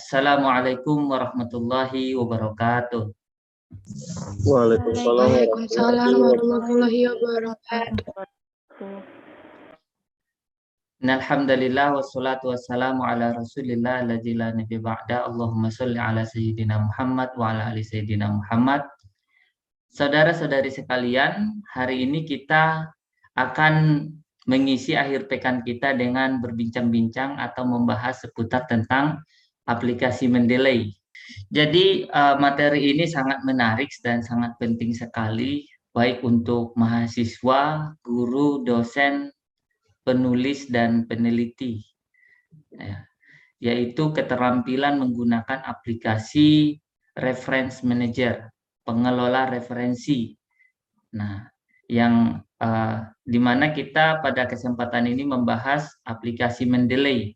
Assalamualaikum warahmatullahi wabarakatuh. Waalaikumsalam Waalaikumsalam warahmatullahi wabarakatuh. Alhamdulillah wassalatu wassalamu ala Rasulillah alladzi la nabiyya ba'da. Allahumma sholli ala sayyidina Muhammad wa ala ali sayyidina Muhammad. Saudara-saudari sekalian, hari ini kita akan mengisi akhir pekan kita dengan berbincang-bincang atau membahas seputar tentang aplikasi Mendeley. Jadi materi ini sangat menarik dan sangat penting sekali, baik untuk mahasiswa, guru, dosen, penulis, dan peneliti, yaitu keterampilan menggunakan aplikasi Reference Manager, pengelola referensi. Nah, yang dimana kita pada kesempatan ini membahas aplikasi Mendeley.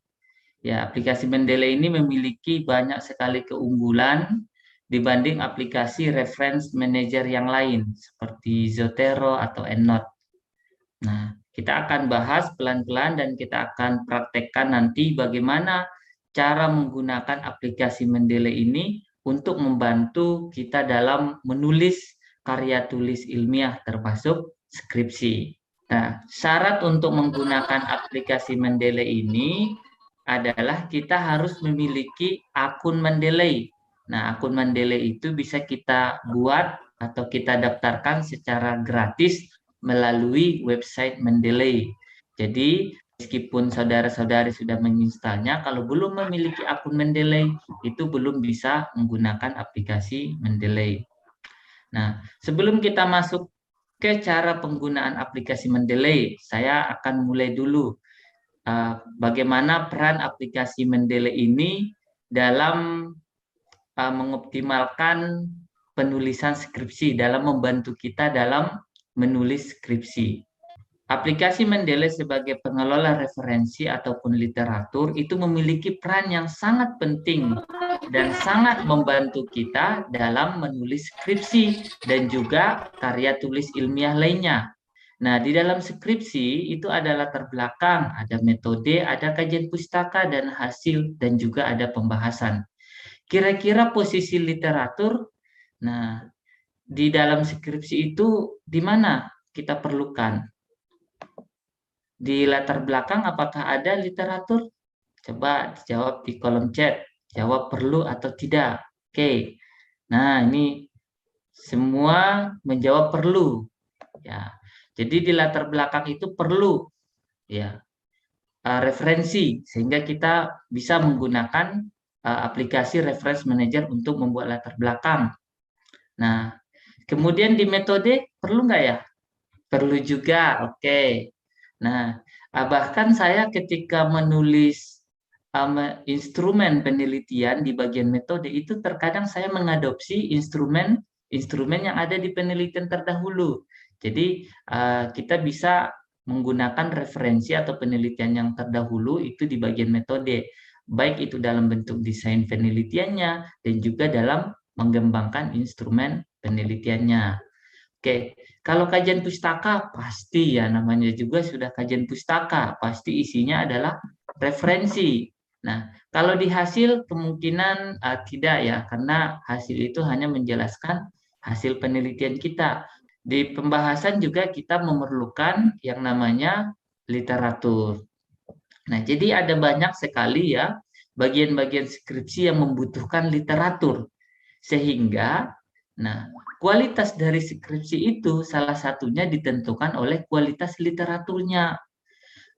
Ya, aplikasi Mendeley ini memiliki banyak sekali keunggulan dibanding aplikasi Reference Manager yang lain seperti Zotero atau EndNote. Nah, kita akan bahas pelan-pelan dan kita akan praktekkan nanti bagaimana cara menggunakan aplikasi Mendeley ini untuk membantu kita dalam menulis karya tulis ilmiah termasuk skripsi. Nah, syarat untuk menggunakan aplikasi Mendeley ini adalah kita harus memiliki akun Mendeley. Nah, akun Mendeley itu bisa kita buat atau kita daftarkan secara gratis melalui website Mendeley. Jadi, meskipun saudara-saudari sudah menginstalnya, kalau belum memiliki akun Mendeley, itu belum bisa menggunakan aplikasi Mendeley. Nah, sebelum kita masuk ke cara penggunaan aplikasi Mendeley, saya akan mulai dulu bagaimana peran aplikasi Mendeley ini dalam mengoptimalkan penulisan skripsi, dalam membantu kita dalam menulis skripsi. Aplikasi Mendeley sebagai pengelola referensi ataupun literatur itu memiliki peran yang sangat penting dan sangat membantu kita dalam menulis skripsi dan juga karya tulis ilmiah lainnya. Nah, di dalam skripsi itu ada latar belakang, ada metode, ada kajian pustaka dan hasil, dan juga ada pembahasan. Kira-kira posisi literatur, nah, di dalam skripsi itu di mana kita perlukan? Di latar belakang apakah ada literatur? Coba jawab di kolom chat, jawab perlu atau tidak. Oke, nah ini semua menjawab perlu. Ya, jadi di latar belakang itu perlu ya referensi sehingga kita bisa menggunakan aplikasi Reference Manager untuk membuat latar belakang. Nah, kemudian di metode perlu nggak ya? Perlu juga, oke. Nah, bahkan saya ketika menulis instrumen penelitian di bagian metode itu terkadang saya mengadopsi instrumen yang ada di penelitian terdahulu. Jadi kita bisa menggunakan referensi atau penelitian yang terdahulu itu di bagian metode, baik itu dalam bentuk desain penelitiannya dan juga dalam mengembangkan instrumen penelitiannya. Oke, kalau kajian pustaka pasti ya namanya juga sudah kajian pustaka, pasti isinya adalah referensi. Nah, kalau di hasil kemungkinan tidak ya, karena hasil itu hanya menjelaskan hasil penelitian kita. Di pembahasan juga kita memerlukan yang namanya literatur. Nah, jadi ada banyak sekali ya bagian-bagian skripsi yang membutuhkan literatur. Sehingga, nah, kualitas dari skripsi itu salah satunya ditentukan oleh kualitas literaturnya.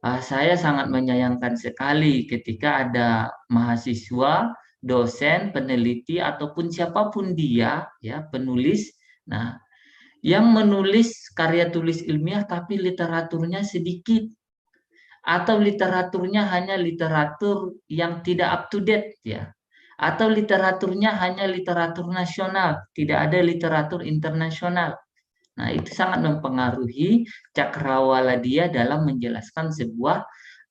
Saya sangat menyayangkan sekali ketika ada mahasiswa, dosen, peneliti, ataupun siapapun dia, ya penulis, nah, yang menulis karya tulis ilmiah tapi literaturnya sedikit, atau literaturnya hanya literatur yang tidak up to date, ya, atau literaturnya hanya literatur nasional, tidak ada literatur internasional. Nah, itu sangat mempengaruhi cakrawala dia dalam menjelaskan sebuah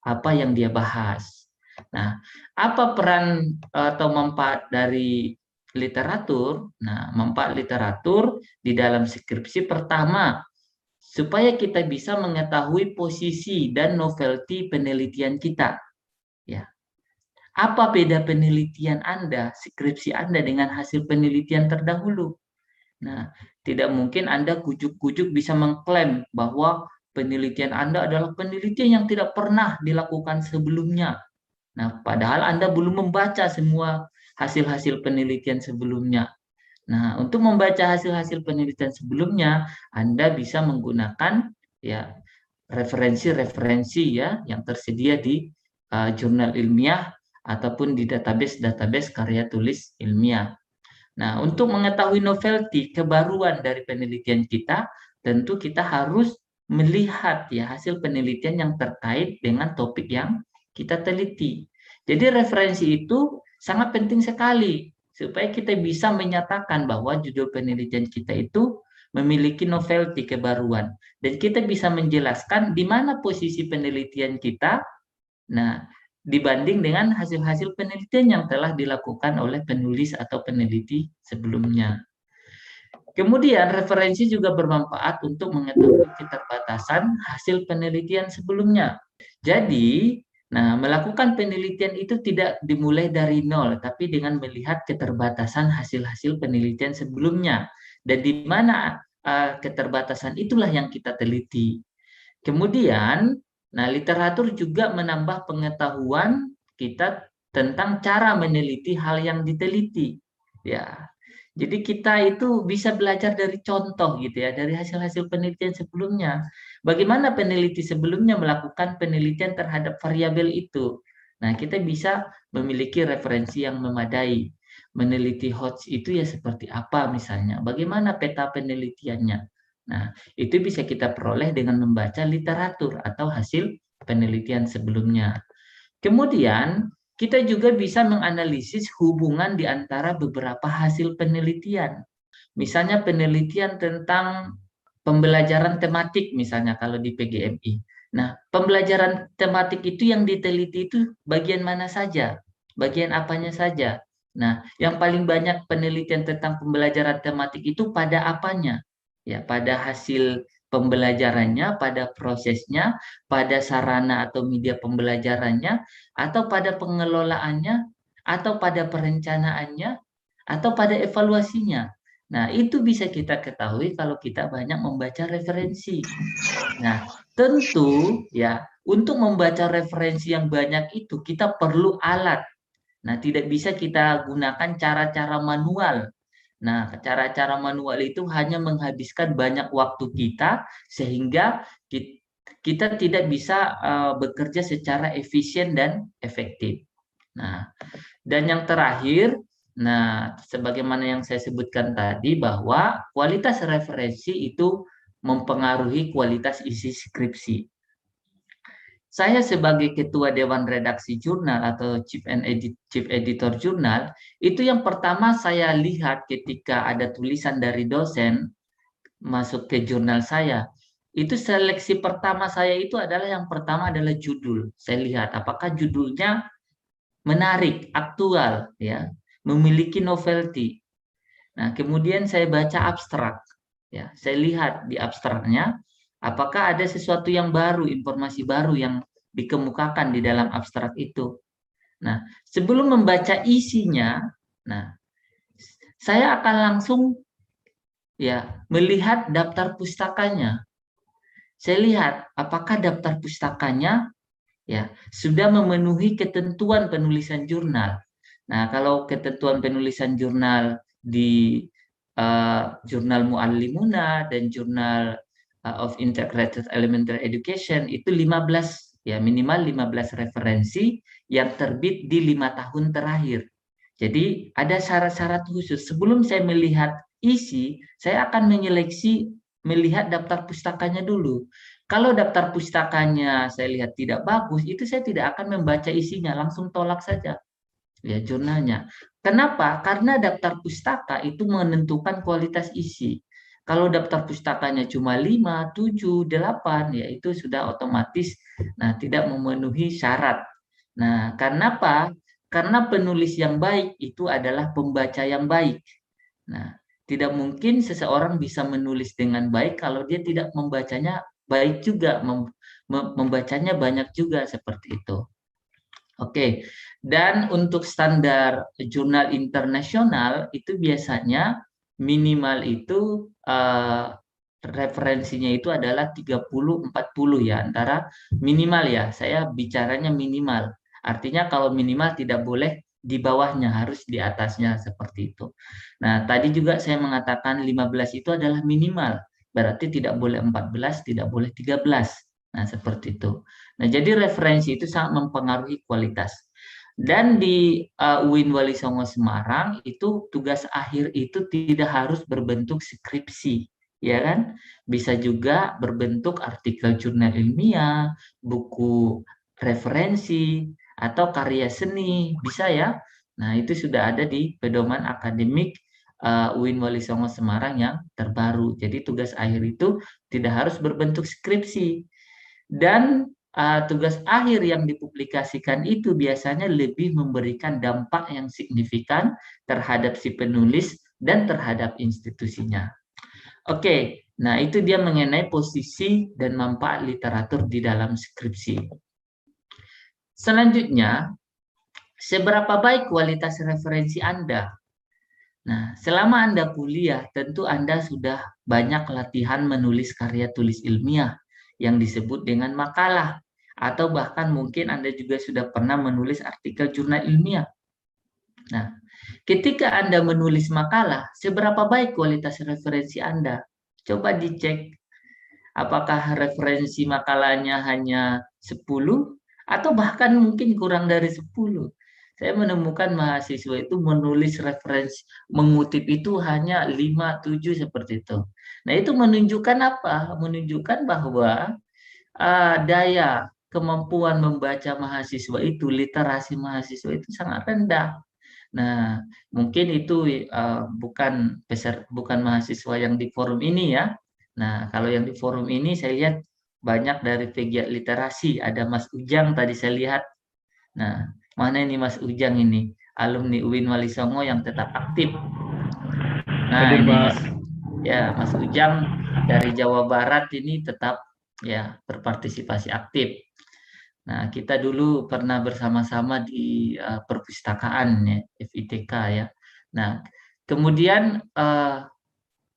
apa yang dia bahas. Nah, apa peran atau manfaat dari literatur? Nah, manfaat literatur di dalam skripsi pertama, supaya kita bisa mengetahui posisi dan novelty penelitian kita. Ya. Apa beda penelitian Anda, skripsi Anda dengan hasil penelitian terdahulu? Nah, tidak mungkin Anda kujuk-kujuk bisa mengklaim bahwa penelitian Anda adalah penelitian yang tidak pernah dilakukan sebelumnya. Nah, padahal Anda belum membaca semua hasil-hasil penelitian sebelumnya. Nah, untuk membaca hasil-hasil penelitian sebelumnya, Anda bisa menggunakan ya referensi-referensi ya yang tersedia di jurnal ilmiah ataupun di database-database karya tulis ilmiah. Nah, untuk mengetahui novelty, kebaruan dari penelitian kita, tentu kita harus melihat ya hasil penelitian yang terkait dengan topik yang kita teliti. Jadi referensi itu sangat penting sekali supaya kita bisa menyatakan bahwa judul penelitian kita itu memiliki novelty, kebaruan, dan kita bisa menjelaskan di mana posisi penelitian kita. Nah, dibanding dengan hasil-hasil penelitian yang telah dilakukan oleh penulis atau peneliti sebelumnya. Kemudian referensi juga bermanfaat untuk mengetahui keterbatasan hasil penelitian sebelumnya. Jadi, melakukan penelitian itu tidak dimulai dari nol, tapi dengan melihat keterbatasan hasil-hasil penelitian sebelumnya. Dan di mana keterbatasan itulah yang kita teliti. Kemudian, literatur juga menambah pengetahuan kita tentang cara meneliti hal yang diteliti. Ya, jadi kita itu bisa belajar dari contoh gitu ya, dari hasil-hasil penelitian sebelumnya. Bagaimana peneliti sebelumnya melakukan penelitian terhadap variabel itu. Nah, kita bisa memiliki referensi yang memadai. Meneliti HOTS itu ya seperti apa misalnya, bagaimana peta penelitiannya. Nah, itu bisa kita peroleh dengan membaca literatur atau hasil penelitian sebelumnya. Kemudian, kita juga bisa menganalisis hubungan di antara beberapa hasil penelitian. Misalnya penelitian tentang pembelajaran tematik, misalnya kalau di PGMI. Nah, pembelajaran tematik itu yang diteliti itu bagian mana saja? Bagian apanya saja? Nah, yang paling banyak penelitian tentang pembelajaran tematik itu pada apanya? Ya, pada hasil pembelajarannya, pada prosesnya, pada sarana atau media pembelajarannya, atau pada pengelolaannya, atau pada perencanaannya, atau pada evaluasinya. Nah, itu bisa kita ketahui kalau kita banyak membaca referensi. Nah, tentu ya, untuk membaca referensi yang banyak itu kita perlu alat. Nah, tidak bisa kita gunakan cara-cara manual. Nah, cara-cara manual itu hanya menghabiskan banyak waktu kita sehingga kita tidak bisa bekerja secara efisien dan efektif. Nah, dan yang terakhir, sebagaimana yang saya sebutkan tadi bahwa kualitas referensi itu mempengaruhi kualitas isi skripsi. Saya sebagai ketua dewan redaksi jurnal atau chief editor jurnal, itu yang pertama saya lihat ketika ada tulisan dari dosen masuk ke jurnal saya. Itu seleksi pertama saya itu adalah yang pertama adalah judul. Saya lihat apakah judulnya menarik, aktual, ya, memiliki novelty. Nah, kemudian saya baca abstrak, ya, saya lihat di abstraknya apakah ada sesuatu yang baru, informasi baru yang dikemukakan di dalam abstrak itu. Nah, sebelum membaca isinya, saya akan langsung ya melihat daftar pustakanya. Saya lihat apakah daftar pustakanya ya sudah memenuhi ketentuan penulisan jurnal. Nah, kalau ketentuan penulisan jurnal di jurnal Muallimuna dan jurnal of Integrated Elementary Education itu 15 ya minimal 15 referensi yang terbit di 5 tahun terakhir. Jadi ada syarat-syarat khusus. Sebelum saya melihat isi, saya akan menyeleksi melihat daftar pustakanya dulu. Kalau daftar pustakanya saya lihat tidak bagus, itu saya tidak akan membaca isinya, langsung tolak saja ya jurnalnya. Kenapa? Karena daftar pustaka itu menentukan kualitas isi. Kalau daftar pustakanya cuma 5, 7, 8, ya itu sudah otomatis tidak memenuhi syarat. Nah, kenapa? Karena penulis yang baik itu adalah pembaca yang baik. Nah, tidak mungkin seseorang bisa menulis dengan baik kalau dia tidak membacanya baik juga, membacanya banyak juga seperti itu. Oke, Dan untuk standar jurnal internasional itu biasanya minimal itu referensinya itu adalah 30-40 ya, antara minimal ya. Saya bicaranya minimal. Artinya kalau minimal tidak boleh di bawahnya, harus di atasnya seperti itu. Nah, tadi juga saya mengatakan 15 itu adalah minimal. Berarti tidak boleh 14, tidak boleh 13. Nah, seperti itu. Nah, jadi referensi itu sangat mempengaruhi kualitas. Dan di UIN Wali Songo Semarang itu tugas akhir itu tidak harus berbentuk skripsi, ya kan? Bisa juga berbentuk artikel jurnal ilmiah, buku referensi, atau karya seni, bisa ya. Nah, itu sudah ada di pedoman akademik UIN Wali Songo Semarang yang terbaru. Jadi tugas akhir itu tidak harus berbentuk skripsi. Dan tugas akhir yang dipublikasikan itu biasanya lebih memberikan dampak yang signifikan terhadap si penulis dan terhadap institusinya. Oke, nah itu dia mengenai posisi dan manfaat literatur di dalam skripsi. Selanjutnya, seberapa baik kualitas referensi Anda? Nah, selama Anda kuliah, tentu Anda sudah banyak latihan menulis karya tulis ilmiah yang disebut dengan makalah, atau bahkan mungkin Anda juga sudah pernah menulis artikel jurnal ilmiah. Nah, ketika Anda menulis makalah, seberapa baik kualitas referensi Anda? Coba dicek, apakah referensi makalahnya hanya 10 atau bahkan mungkin kurang dari 10. Saya menemukan mahasiswa itu menulis referensi, mengutip itu hanya 5, 7 seperti itu. Nah, itu menunjukkan apa? Menunjukkan bahwa daya kemampuan membaca mahasiswa itu, literasi mahasiswa itu sangat rendah. Nah, mungkin itu bukan mahasiswa yang di forum ini ya. Nah, kalau yang di forum ini saya lihat banyak dari pegiat literasi. Ada Mas Ujang tadi saya lihat. Nah, mana ini Mas Ujang ini? Alumni UIN Wali Songo yang tetap aktif. Nah, Hadir, ini Pak. Mas, ya Mas Ujang dari Jawa Barat ini tetap ya berpartisipasi aktif. Nah, kita dulu pernah bersama-sama di perpustakaan ya, FITK ya. Nah, kemudian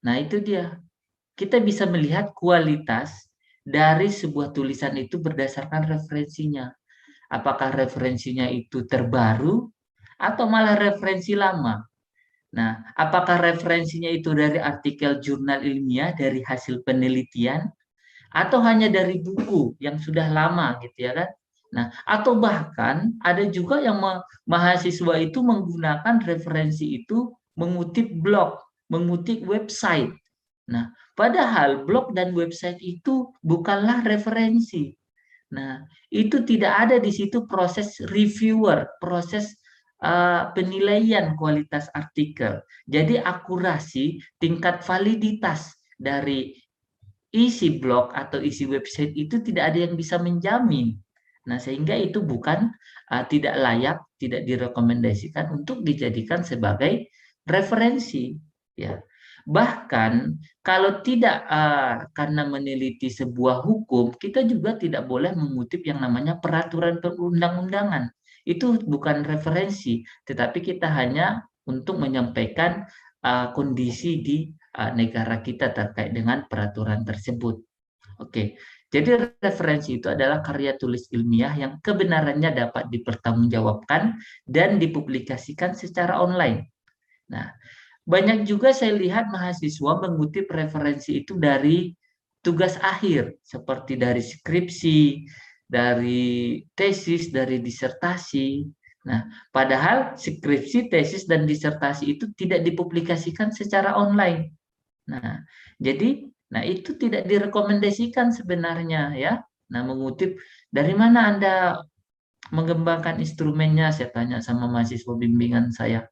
nah itu dia. Kita bisa melihat kualitas dari sebuah tulisan itu berdasarkan referensinya. Apakah referensinya itu terbaru atau malah referensi lama? Nah, apakah referensinya itu dari artikel jurnal ilmiah, dari hasil penelitian, atau hanya dari buku yang sudah lama gitu ya kan? Nah, atau bahkan ada juga yang mahasiswa itu menggunakan referensi itu mengutip blog, mengutip website. Nah, padahal blog dan website itu bukanlah referensi. Nah, itu tidak ada di situ proses reviewer, proses penilaian kualitas artikel. Jadi akurasi, tingkat validitas dari isi blog atau isi website itu tidak ada yang bisa menjamin. Nah, sehingga itu bukan tidak layak, tidak direkomendasikan untuk dijadikan sebagai referensi. Ya. Bahkan kalau tidak karena meneliti sebuah hukum, kita juga tidak boleh mengutip yang namanya peraturan perundang-undangan. Itu bukan referensi, tetapi kita hanya untuk menyampaikan kondisi di negara kita terkait dengan peraturan tersebut. Oke, jadi referensi itu adalah karya tulis ilmiah yang kebenarannya dapat dipertanggungjawabkan dan dipublikasikan secara online. Nah, banyak juga saya lihat mahasiswa mengutip referensi itu dari tugas akhir, seperti dari skripsi, dari tesis, dari disertasi. Nah, padahal skripsi, tesis, dan disertasi itu tidak dipublikasikan secara online. Nah, jadi, nah itu tidak direkomendasikan sebenarnya ya. Nah, mengutip dari mana Anda mengembangkan instrumennya, saya tanya sama mahasiswa bimbingan saya.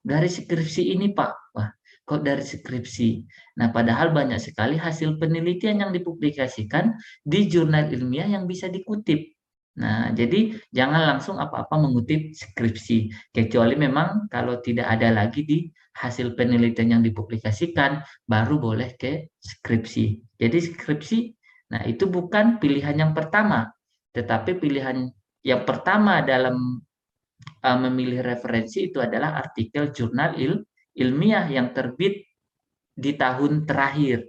Dari skripsi ini, Pak. Wah, kok dari skripsi? Nah, padahal banyak sekali hasil penelitian yang dipublikasikan di jurnal ilmiah yang bisa dikutip. Nah, jadi jangan langsung apa-apa mengutip skripsi, kecuali memang kalau tidak ada lagi di hasil penelitian yang dipublikasikan, baru boleh ke skripsi. Jadi skripsi, nah itu bukan pilihan yang pertama, tetapi pilihan yang pertama dalam memilih referensi itu adalah artikel jurnal ilmiah yang terbit di tahun terakhir.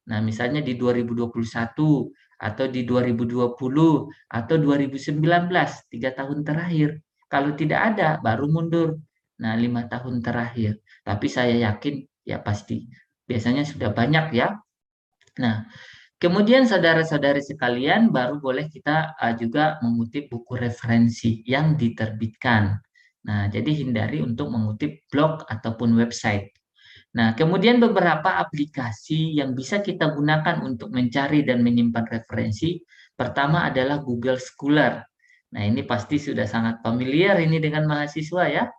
Nah, misalnya di 2021 atau di 2020 atau 2019, 3 tahun terakhir. Kalau tidak ada, baru mundur. Nah, 5 tahun terakhir. Tapi saya yakin ya pasti. Biasanya sudah banyak ya. Nah, kemudian saudara-saudari sekalian, baru boleh kita juga mengutip buku referensi yang diterbitkan. Nah, jadi hindari untuk mengutip blog ataupun website. Nah, kemudian beberapa aplikasi yang bisa kita gunakan untuk mencari dan menyimpan referensi. Pertama adalah Google Scholar. Nah, ini pasti sudah sangat familiar ini dengan mahasiswa ya.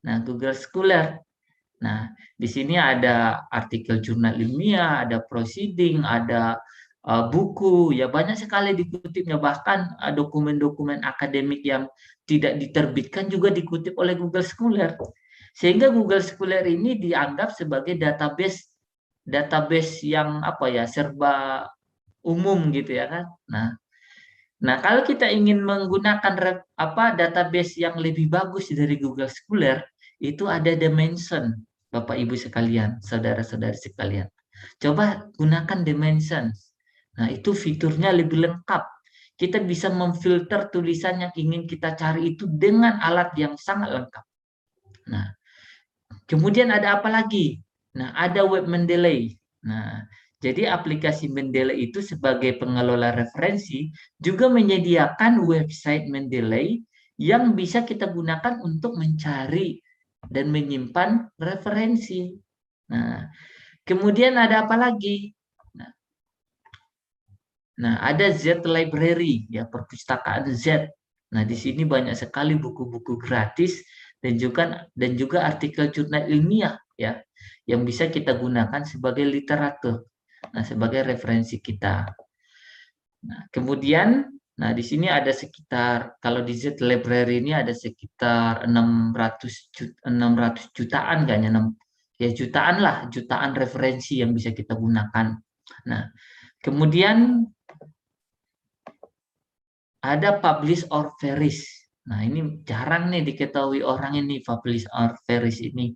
Nah, Google Scholar. Nah, di sini ada artikel jurnal ilmiah, ada proceeding, ada buku, ya banyak sekali dikutipnya. Bahkan dokumen-dokumen akademik yang tidak diterbitkan juga dikutip oleh Google Scholar. Sehingga Google Scholar ini dianggap sebagai database yang apa ya, serba umum gitu ya kan. Nah, kalau kita ingin menggunakan database yang lebih bagus dari Google Scholar, itu ada Dimension, Bapak Ibu sekalian, saudara-saudari sekalian. Coba gunakan Dimension. Nah, itu fiturnya lebih lengkap. Kita bisa memfilter tulisan yang ingin kita cari itu dengan alat yang sangat lengkap. Nah, kemudian ada apa lagi? Nah, ada Web Mendeley. Nah, jadi aplikasi Mendeley itu sebagai pengelola referensi juga menyediakan website Mendeley yang bisa kita gunakan untuk mencari dan menyimpan referensi. Nah, kemudian ada apa lagi? Nah, ada Z Library, ya perpustakaan Z. Nah, di sini banyak sekali buku-buku gratis dan juga artikel jurnal ilmiah ya yang bisa kita gunakan sebagai literatur. Nah, sebagai referensi kita. Nah, kemudian di sini ada sekitar, kalau di Z Library ini ada sekitar 600 jutaan kayaknya, ya jutaan lah, jutaan referensi yang bisa kita gunakan. Nah, kemudian ada publish or vanish. Nah, ini jarang nih diketahui orang ini, publish or vanish ini.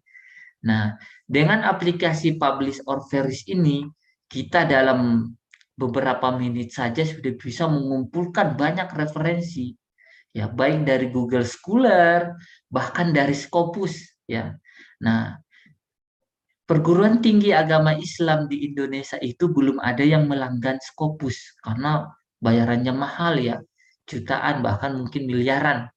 Nah, dengan aplikasi publish or vanish ini, kita dalam beberapa menit saja sudah bisa mengumpulkan banyak referensi. Ya, baik dari Google Scholar, bahkan dari Scopus, ya. Nah, perguruan tinggi agama Islam di Indonesia itu belum ada yang melanggan Scopus karena bayarannya mahal ya, jutaan bahkan mungkin miliaran.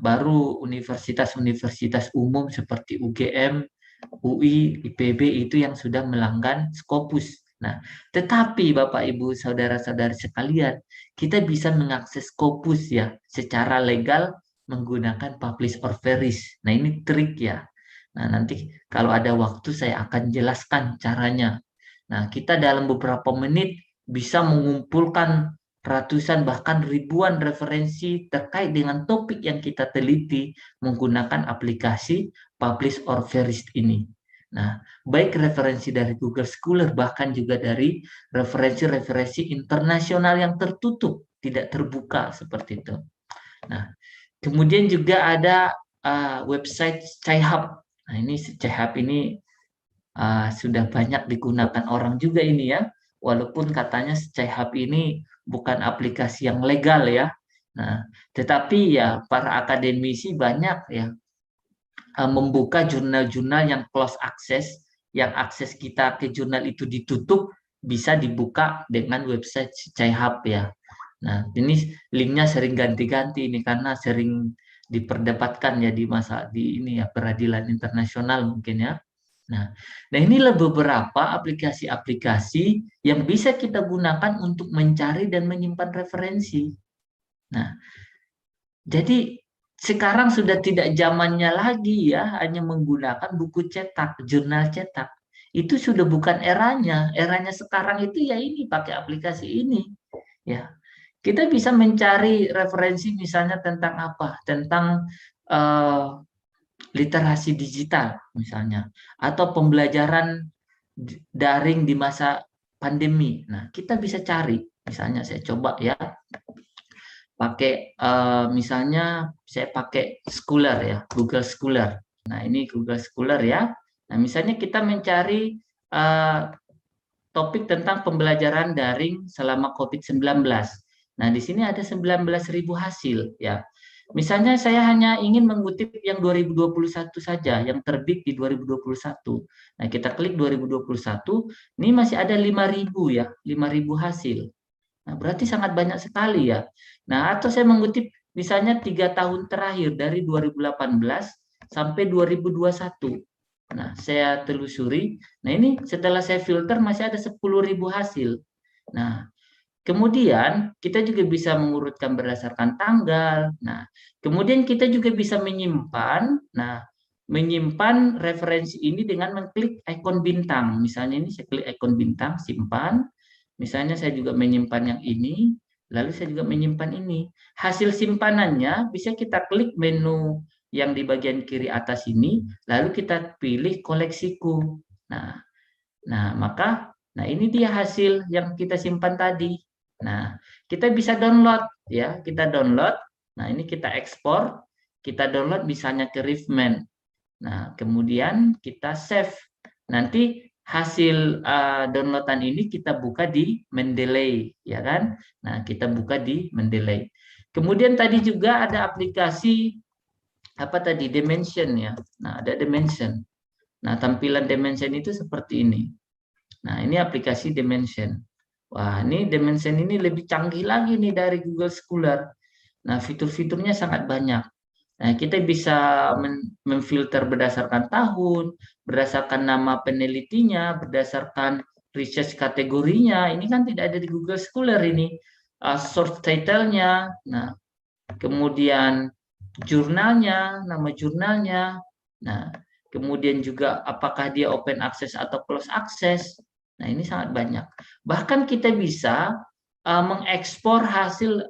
Baru universitas-universitas umum seperti UGM, UI, IPB itu yang sudah melanggan Scopus. Nah, tetapi Bapak Ibu saudara-saudari sekalian, kita bisa mengakses Scopus ya secara legal menggunakan publish or vanish. Nah, ini trik ya. Nah, nanti kalau ada waktu saya akan jelaskan caranya. Nah, kita dalam beberapa menit bisa mengumpulkan ratusan bahkan ribuan referensi terkait dengan topik yang kita teliti menggunakan aplikasi publish or vanish ini. Nah, baik referensi dari Google Scholar bahkan juga dari referensi-referensi internasional yang tertutup, tidak terbuka seperti itu. Nah, kemudian juga ada website Skyhub. Nah, ini Skyhub ini sudah banyak digunakan orang juga ini ya. Walaupun katanya Skyhub ini bukan aplikasi yang legal ya. Nah, tetapi ya para akademisi banyak ya membuka jurnal-jurnal yang close access, yang akses kita ke jurnal itu ditutup, bisa dibuka dengan website Skyhub ya. Nah, ini linknya sering ganti-ganti ini karena sering diperdebatkan ya di ini ya peradilan internasional mungkin ya. Nah, inilah beberapa aplikasi-aplikasi yang bisa kita gunakan untuk mencari dan menyimpan referensi. Nah, jadi sekarang sudah tidak zamannya lagi ya hanya menggunakan buku cetak, jurnal cetak. Itu sudah bukan eranya. Eranya sekarang itu ya ini pakai aplikasi ini. Ya, kita bisa mencari referensi misalnya tentang apa? Tentang literasi digital misalnya, atau pembelajaran daring di masa pandemi. Nah, kita bisa cari, misalnya saya coba ya, pakai misalnya saya pakai Scholar ya, Google Scholar. Nah, ini Google Scholar ya. Nah, misalnya kita mencari topik tentang pembelajaran daring selama COVID-19. Nah, di sini ada 19.000 hasil ya. Misalnya saya hanya ingin mengutip yang 2021 saja, yang terbit di 2021. Nah, kita klik 2021, ini masih ada 5.000 ya, 5.000 hasil. Nah, berarti sangat banyak sekali ya. Nah, atau saya mengutip misalnya 3 tahun terakhir dari 2018 sampai 2021. Nah, saya telusuri. Nah, ini setelah saya filter masih ada 10.000 hasil. Nah, kemudian kita juga bisa mengurutkan berdasarkan tanggal. Nah, kemudian kita juga bisa menyimpan. Nah, menyimpan referensi ini dengan mengklik ikon bintang. Misalnya ini saya klik ikon bintang, simpan. Misalnya saya juga menyimpan yang ini, lalu saya juga menyimpan ini. Hasil simpanannya bisa kita klik menu yang di bagian kiri atas ini, lalu kita pilih koleksiku. Nah, nah ini dia hasil yang kita simpan tadi. Nah, kita bisa download ya, kita download. Nah, ini kita ekspor, kita download misalnya ke Riffman. Nah, kemudian kita save. Nanti hasil downloadan ini kita buka di Mendeley, ya kan? Nah, kita buka di Mendeley. Kemudian tadi juga ada aplikasi apa tadi Dimension ya. Nah, ada Dimension. Nah, tampilan Dimension itu seperti ini. Nah, ini aplikasi Dimension. Wah, ini Dimension ini lebih canggih lagi nih dari Google Scholar. Nah, fitur-fiturnya sangat banyak. Nah, kita bisa memfilter berdasarkan tahun, berdasarkan nama penelitinya, berdasarkan research kategorinya. Ini kan tidak ada di Google Scholar ini. Source title-nya, nah, kemudian jurnalnya, nama jurnalnya. Nah, kemudian juga apakah dia open access atau close access. Nah, ini sangat banyak. Bahkan kita bisa mengekspor hasil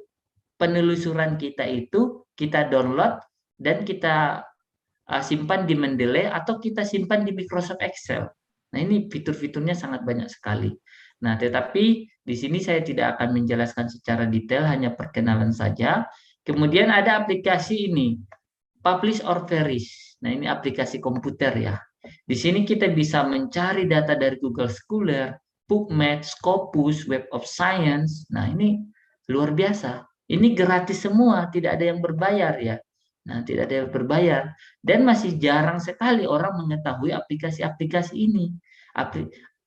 penelusuran kita itu, kita download dan kita simpan di Mendeley atau kita simpan di Microsoft Excel. Nah, ini fitur-fiturnya sangat banyak sekali. Nah, tetapi di sini saya tidak akan menjelaskan secara detail, hanya perkenalan saja. Kemudian ada aplikasi ini, Publish or Perish. Nah, ini aplikasi komputer ya. Di sini kita bisa mencari data dari Google Scholar, PubMed, Scopus, Web of Science. Nah, ini luar biasa. Ini gratis semua, tidak ada yang berbayar ya. Nah, tidak ada yang berbayar. Dan masih jarang sekali orang mengetahui aplikasi-aplikasi ini.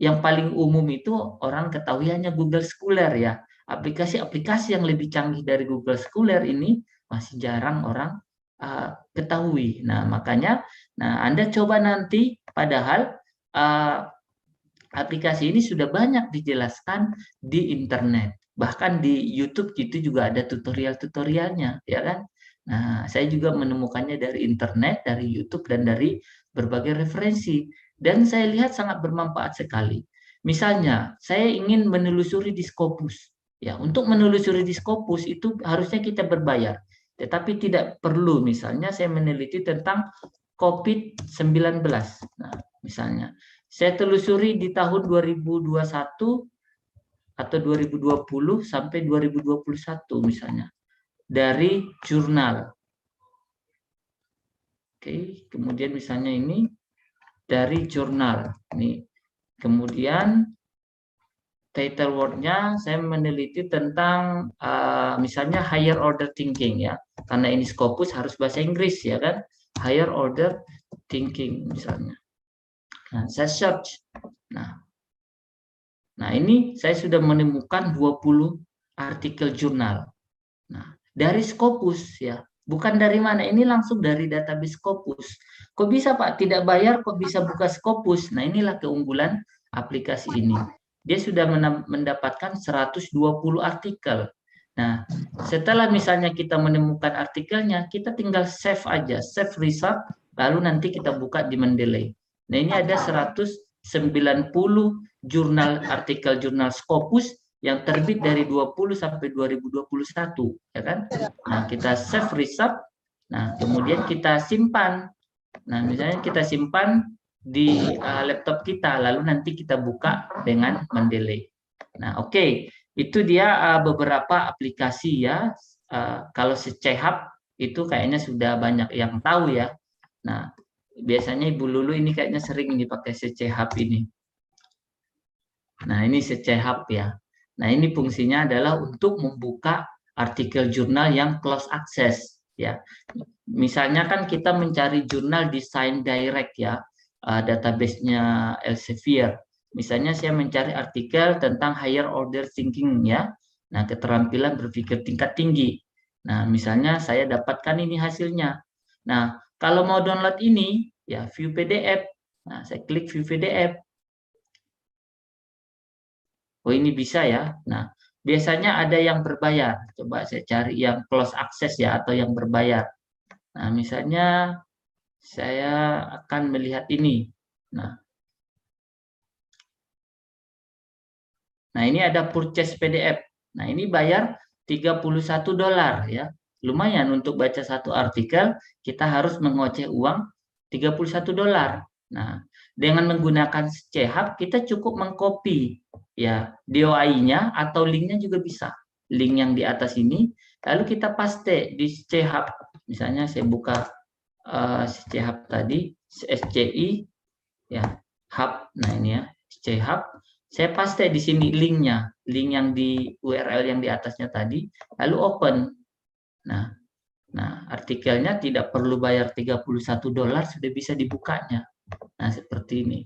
Yang paling umum itu orang ketahui hanya Google Scholar ya. Aplikasi-aplikasi yang lebih canggih dari Google Scholar ini masih jarang orang ketahui. Nah, makanya Anda coba nanti, padahal aplikasi ini sudah banyak dijelaskan di internet. Bahkan di YouTube itu juga ada tutorial-tutorialnya, ya kan? Nah, saya juga menemukannya dari internet, dari YouTube, dan dari berbagai referensi. Dan saya lihat sangat bermanfaat sekali. Misalnya, saya ingin menelusuri di Scopus. Ya, untuk menelusuri di Scopus itu harusnya kita berbayar. Tetapi tidak perlu, misalnya saya meneliti tentang COVID-19. Nah, misalnya, saya telusuri di tahun 2021 atau 2020 sampai 2021 misalnya. Dari jurnal. Oke, kemudian misalnya ini dari jurnal. Ini. Kemudian title word-nya saya meneliti tentang misalnya higher order thinking ya. Karena ini Scopus harus bahasa Inggris ya kan. Higher order thinking misalnya. Nah, saya search. Nah, ini saya sudah menemukan 20 artikel jurnal. Nah, dari Scopus ya. Bukan dari mana, ini langsung dari database Scopus. Kok bisa Pak tidak bayar, kok bisa buka Scopus? Nah, inilah keunggulan aplikasi ini. Dia sudah mendapatkan 120 artikel. Nah, setelah misalnya kita menemukan artikelnya, kita tinggal save aja, save result, lalu nanti kita buka di Mendeley. Nah, ini ada 190 jurnal artikel jurnal Scopus yang terbit dari 20 sampai 2021, ya kan? Nah, kita save result. Nah, kemudian kita simpan. Nah, misalnya kita simpan di laptop kita, lalu nanti kita buka dengan Mendeley. Nah, oke. Itu dia beberapa aplikasi ya, kalau secehab itu kayaknya sudah banyak yang tahu ya. Nah, biasanya Ibu Lulu ini kayaknya sering dipakai secehab ini. Nah, ini secehab ya. Nah, ini fungsinya adalah untuk membuka artikel jurnal yang close access ya. Misalnya kan kita mencari jurnal desain direct ya, database-nya Elsevier. Misalnya saya mencari artikel tentang higher order thinking ya. Nah, keterampilan berpikir tingkat tinggi. Nah, misalnya saya dapatkan ini hasilnya. Nah, kalau mau download ini ya view PDF. Nah, saya klik view PDF. Oh, ini bisa ya. Nah, biasanya ada yang berbayar. Coba saya cari yang close access ya atau yang berbayar. Nah, misalnya saya akan melihat ini. Nah, ini ada purchase PDF. Nah, ini bayar $31 ya. Lumayan untuk baca satu artikel, kita harus mengoceh uang $31. Nah, dengan menggunakan C-Hub, kita cukup mengcopy ya DOI-nya atau linknya juga bisa. Link yang di atas ini, lalu kita paste di C-Hub. Misalnya saya buka C-Hub tadi, SCI ya, hub. Nah, ini ya, C-Hub. Saya paste di sini linknya, link yang di URL yang di atasnya tadi, lalu open. Nah, artikelnya tidak perlu bayar $31, sudah bisa dibukanya. Nah, seperti ini.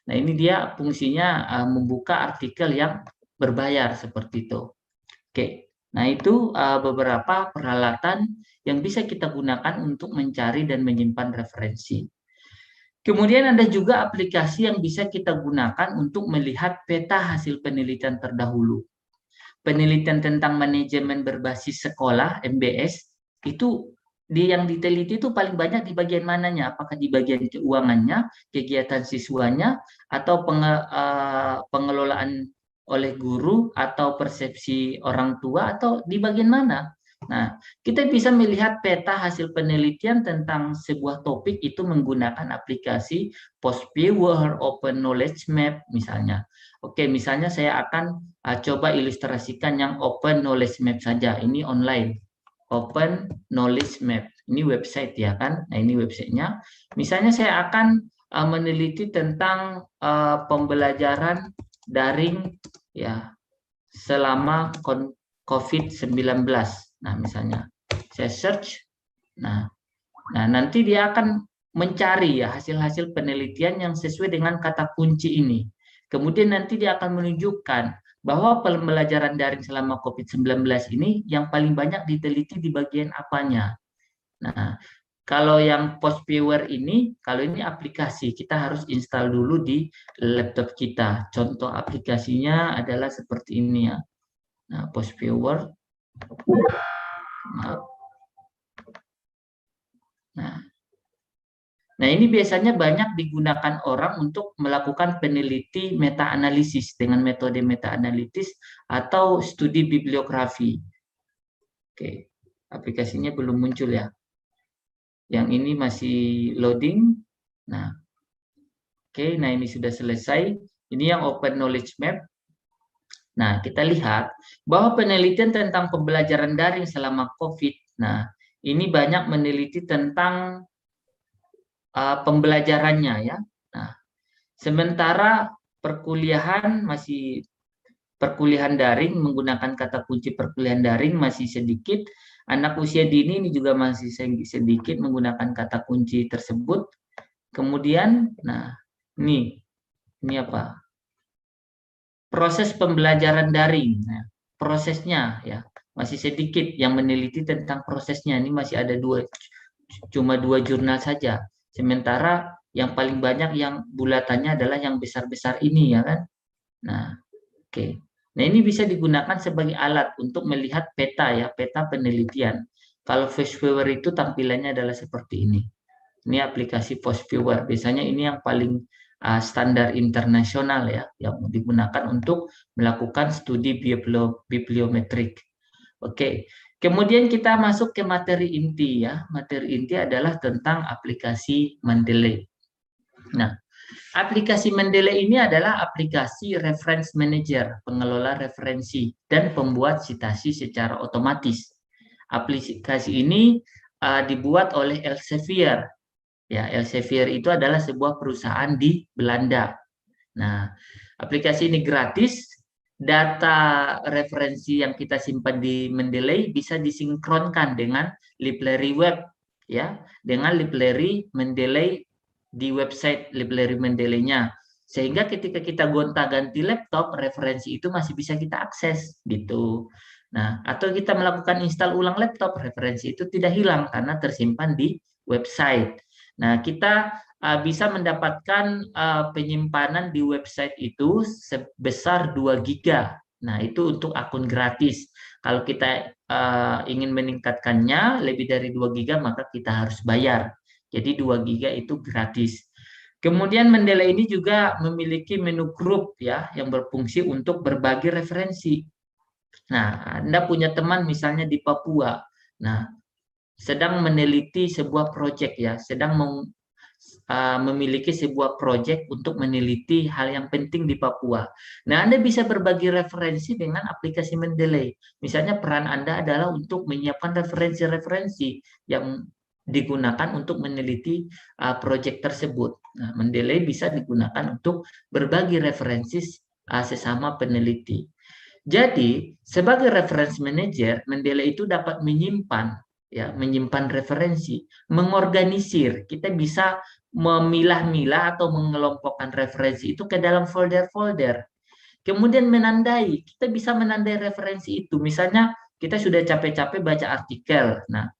Nah, ini dia fungsinya membuka artikel yang berbayar seperti itu. Oke. Nah, itu beberapa peralatan yang bisa kita gunakan untuk mencari dan menyimpan referensi. Kemudian ada juga aplikasi yang bisa kita gunakan untuk melihat peta hasil penelitian terdahulu. Penelitian tentang manajemen berbasis sekolah, MBS, itu yang diteliti itu paling banyak di bagian mananya? Apakah di bagian keuangannya, kegiatan siswanya, atau pengelolaan oleh guru, atau persepsi orang tua, atau di bagian mana? Nah, kita bisa melihat peta hasil penelitian tentang sebuah topik itu menggunakan aplikasi Postviewer, Open Knowledge Map misalnya. Oke, misalnya saya akan coba ilustrasikan yang Open Knowledge Map saja. Ini online. Open Knowledge Map. Ini website ya kan? Nah, ini websitenya. Misalnya saya akan meneliti tentang pembelajaran daring ya selama COVID-19. Nah, misalnya saya search. Nah, nanti dia akan mencari ya hasil-hasil penelitian yang sesuai dengan kata kunci ini. Kemudian nanti dia akan menunjukkan bahwa pembelajaran daring selama COVID-19 ini yang paling banyak diteliti di bagian apanya. Nah, kalau yang Postviewer ini, kalau ini aplikasi, kita harus install dulu di laptop kita. Contoh aplikasinya adalah seperti ini ya. Nah, Postviewer. Nah, ini biasanya banyak digunakan orang untuk melakukan peneliti meta-analisis dengan metode meta-analisis atau studi bibliografi. Oke, aplikasinya belum muncul ya. Yang ini masih loading. Nah, oke, nah ini sudah selesai. Ini yang Open Knowledge Map. Nah, kita lihat bahwa penelitian tentang pembelajaran daring selama COVID. Nah, ini banyak meneliti tentang pembelajarannya ya. Nah, sementara perkuliahan daring menggunakan kata kunci perkuliahan daring masih sedikit. Anak usia dini ini juga masih sedikit menggunakan kata kunci tersebut. Kemudian, nah ini apa? Proses pembelajaran daring. Nah, prosesnya ya masih sedikit yang meneliti tentang prosesnya. Ini masih ada cuma dua jurnal saja. Sementara yang paling banyak yang bulatannya adalah yang besar-besar ini ya kan. Nah, oke. Nah, ini bisa digunakan sebagai alat untuk melihat peta ya, peta penelitian. Kalau Postviewer itu tampilannya adalah seperti ini. Ini aplikasi Postviewer. Biasanya ini yang paling standar internasional ya, yang digunakan untuk melakukan studi bibliometrik. Oke. Kemudian kita masuk ke materi inti ya. Materi inti adalah tentang aplikasi Mendeley. Nah, aplikasi Mendeley ini adalah aplikasi reference manager, pengelola referensi, dan pembuat citasi secara otomatis. Aplikasi ini dibuat oleh Elsevier. Ya, Elsevier itu adalah sebuah perusahaan di Belanda. Nah, aplikasi ini gratis. Data referensi yang kita simpan di Mendeley bisa disinkronkan dengan library web, ya, dengan library Mendeley di website library Mendeley-nya. Sehingga ketika kita gonta-ganti laptop, referensi itu masih bisa kita akses, gitu. Nah, atau kita melakukan install ulang laptop, referensi itu tidak hilang karena tersimpan di website. Nah, kita bisa mendapatkan penyimpanan di website itu sebesar 2 giga. Nah, itu untuk akun gratis. Kalau kita ingin meningkatkannya lebih dari 2 giga, maka kita harus bayar. Jadi 2 giga itu gratis. Kemudian Mendeley ini juga memiliki menu grup ya yang berfungsi untuk berbagi referensi. Nah, Anda punya teman misalnya di Papua. Nah, sedang meneliti sebuah proyek ya, sedang memiliki sebuah proyek untuk meneliti hal yang penting di Papua. Nah, Anda bisa berbagi referensi dengan aplikasi Mendeley. Misalnya peran Anda adalah untuk menyiapkan referensi-referensi yang digunakan untuk meneliti proyek tersebut. Nah, Mendeley bisa digunakan untuk berbagi referensi sesama peneliti. Jadi, sebagai reference manager, Mendeley itu dapat menyimpan referensi, mengorganisir. Kita bisa memilah-milah atau mengelompokkan referensi itu ke dalam folder-folder. Kemudian menandai, kita bisa menandai referensi itu. Misalnya kita sudah capek-capek baca artikel. Nah,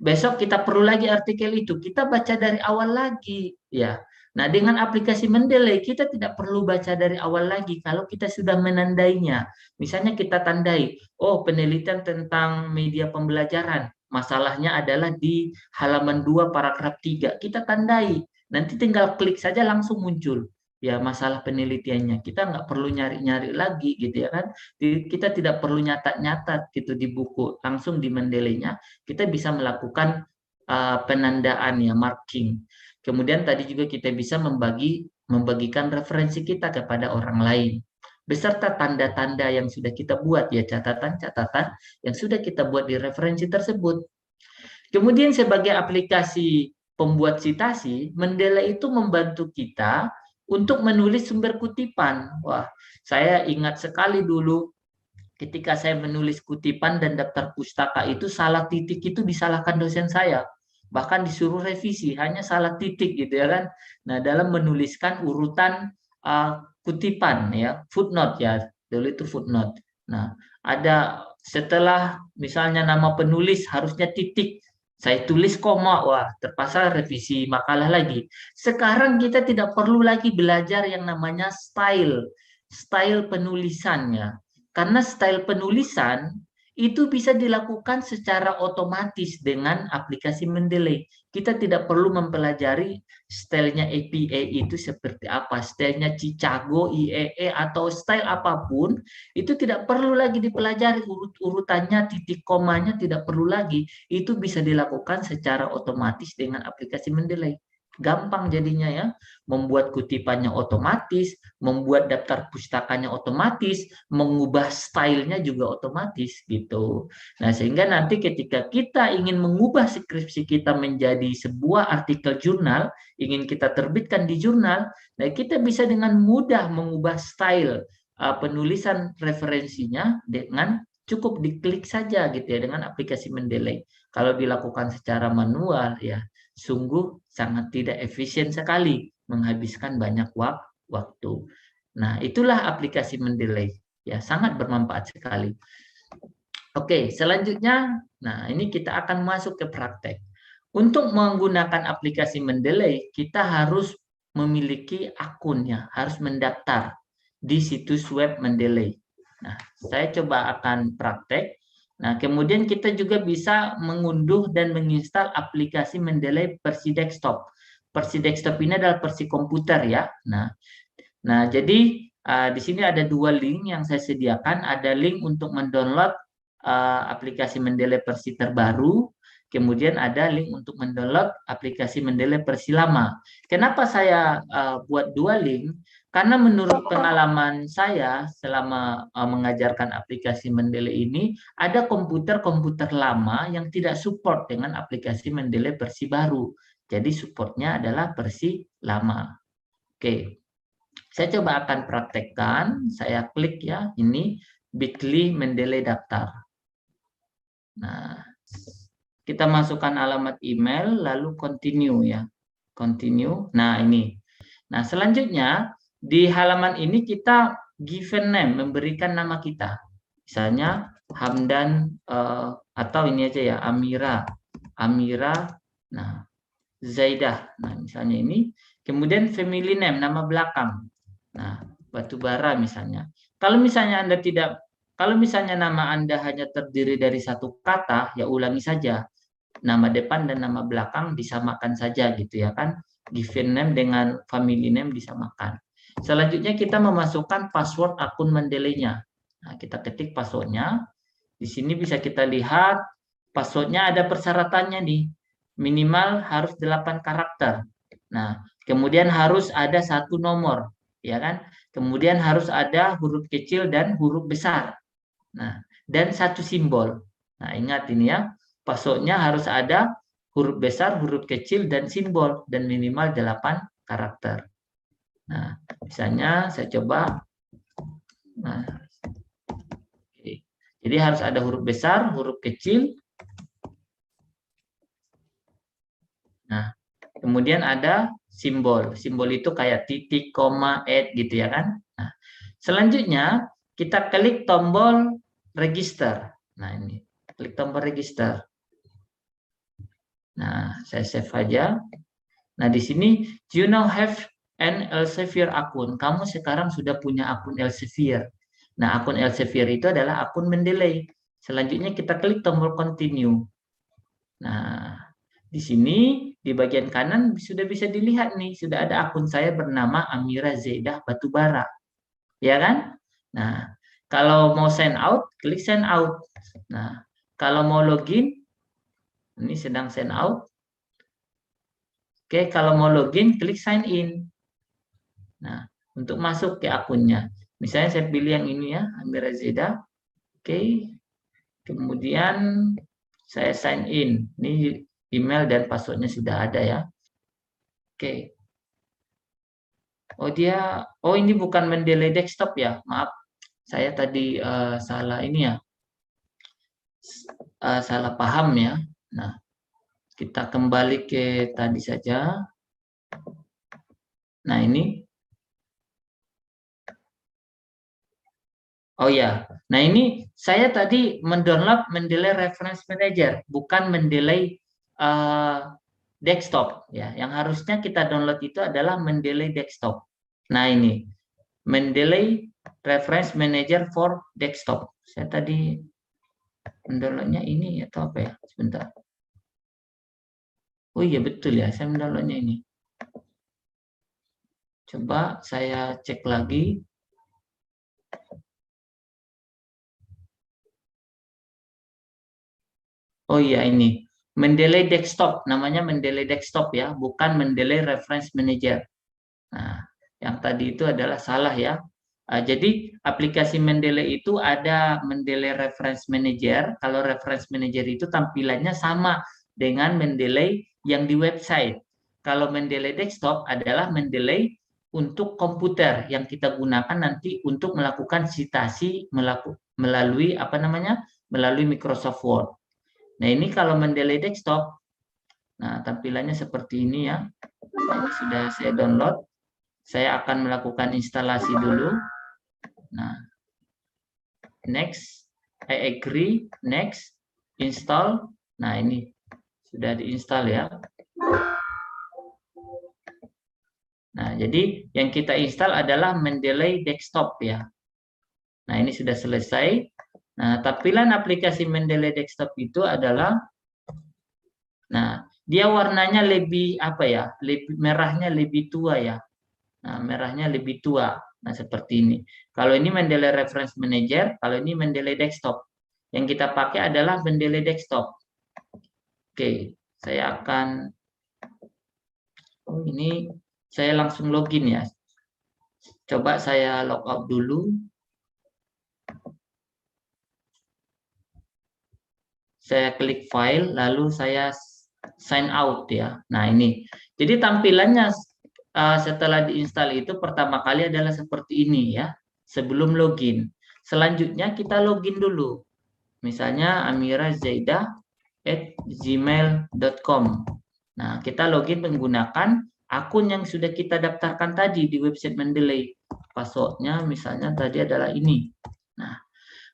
besok kita perlu lagi artikel itu, kita baca dari awal lagi, ya. Nah, dengan aplikasi Mendeley kita tidak perlu baca dari awal lagi kalau kita sudah menandainya. Misalnya kita tandai, oh penelitian tentang media pembelajaran, masalahnya adalah di halaman 2 paragraf 3. Kita tandai, nanti tinggal klik saja langsung muncul ya masalah penelitiannya. Kita nggak perlu nyari-nyari lagi gitu ya kan. Kita tidak perlu nyatat-nyatat gitu di buku, langsung di Mendeley-nya kita bisa melakukan penandaan ya, marking. Kemudian tadi juga kita bisa membagikan referensi kita kepada orang lain beserta tanda-tanda yang sudah kita buat ya, catatan-catatan yang sudah kita buat di referensi tersebut. Kemudian sebagai aplikasi pembuat citasi, Mendeley itu membantu kita untuk menulis sumber kutipan. Wah, saya ingat sekali dulu ketika saya menulis kutipan dan daftar pustaka itu salah titik itu disalahkan dosen saya. Bahkan disuruh revisi, hanya salah titik gitu ya kan. Nah, dalam menuliskan urutan kutipan ya, footnote ya, dulu itu footnote. Nah, ada setelah misalnya nama penulis harusnya titik, saya tulis koma, wah terpaksa revisi makalah lagi. Sekarang kita tidak perlu lagi belajar yang namanya style penulisannya. Karena style penulisan itu bisa dilakukan secara otomatis dengan aplikasi Mendeley. Kita tidak perlu mempelajari stylenya APA itu seperti apa, stylenya Chicago, IEE, atau style apapun, itu tidak perlu lagi dipelajari urutannya, titik komanya tidak perlu lagi. Itu bisa dilakukan secara otomatis dengan aplikasi Mendeley. Gampang jadinya ya, membuat kutipannya otomatis, membuat daftar pustakanya otomatis, mengubah stylenya juga otomatis gitu. Nah, sehingga nanti ketika kita ingin mengubah skripsi kita menjadi sebuah artikel jurnal, ingin kita terbitkan di jurnal, nah kita bisa dengan mudah mengubah style penulisan referensinya dengan cukup diklik saja gitu ya dengan aplikasi Mendeley. Kalau dilakukan secara manual ya sungguh sangat tidak efisien sekali, menghabiskan banyak waktu. Nah, itulah aplikasi Mendeley. Ya, sangat bermanfaat sekali. Oke, selanjutnya, nah ini kita akan masuk ke praktek. Untuk menggunakan aplikasi Mendeley, kita harus memiliki akunnya, harus mendaftar di situs web Mendeley. Nah, saya coba akan praktek. Nah, kemudian kita juga bisa mengunduh dan menginstal aplikasi Mendeley versi desktop. Versi desktop ini adalah versi komputer ya. Nah, jadi di sini ada 2 link yang saya sediakan. Ada link untuk mendownload aplikasi Mendeley versi terbaru. kemudian ada link untuk mendownload aplikasi Mendeley versi lama. Kenapa saya buat 2 link? Karena menurut pengalaman saya selama mengajarkan aplikasi Mendeley ini, ada komputer-komputer lama yang tidak support dengan aplikasi Mendeley versi baru. Jadi supportnya adalah versi lama. Oke, saya coba akan praktekkan. Saya klik ya, ini bit.ly Mendeley daftar. Nah, kita masukkan alamat email, lalu continue ya. Continue. Nah, ini. Nah, selanjutnya di halaman ini kita given name, memberikan nama kita. Misalnya Hamdan atau ini aja ya, Amira. Nah, Zaidah. Nah, misalnya ini. Kemudian family name, nama belakang. Nah, Batubara misalnya. Kalau misalnya nama Anda hanya terdiri dari satu kata, ya ulangi saja. Nama depan dan nama belakang disamakan saja gitu ya kan. Given name dengan family name disamakan. Selanjutnya kita memasukkan password akun Mendeley-nya. Nah, kita ketik passwordnya. Di sini bisa kita lihat passwordnya ada persyaratannya nih. Minimal harus 8 karakter. Nah, kemudian harus ada 1 nomor, ya kan? Kemudian harus ada huruf kecil dan huruf besar. Nah, dan 1 simbol. Nah, ingat ini ya, passwordnya harus ada huruf besar, huruf kecil, dan simbol, dan minimal 8 karakter. Nah, misalnya saya coba. Nah, jadi harus ada huruf besar, huruf kecil. Nah, kemudian ada simbol. Simbol itu kayak titik, koma, gitu ya kan. Nah, selanjutnya kita klik tombol register. Nah, ini klik tombol register. Nah, saya save aja. Nah, di sini you now have an Elsevier akun. Kamu sekarang sudah punya akun Elsevier. Nah, akun Elsevier itu adalah akun Mendeley. Selanjutnya kita klik tombol continue. Nah, di sini di bagian kanan sudah bisa dilihat nih, sudah ada akun saya bernama Amira Zaidah Batubara. Ya kan? Nah, kalau mau sign out, klik sign out. Nah, kalau mau login, ini sedang sign out. Oke, kalau mau login, klik sign in. Nah, untuk masuk ke akunnya. Misalnya saya pilih yang ini ya, Amira Zaidah. Oke, kemudian saya sign in. Ini email dan passwordnya sudah ada ya. Oke. Oh ini bukan Mendeley desktop ya, maaf. Saya tadi salah ini ya. Salah paham ya. Nah, kita kembali ke tadi saja. Nah, ini. Oh ya. Nah, ini saya tadi mendownload Mendeley Reference Manager, bukan Mendeley desktop ya. Yang harusnya kita download itu adalah Mendeley desktop. Nah, ini Mendeley Reference Manager for desktop. Saya tadi mendownloadnya ini atau apa ya? Sebentar. Oh iya betul ya, saya mendownloadnya ini. Coba saya cek lagi. Oh iya ini. Mendeley desktop, namanya Mendeley desktop ya, bukan Mendeley Reference Manager. Nah, yang tadi itu adalah salah ya. Jadi aplikasi Mendeley itu ada Mendeley Reference Manager. Kalau Reference Manager itu tampilannya sama dengan Mendeley yang di website. Kalau Mendeley desktop adalah Mendeley untuk komputer yang kita gunakan nanti untuk melakukan citasi melalui apa namanya? Melalui Microsoft Word. Nah, ini kalau Mendeley desktop, nah tampilannya seperti ini ya. Ini sudah saya download. Saya akan melakukan instalasi dulu. Nah, next, I agree, next, install. Nah, ini sudah diinstal ya. Nah, jadi yang kita install adalah Mendeley desktop ya. Nah, ini sudah selesai. Nah, tampilan aplikasi Mendeley desktop itu adalah, nah, dia warnanya lebih apa ya? Merahnya lebih tua ya. Nah, merahnya lebih tua. Nah, seperti ini. Kalau ini Mendeley Reference Manager, kalau ini Mendeley Desktop. Yang kita pakai adalah Mendeley Desktop. Oke, saya akan ini saya langsung login ya. Coba saya logout dulu. Saya klik file, lalu saya sign out ya. Nah ini, jadi tampilannya setelah diinstal itu pertama kali adalah seperti ini ya, sebelum login. Selanjutnya kita login dulu. Misalnya amirazaidah@gmail.com. Nah, kita login menggunakan akun yang sudah kita daftarkan tadi di website Mendeley. Passwordnya misalnya tadi adalah ini. Nah,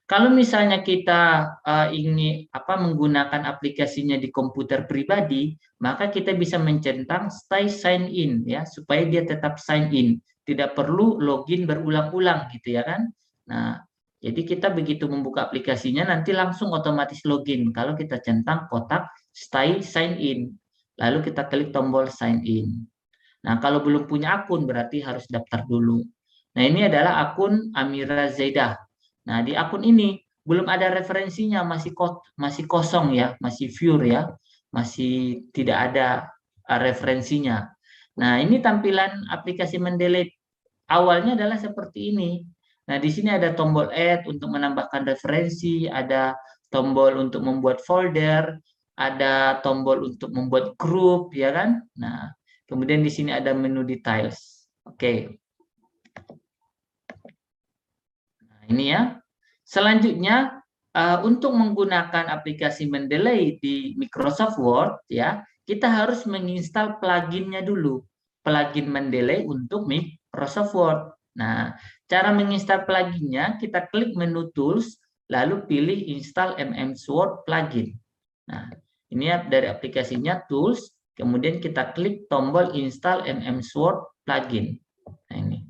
kalau misalnya kita ingin menggunakan aplikasinya di komputer pribadi, maka kita bisa mencentang stay sign in ya, supaya dia tetap sign in, tidak perlu login berulang-ulang gitu ya kan. Nah, jadi kita begitu membuka aplikasinya nanti langsung otomatis login kalau kita centang kotak stay sign in. Lalu kita klik tombol sign in. Nah, kalau belum punya akun berarti harus daftar dulu. Nah, ini adalah akun Amira Zaidah. Nah, di akun ini belum ada referensinya, masih kosong ya, masih pure ya, masih tidak ada referensinya. Nah, ini tampilan aplikasi Mendeley awalnya adalah seperti ini. Nah, di sini ada tombol add untuk menambahkan referensi, ada tombol untuk membuat folder, ada tombol untuk membuat grup, ya kan? Nah, kemudian di sini ada menu details. Oke. Nah, ini ya. Selanjutnya untuk menggunakan aplikasi Mendeley di Microsoft Word ya, kita harus menginstal pluginnya dulu. Plugin Mendeley untuk Microsoft Word. Nah, cara menginstal pluginnya kita klik menu Tools lalu pilih Install MS Word Plugin. Nah, ini ya dari aplikasinya Tools, kemudian kita klik tombol Install MS Word Plugin. Nah, ini.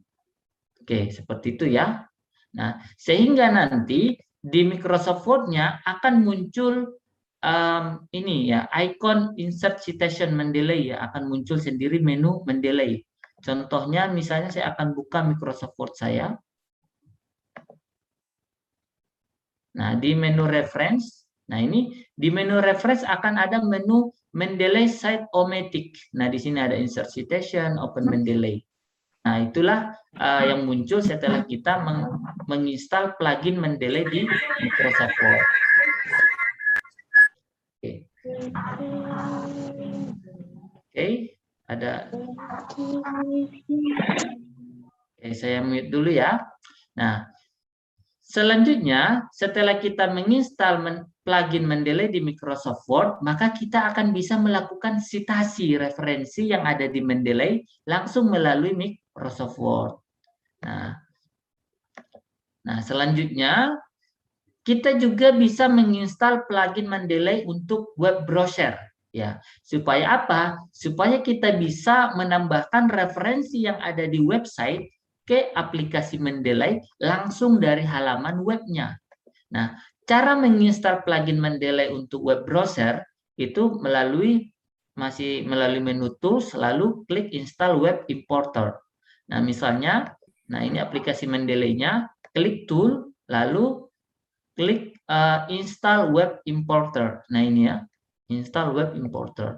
Oke, seperti itu ya. Nah, sehingga nanti di Microsoft Word-nya akan muncul ini ya, icon insert citation Mendeley ya, akan muncul sendiri menu Mendeley. Contohnya misalnya saya akan buka Microsoft Word saya. Nah, di menu reference, nah ini di menu reference akan ada menu Mendeley Cite-O-Matic. Nah, di sini ada insert citation, open Mendeley. Nah, itulah yang muncul setelah kita menginstal plugin Mendeley di Microsoft Word. Oke. Oke, ada. Oke, saya mute dulu ya. Nah, selanjutnya setelah kita menginstal plugin Mendeley di Microsoft Word, maka kita akan bisa melakukan citasi referensi yang ada di Mendeley langsung melalui Microsoft Word. Nah, selanjutnya kita juga bisa menginstal plugin Mendeley untuk web browser ya. Supaya apa? Supaya kita bisa menambahkan referensi yang ada di website ke aplikasi Mendeley langsung dari halaman webnya. Nah, cara menginstal plugin Mendeley untuk web browser itu masih melalui menu tools lalu klik install web importer. Nah, misalnya, nah ini aplikasi Mendeley-nya, klik tool lalu klik install web importer. Nah, ini ya, install web importer.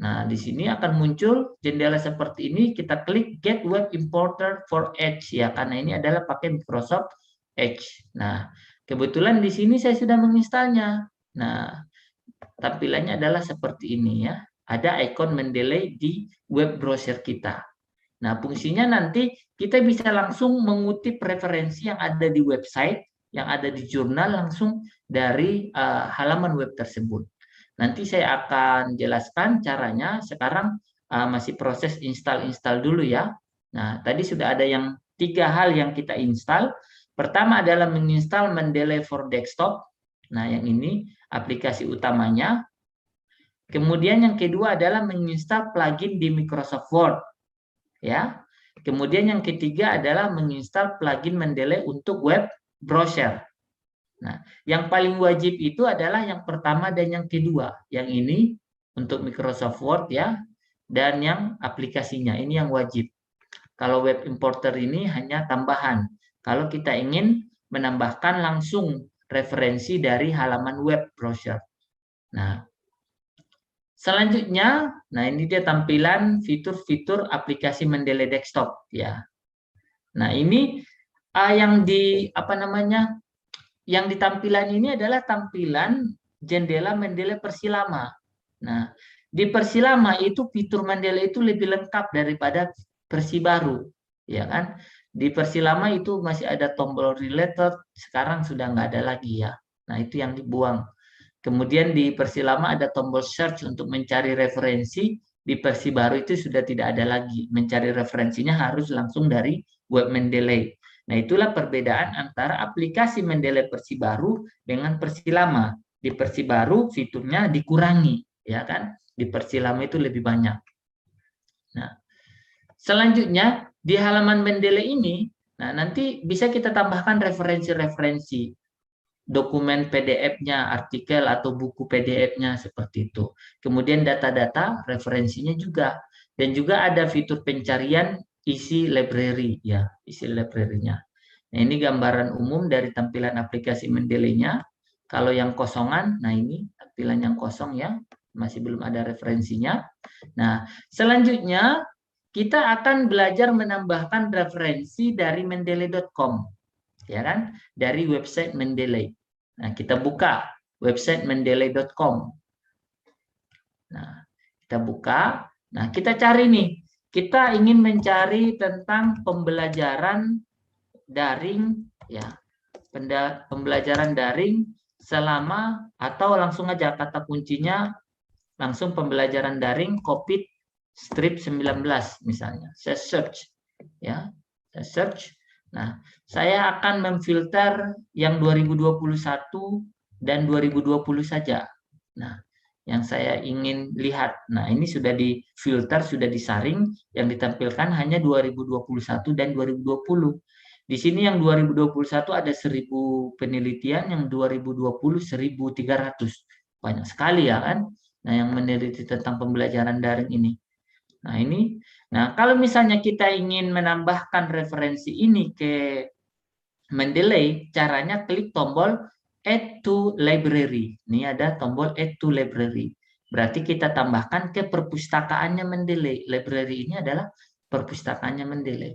Nah, di sini akan muncul jendela seperti ini. Kita klik get web importer for Edge ya, karena ini adalah pakai Microsoft Edge. Nah, kebetulan di sini saya sudah menginstalnya. Nah, tampilannya adalah seperti ini ya. Ada ikon Mendeley di web browser kita. Nah, fungsinya nanti kita bisa langsung mengutip referensi yang ada di website, yang ada di jurnal langsung dari halaman web tersebut. Nanti saya akan jelaskan caranya. Sekarang masih proses install dulu ya. Nah, tadi sudah ada yang 3 hal yang kita install. Pertama adalah menginstal Mendeley for Desktop. Nah, yang ini aplikasi utamanya. Kemudian yang kedua adalah menginstal plugin di Microsoft Word. Ya. Kemudian yang ketiga adalah menginstal plugin Mendeley untuk web browser. Nah, yang paling wajib itu adalah yang pertama dan yang kedua. Yang ini untuk Microsoft Word ya, dan yang aplikasinya ini yang wajib. Kalau web importer ini hanya tambahan. Kalau kita ingin menambahkan langsung referensi dari halaman web browser. Nah, selanjutnya, nah ini dia tampilan fitur-fitur aplikasi Mendeley Desktop ya. Nah, ini yang di apa namanya? Yang di tampilan ini adalah tampilan jendela Mendeley Persilama. Nah, di Persilama itu fitur Mendeley itu lebih lengkap daripada versi baru, ya kan? Di Persilama itu masih ada tombol related, sekarang sudah nggak ada lagi ya. Nah, itu yang dibuang. Kemudian di versi lama ada tombol search untuk mencari referensi, di versi baru itu sudah tidak ada lagi. Mencari referensinya harus langsung dari web Mendeley. Nah, itulah perbedaan antara aplikasi Mendeley versi baru dengan versi lama. Di versi baru fiturnya dikurangi, ya kan? Di versi lama itu lebih banyak. Nah, selanjutnya di halaman Mendeley ini, nah nanti bisa kita tambahkan referensi-referensi dokumen PDF-nya, artikel atau buku PDF-nya seperti itu. Kemudian data-data referensinya juga, dan juga ada fitur pencarian isi library ya, isi library-nya. Nah, ini gambaran umum dari tampilan aplikasi Mendeley-nya. Kalau yang kosongan, nah ini tampilan yang kosong ya, masih belum ada referensinya. Nah, selanjutnya kita akan belajar menambahkan referensi dari mendeley.com. Ya kan, dari website Mendeley. Nah, kita buka website mendeley.com. Nah, kita buka. Nah, kita cari nih. Kita ingin mencari tentang pembelajaran daring ya. Pembelajaran daring selama atau langsung aja kata kuncinya langsung pembelajaran daring COVID strip 19 misalnya. Saya search ya. Saya search. Nah, saya akan memfilter yang 2021 dan 2020 saja. Nah, yang saya ingin lihat. Nah, ini sudah difilter, sudah disaring, yang ditampilkan hanya 2021 dan 2020. Di sini yang 2021 ada 1000 penelitian, yang 2020 1300. Banyak sekali ya kan? Nah, yang meneliti tentang pembelajaran daring ini. Nah, ini. Nah, kalau misalnya kita ingin menambahkan referensi ini ke Mendeley, caranya klik tombol Add to Library. Ini ada tombol Add to Library. Berarti kita tambahkan ke perpustakaannya Mendeley. Library ini adalah perpustakaannya Mendeley.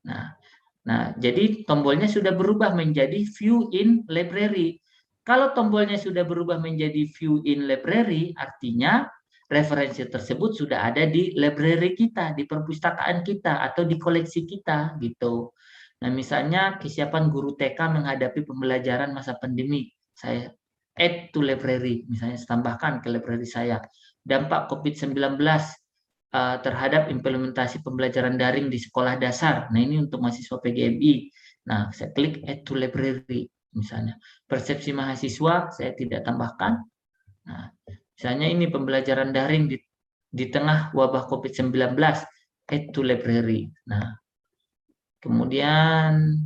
Nah, jadi tombolnya sudah berubah menjadi View in Library. Kalau tombolnya sudah berubah menjadi View in Library, artinya referensi tersebut sudah ada di library kita, di perpustakaan kita, atau di koleksi kita, gitu. Nah, misalnya kesiapan guru TK menghadapi pembelajaran masa pandemi, saya add to library, misalnya tambahkan ke library saya. Dampak COVID-19 terhadap implementasi pembelajaran daring di sekolah dasar. Nah, ini untuk mahasiswa PGMI. Nah, saya klik add to library, misalnya. Persepsi mahasiswa, saya tidak tambahkan. Nah, misalnya ini pembelajaran daring di tengah wabah COVID-19, add to library. Nah, kemudian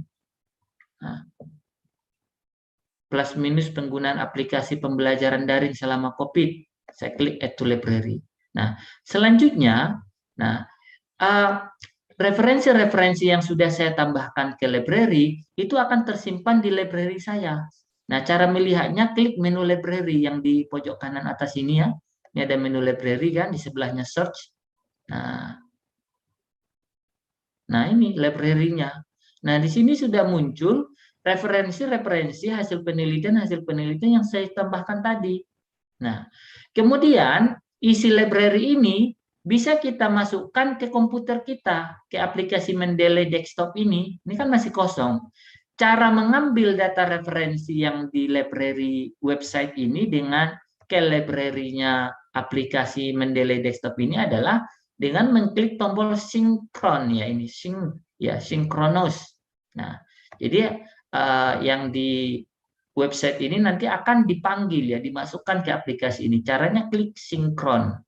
plus minus penggunaan aplikasi pembelajaran daring selama COVID. Saya klik add to library. Nah, selanjutnya, referensi-referensi yang sudah saya tambahkan ke library itu akan tersimpan di library saya. Nah, cara melihatnya klik menu library yang di pojok kanan atas ini ya. Ini ada menu library kan, di sebelahnya search. Nah ini library-nya. Nah, di sini sudah muncul referensi-referensi hasil penelitian yang saya tambahkan tadi. Nah, kemudian isi library ini bisa kita masukkan ke komputer kita, ke aplikasi Mendeley Desktop ini. Ini kan masih kosong. Cara mengambil data referensi yang di library website ini dengan ke library-nya aplikasi Mendeley Desktop ini adalah dengan mengklik tombol sinkron ya, ini sinkronos. Nah, jadi yang di website ini nanti akan dipanggil ya, dimasukkan ke aplikasi ini. Caranya klik sinkron.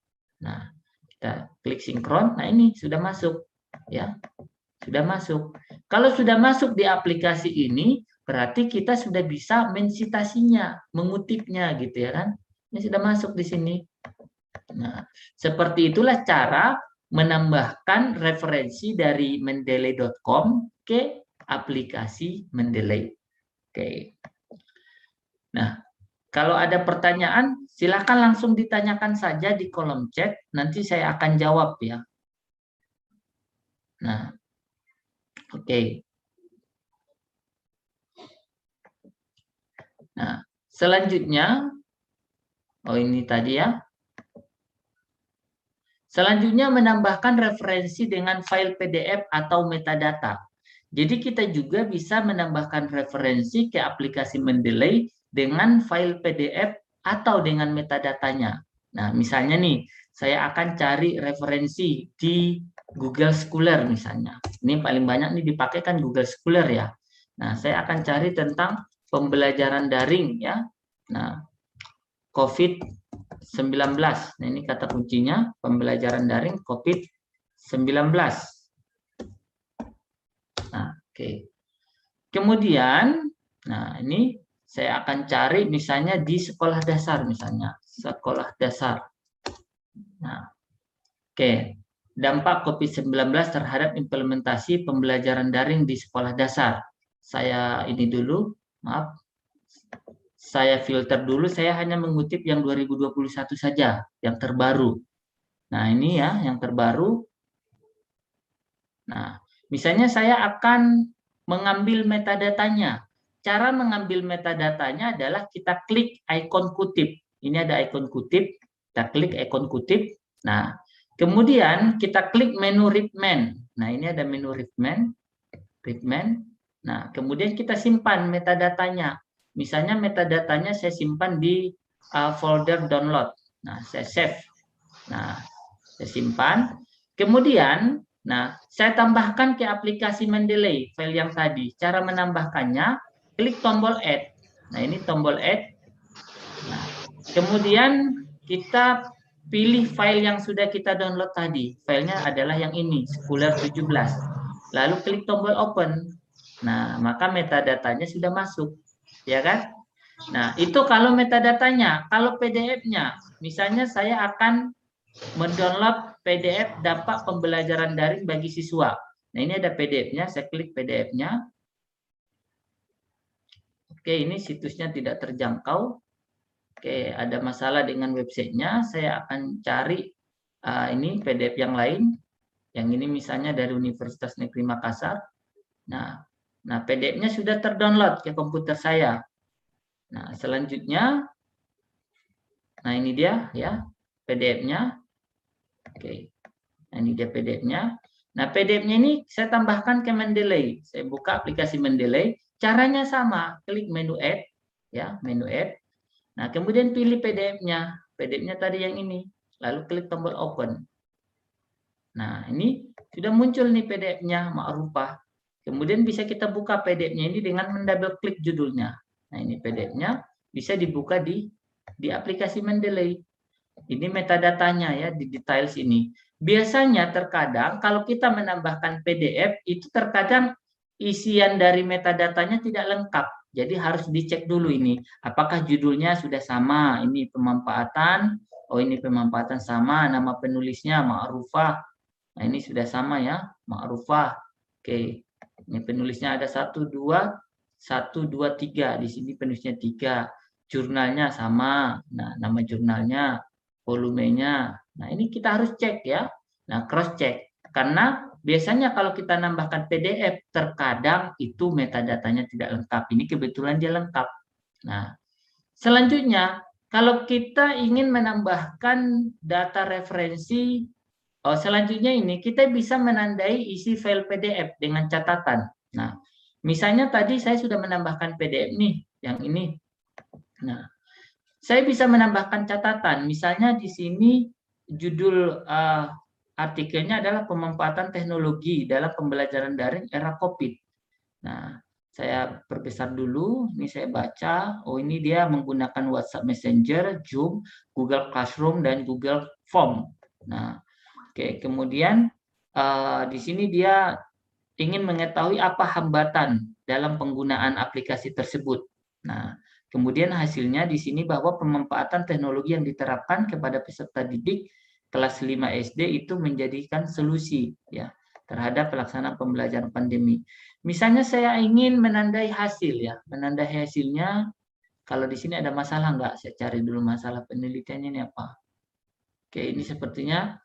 Nah, kita klik sinkron. Nah, ini sudah masuk ya. Sudah masuk. Kalau sudah masuk di aplikasi ini, berarti kita sudah bisa mensitasinya, mengutipnya gitu ya kan. Ini sudah masuk di sini. Nah, seperti itulah cara menambahkan referensi dari mendeley.com ke aplikasi Mendeley. Oke. Nah, Kalau ada pertanyaan, silakan langsung ditanyakan saja di kolom chat. Nanti saya akan jawab ya. Nah, oke. Nah, selanjutnya, oh ini tadi ya. Selanjutnya menambahkan referensi dengan file PDF atau metadata. Jadi kita juga bisa menambahkan referensi ke aplikasi Mendeley dengan file PDF atau dengan metadatanya. Nah, misalnya nih, saya akan cari referensi di Google Scholar misalnya. Ini paling banyak nih dipakai kan Google Scholar ya. Nah, saya akan cari tentang pembelajaran daring ya. Nah, COVID-19. Nah, ini kata kuncinya, pembelajaran daring COVID-19. Nah, oke. Kemudian, nah ini saya akan cari misalnya di sekolah dasar misalnya, sekolah dasar. Nah, oke. Dampak COVID-19 terhadap implementasi pembelajaran daring di sekolah dasar. Saya ini dulu, maaf. Saya filter dulu, saya hanya mengutip yang 2021 saja, yang terbaru. Nah, ini ya, yang terbaru. Nah, misalnya saya akan mengambil metadatanya. Cara mengambil metadatanya adalah kita klik ikon kutip. Ini ada ikon kutip, kita klik ikon kutip. Nah, kemudian kita klik menu readment. Nah, ini ada menu readment. Nah, kemudian kita simpan metadatanya. Misalnya metadatanya saya simpan di folder download. Nah, saya save. Nah, saya simpan. Kemudian, nah, saya tambahkan ke aplikasi Mendeley file yang tadi. Cara menambahkannya, klik tombol add. Nah, ini tombol add. Nah, kemudian kita pilih file yang sudah kita download tadi. Filenya adalah yang ini, Scholar 17. Lalu klik tombol open. Nah, maka metadatanya sudah masuk, ya kan? Nah, itu kalau metadatanya. Kalau PDF-nya, misalnya saya akan mendownload PDF dampak pembelajaran daring bagi siswa. Nah, ini ada PDF-nya, saya klik PDF-nya. Oke, ini situsnya tidak terjangkau. Oke, ada masalah dengan websitenya, saya akan cari ini PDF yang lain. Yang ini misalnya dari Universitas Negeri Makassar. Nah, PDF-nya sudah terdownload ke komputer saya. Nah, selanjutnya, nah ini dia ya PDF-nya. Oke, nah, ini dia PDF-nya. Nah, PDF-nya ini saya tambahkan ke Mendeley. Saya buka aplikasi Mendeley. Caranya sama, klik menu add, ya menu add. Nah, kemudian pilih PDF-nya. PDF-nya tadi yang ini. Lalu klik tombol open. Nah, ini sudah muncul nih PDF-nya, ma'rufah. Kemudian bisa kita buka PDF-nya ini dengan mendouble klik judulnya. Nah, ini PDF-nya bisa dibuka di aplikasi Mendeley. Ini metadatanya ya di details ini. Biasanya terkadang kalau kita menambahkan PDF itu terkadang isian dari metadatanya tidak lengkap. Jadi harus dicek dulu ini apakah judulnya sudah sama, ini pemanfaatan, oh ini pemanfaatan sama, nama penulisnya ma'rufah. Nah, ini sudah sama ya, ma'rufah. Oke. Ini penulisnya ada 1 2 3. Di sini penulisnya 3. Jurnalnya sama. Nah, nama jurnalnya, volumenya. Nah, ini kita harus cek ya. Nah, cross check. Karena biasanya kalau kita nambahkan PDF, terkadang itu metadatanya tidak lengkap. Ini kebetulan dia lengkap. Nah, selanjutnya, kalau kita ingin menambahkan data referensi, selanjutnya ini kita bisa menandai isi file PDF dengan catatan. Nah, misalnya tadi saya sudah menambahkan PDF nih, yang ini. Nah, saya bisa menambahkan catatan. Misalnya di sini judul artikelnya adalah pemanfaatan teknologi dalam pembelajaran daring era COVID. Nah, saya perbesar dulu. Ini saya baca. Oh, ini dia menggunakan WhatsApp Messenger, Zoom, Google Classroom, dan Google Form. Nah, oke, kemudian di sini dia ingin mengetahui apa hambatan dalam penggunaan aplikasi tersebut. Nah, kemudian hasilnya di sini bahwa pemanfaatan teknologi yang diterapkan kepada peserta didik kelas 5 SD itu menjadikan solusi ya terhadap pelaksanaan pembelajaran pandemi. Misalnya saya ingin menandai hasil ya, menandai hasilnya. Kalau di sini ada masalah nggak? Saya cari dulu masalah penelitiannya ini apa. Oke, ini sepertinya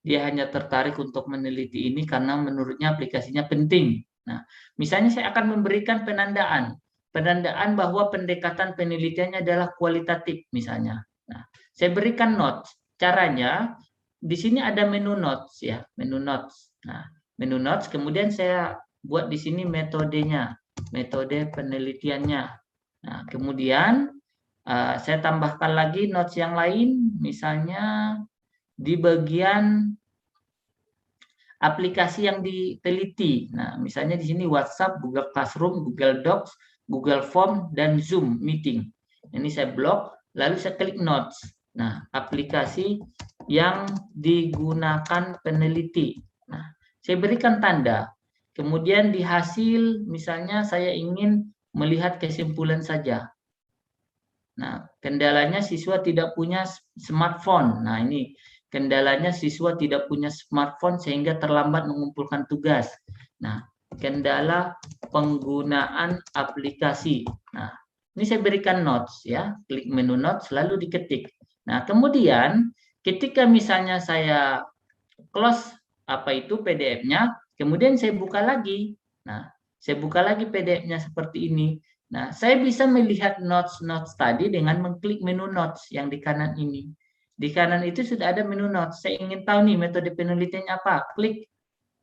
dia hanya tertarik untuk meneliti ini karena menurutnya aplikasinya penting. Nah, misalnya saya akan memberikan penandaan bahwa pendekatan penelitiannya adalah kualitatif misalnya. Nah, saya berikan notes. Caranya di sini ada menu notes ya, menu notes. Nah, menu notes kemudian saya buat di sini metodenya, metode penelitiannya. Nah, kemudian saya tambahkan lagi notes yang lain, misalnya di bagian aplikasi yang diteliti. Nah, misalnya di sini WhatsApp, Google Classroom, Google Docs, Google Form, dan Zoom Meeting. Ini saya blok, lalu saya klik Notes. Nah, aplikasi yang digunakan peneliti. Nah, saya berikan tanda. Kemudian di hasil, misalnya saya ingin melihat kesimpulan saja. Nah, kendalanya siswa tidak punya smartphone. Nah, ini kendalanya siswa tidak punya smartphone sehingga terlambat mengumpulkan tugas. Nah, kendala penggunaan aplikasi. Nah, ini saya berikan notes ya, klik menu notes lalu diketik. Nah, kemudian ketika misalnya saya close apa itu PDF-nya, kemudian saya buka lagi. Nah, saya buka lagi PDF-nya seperti ini. Nah, saya bisa melihat notes-notes tadi dengan mengklik menu notes yang di kanan ini. Di kanan itu sudah ada menu notes. Saya ingin tahu nih metode penelitiannya apa. Klik.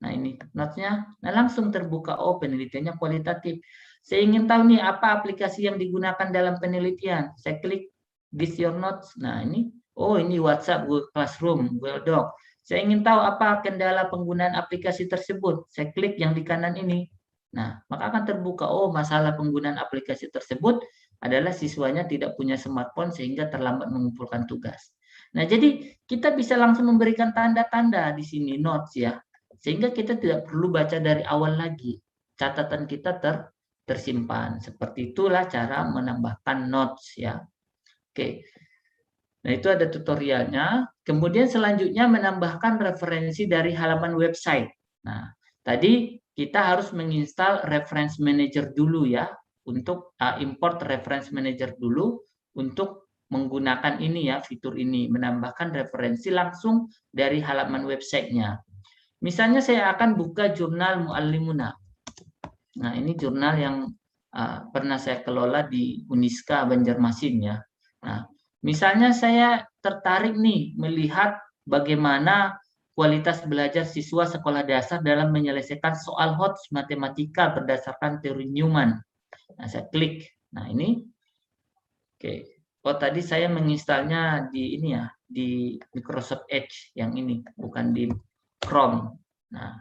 Nah, ini notes-nya. Nah, langsung terbuka. Oh, penelitiannya kualitatif. Saya ingin tahu nih apa aplikasi yang digunakan dalam penelitian. Saya klik this your notes. Nah, ini. Oh, ini WhatsApp, Google Classroom, Google Doc. Saya ingin tahu apa kendala penggunaan aplikasi tersebut. Saya klik yang di kanan ini. Nah, maka akan terbuka, oh masalah penggunaan aplikasi tersebut adalah siswanya tidak punya smartphone sehingga terlambat mengumpulkan tugas. Nah, jadi kita bisa langsung memberikan tanda-tanda di sini notes ya. Sehingga kita tidak perlu baca dari awal lagi. Catatan kita tersimpan. Seperti itulah cara menambahkan notes ya. Oke. Nah, itu ada tutorialnya. Kemudian selanjutnya menambahkan referensi dari halaman website. Nah, tadi kita harus menginstal Reference Manager dulu ya, untuk import Reference Manager dulu untuk menggunakan ini ya, fitur ini, menambahkan referensi langsung dari halaman websitenya. Misalnya saya akan buka jurnal Muallimuna. Nah, ini jurnal yang pernah saya kelola di Uniska Banjarmasin ya. Nah, misalnya saya tertarik nih melihat bagaimana kualitas belajar siswa sekolah dasar dalam menyelesaikan soal HOTS matematika berdasarkan teori Newman. Nah, saya klik. Nah, ini oke. Oh, tadi saya menginstalnya di ini ya, di Microsoft Edge yang ini, bukan di Chrome. Nah,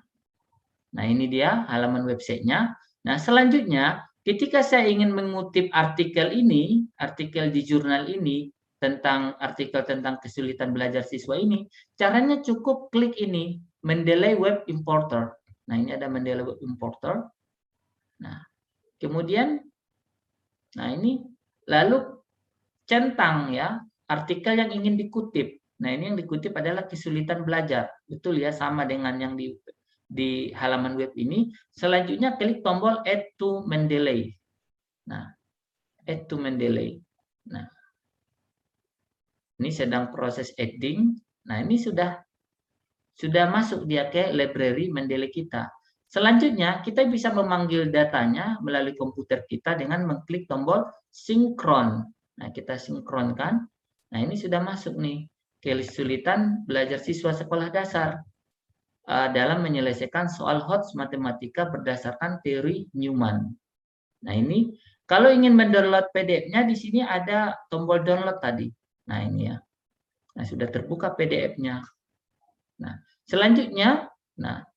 ini dia halaman websitenya. Nah, selanjutnya ketika saya ingin mengutip artikel ini, artikel di jurnal ini, tentang artikel tentang kesulitan belajar siswa ini, caranya cukup klik ini, Mendeley Web Importer. Nah, ini ada Mendeley Web Importer. Nah, kemudian, nah ini, lalu centang ya, artikel yang ingin dikutip. Nah, ini yang dikutip adalah kesulitan belajar. Betul ya, sama dengan yang di halaman web ini. Selanjutnya klik tombol Add to Mendeley. Nah, Add to Mendeley. Nah, ini sedang proses adding. Nah, ini sudah masuk dia ke library Mendeley kita. Selanjutnya, kita bisa memanggil datanya melalui komputer kita dengan mengklik tombol sinkron. Nah, kita sinkronkan. Nah, ini sudah masuk nih. Kesulitan belajar siswa sekolah dasar dalam menyelesaikan soal HOTS matematika berdasarkan teori Newman. Nah, ini kalau ingin mendownload PDF-nya di sini ada tombol download tadi. Nah, ini ya. Nah, sudah terbuka PDF-nya. Nah, selanjutnya, nah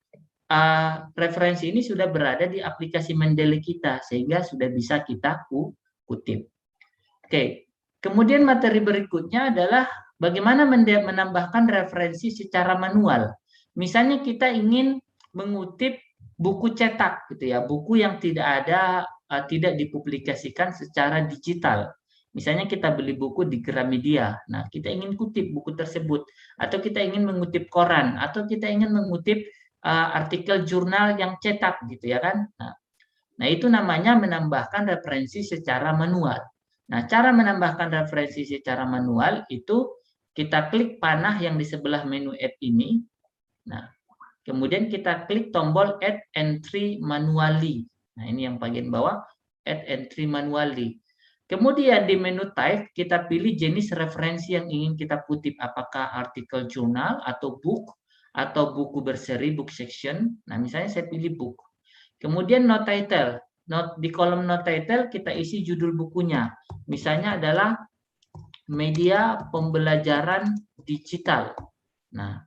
referensi ini sudah berada di aplikasi Mendeley kita sehingga sudah bisa kita kutip. Oke, kemudian materi berikutnya adalah bagaimana menambahkan referensi secara manual. Misalnya kita ingin mengutip buku cetak gitu ya, buku yang tidak dipublikasikan secara digital. Misalnya kita beli buku di Gramedia, nah kita ingin kutip buku tersebut, atau kita ingin mengutip koran, atau kita ingin mengutip artikel jurnal yang cetak gitu ya kan. Nah, Nah, itu namanya menambahkan referensi secara manual. Nah, cara menambahkan referensi secara manual itu kita klik panah yang di sebelah menu add ini. Nah, kemudian kita klik tombol add entry manually. Nah, ini yang bagian bawah, add entry manually. Kemudian di menu type kita pilih jenis referensi yang ingin kita kutip, apakah artikel jurnal atau book atau buku berseri book section. Nah, misalnya saya pilih book. Kemudian note title. Di kolom note title kita isi judul bukunya. Misalnya adalah media pembelajaran digital. Nah,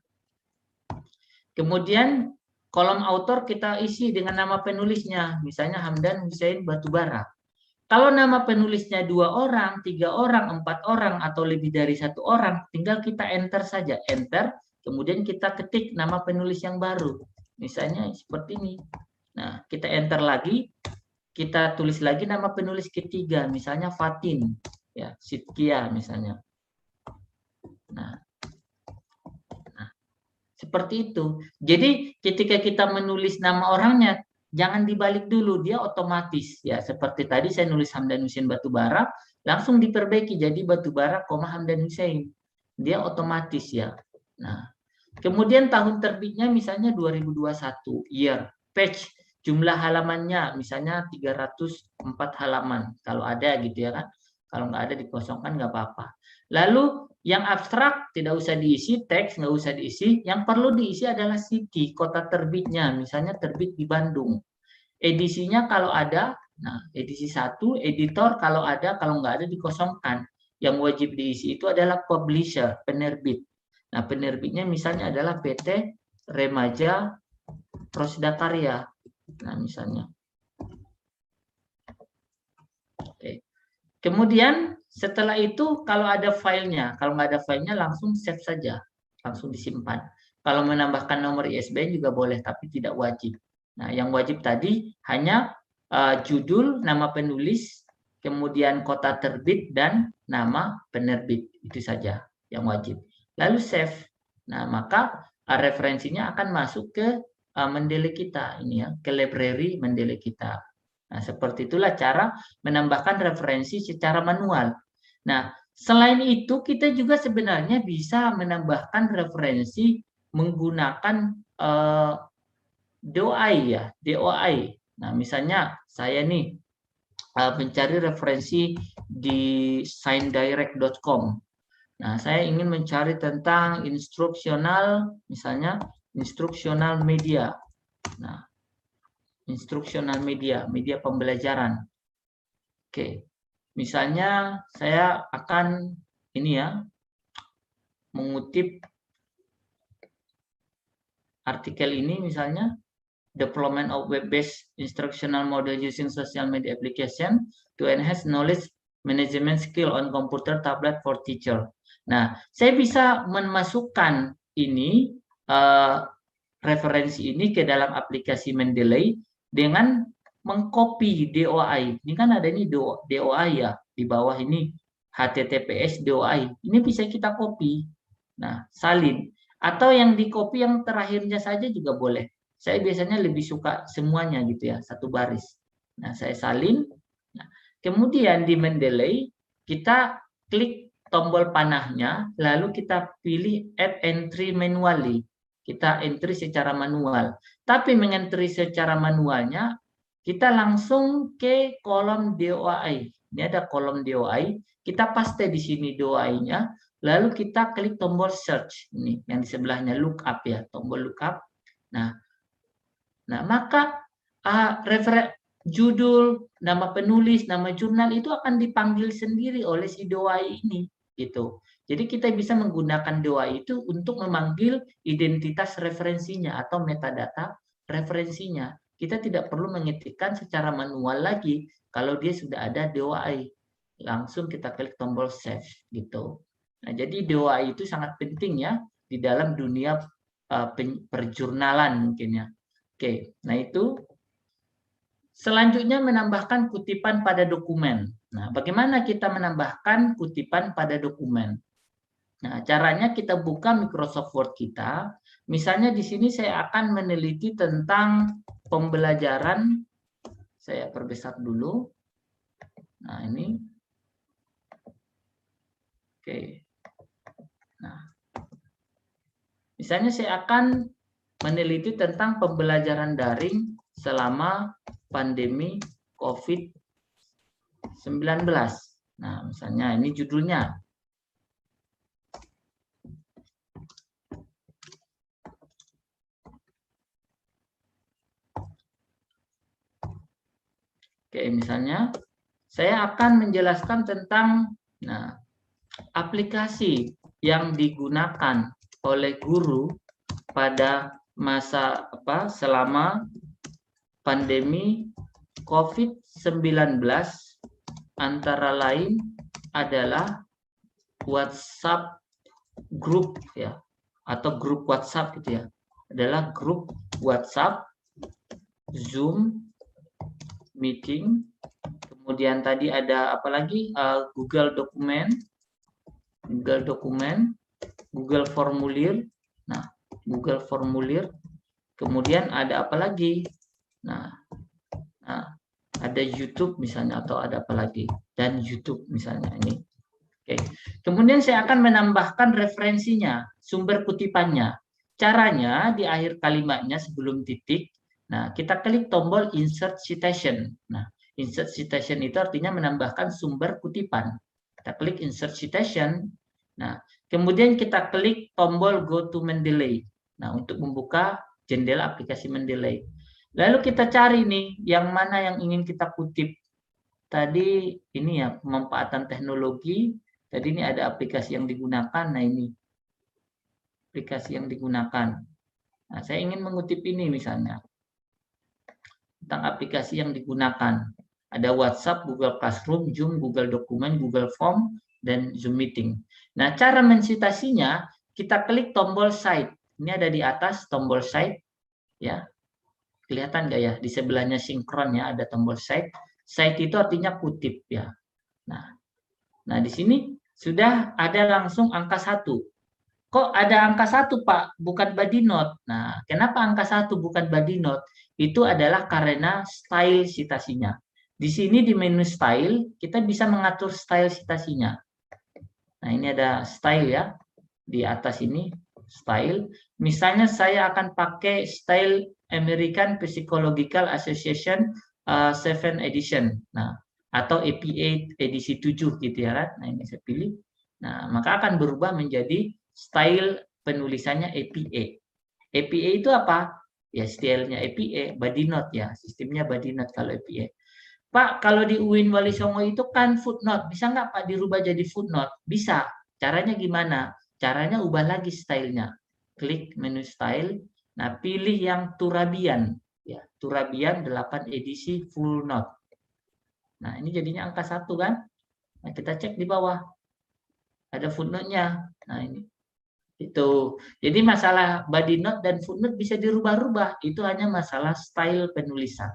kemudian kolom author kita isi dengan nama penulisnya. Misalnya Hamdan Hussein Batubara. Kalau nama penulisnya 2 orang, 3 orang, 4 orang, atau lebih dari 1 orang, tinggal kita enter saja. Enter, kemudian kita ketik nama penulis yang baru. Misalnya seperti ini. Nah, kita enter lagi, kita tulis lagi nama penulis ketiga, misalnya Fatin, ya, Sitkia misalnya. Nah, seperti itu. Jadi ketika kita menulis nama orangnya, jangan dibalik dulu, dia otomatis ya. Seperti tadi saya nulis Hamdan Hussein Batubara, langsung diperbaiki jadi Batubara, Hamdan Hussein. Dia otomatis ya. Nah, kemudian tahun terbitnya misalnya 2021, year, page, jumlah halamannya misalnya 304 halaman. Kalau ada gitu ya kan. Kalau nggak ada dikosongkan nggak apa-apa. Lalu yang abstrak tidak usah diisi, teks nggak usah diisi. Yang perlu diisi adalah city, kota terbitnya. Misalnya terbit di Bandung. Edisinya kalau ada, nah edisi 1, editor kalau ada, kalau nggak ada dikosongkan. Yang wajib diisi itu adalah publisher, penerbit. Nah penerbitnya misalnya adalah PT Remaja Prosda Karya. Nah misalnya. Oke. Kemudian setelah itu kalau ada filenya, kalau nggak ada filenya langsung save saja, langsung disimpan. Kalau menambahkan nomor ISBN juga boleh, tapi tidak wajib. Nah, yang wajib tadi hanya judul, nama penulis, kemudian kota terbit dan nama penerbit, itu saja yang wajib. Lalu save. Nah, maka referensinya akan masuk ke Mendeley kita ini ya, ke library Mendeley kita. Nah, seperti itulah cara menambahkan referensi secara manual. Nah, selain itu kita juga sebenarnya bisa menambahkan referensi menggunakan DOI ya, DOI. Nah, misalnya saya nih mencari referensi di signdirect.com. Nah, saya ingin mencari tentang instruksional, misalnya instruksional media. Nah, instruksional media, media pembelajaran. Oke, misalnya saya akan ini ya, mengutip artikel ini misalnya, development of web-based instructional model using social media application to enhance knowledge management skill on computer tablet for teacher. Nah, saya bisa memasukkan ini referensi ini ke dalam aplikasi Mendeley dengan mengcopy DOI. Ini kan ada ini DOI ya, di bawah ini HTTPS DOI. Ini bisa kita copy. Nah, salin. Atau yang di copy yang terakhirnya saja juga boleh. Saya biasanya lebih suka semuanya gitu ya, satu baris. Nah, saya salin. Nah, kemudian di Mendeley kita klik tombol panahnya, lalu kita pilih add entry manually. Kita entry secara manual. Tapi mengentry secara manualnya, kita langsung ke kolom DOI. Ini ada kolom DOI. Kita paste di sini DOI-nya. Lalu kita klik tombol search. Ini yang di sebelahnya lookup ya, tombol lookup. Nah maka judul, nama penulis, nama jurnal itu akan dipanggil sendiri oleh si DOI ini. Gitu. Jadi kita bisa menggunakan DOI itu untuk memanggil identitas referensinya atau metadata referensinya. Kita tidak perlu mengetikkan secara manual lagi kalau dia sudah ada DOI. Langsung kita klik tombol save gitu. Nah, jadi DOI itu sangat penting ya di dalam dunia perjurnalan mungkin ya. Oke, nah itu selanjutnya menambahkan kutipan pada dokumen. Nah, bagaimana kita menambahkan kutipan pada dokumen? Nah, caranya kita buka Microsoft Word kita. Misalnya di sini saya akan meneliti tentang pembelajaran Saya perbesar dulu. Nah, ini. Oke. Nah, misalnya saya akan meneliti tentang pembelajaran daring selama pandemi COVID-19. Nah, misalnya ini judulnya. Oke, misalnya saya akan menjelaskan tentang aplikasi yang digunakan oleh guru pada masa selama pandemi COVID-19, antara lain adalah WhatsApp group ya, atau grup WhatsApp gitu ya. Adalah grup WhatsApp, Zoom meeting, kemudian tadi ada apa lagi, Google dokumen, Google formulir. Nah, Google formulir. Kemudian ada apa lagi? Nah, ada YouTube misalnya, atau ada apa lagi? Dan YouTube misalnya ini. Oke. Kemudian saya akan menambahkan referensinya, sumber kutipannya. Caranya di akhir kalimatnya sebelum titik, nah kita klik tombol insert citation. Nah, insert citation itu artinya menambahkan sumber kutipan. Kita klik insert citation. Nah, kemudian kita klik tombol go to Mendeley. Nah, untuk membuka jendela aplikasi Mendeley. Lalu kita cari nih yang mana yang ingin kita kutip. Tadi ini ya, pemanfaatan teknologi. Tadi ini ada aplikasi yang digunakan. Nah, ini aplikasi yang digunakan. Nah, saya ingin mengutip ini misalnya. Tentang aplikasi yang digunakan. Ada WhatsApp, Google Classroom, Zoom, Google Dokumen, Google Form, dan Zoom Meeting. Nah, cara mensitasinya, kita klik tombol Cite. Ini ada di atas tombol Cite. Ya, kelihatan nggak ya? Di sebelahnya sinkron ya, ada tombol Cite. Cite itu artinya kutip ya. Nah, di sini sudah ada langsung angka 1. Kok ada angka 1, Pak? Bukan body note. Nah, kenapa angka 1 bukan body note? Itu adalah karena style citasinya. Di sini di menu style, kita bisa mengatur style citasinya. Nah, ini ada style ya. Di atas ini, style. Misalnya saya akan pakai style American Psychological Association 7 edition. Nah, atau APA edisi 7 gitu ya kan. Nah, ini saya pilih. Nah, maka akan berubah menjadi style penulisannya APA. APA itu apa? Ya, stylenya APA, body note ya. Sistemnya body note kalau APA. Pak, kalau di UIN Wali Songo itu kan footnote. Bisa nggak Pak dirubah jadi footnote? Bisa. Caranya gimana? Caranya ubah lagi stylenya. Klik menu style. Nah, pilih yang Turabian. Ya, Turabian 8 edisi full note. Nah, ini jadinya angka 1 kan? Nah, kita cek di bawah. Ada footnote-nya. Nah, ini. Itu. Jadi masalah body note dan footnote bisa dirubah-rubah. Itu hanya masalah style penulisan.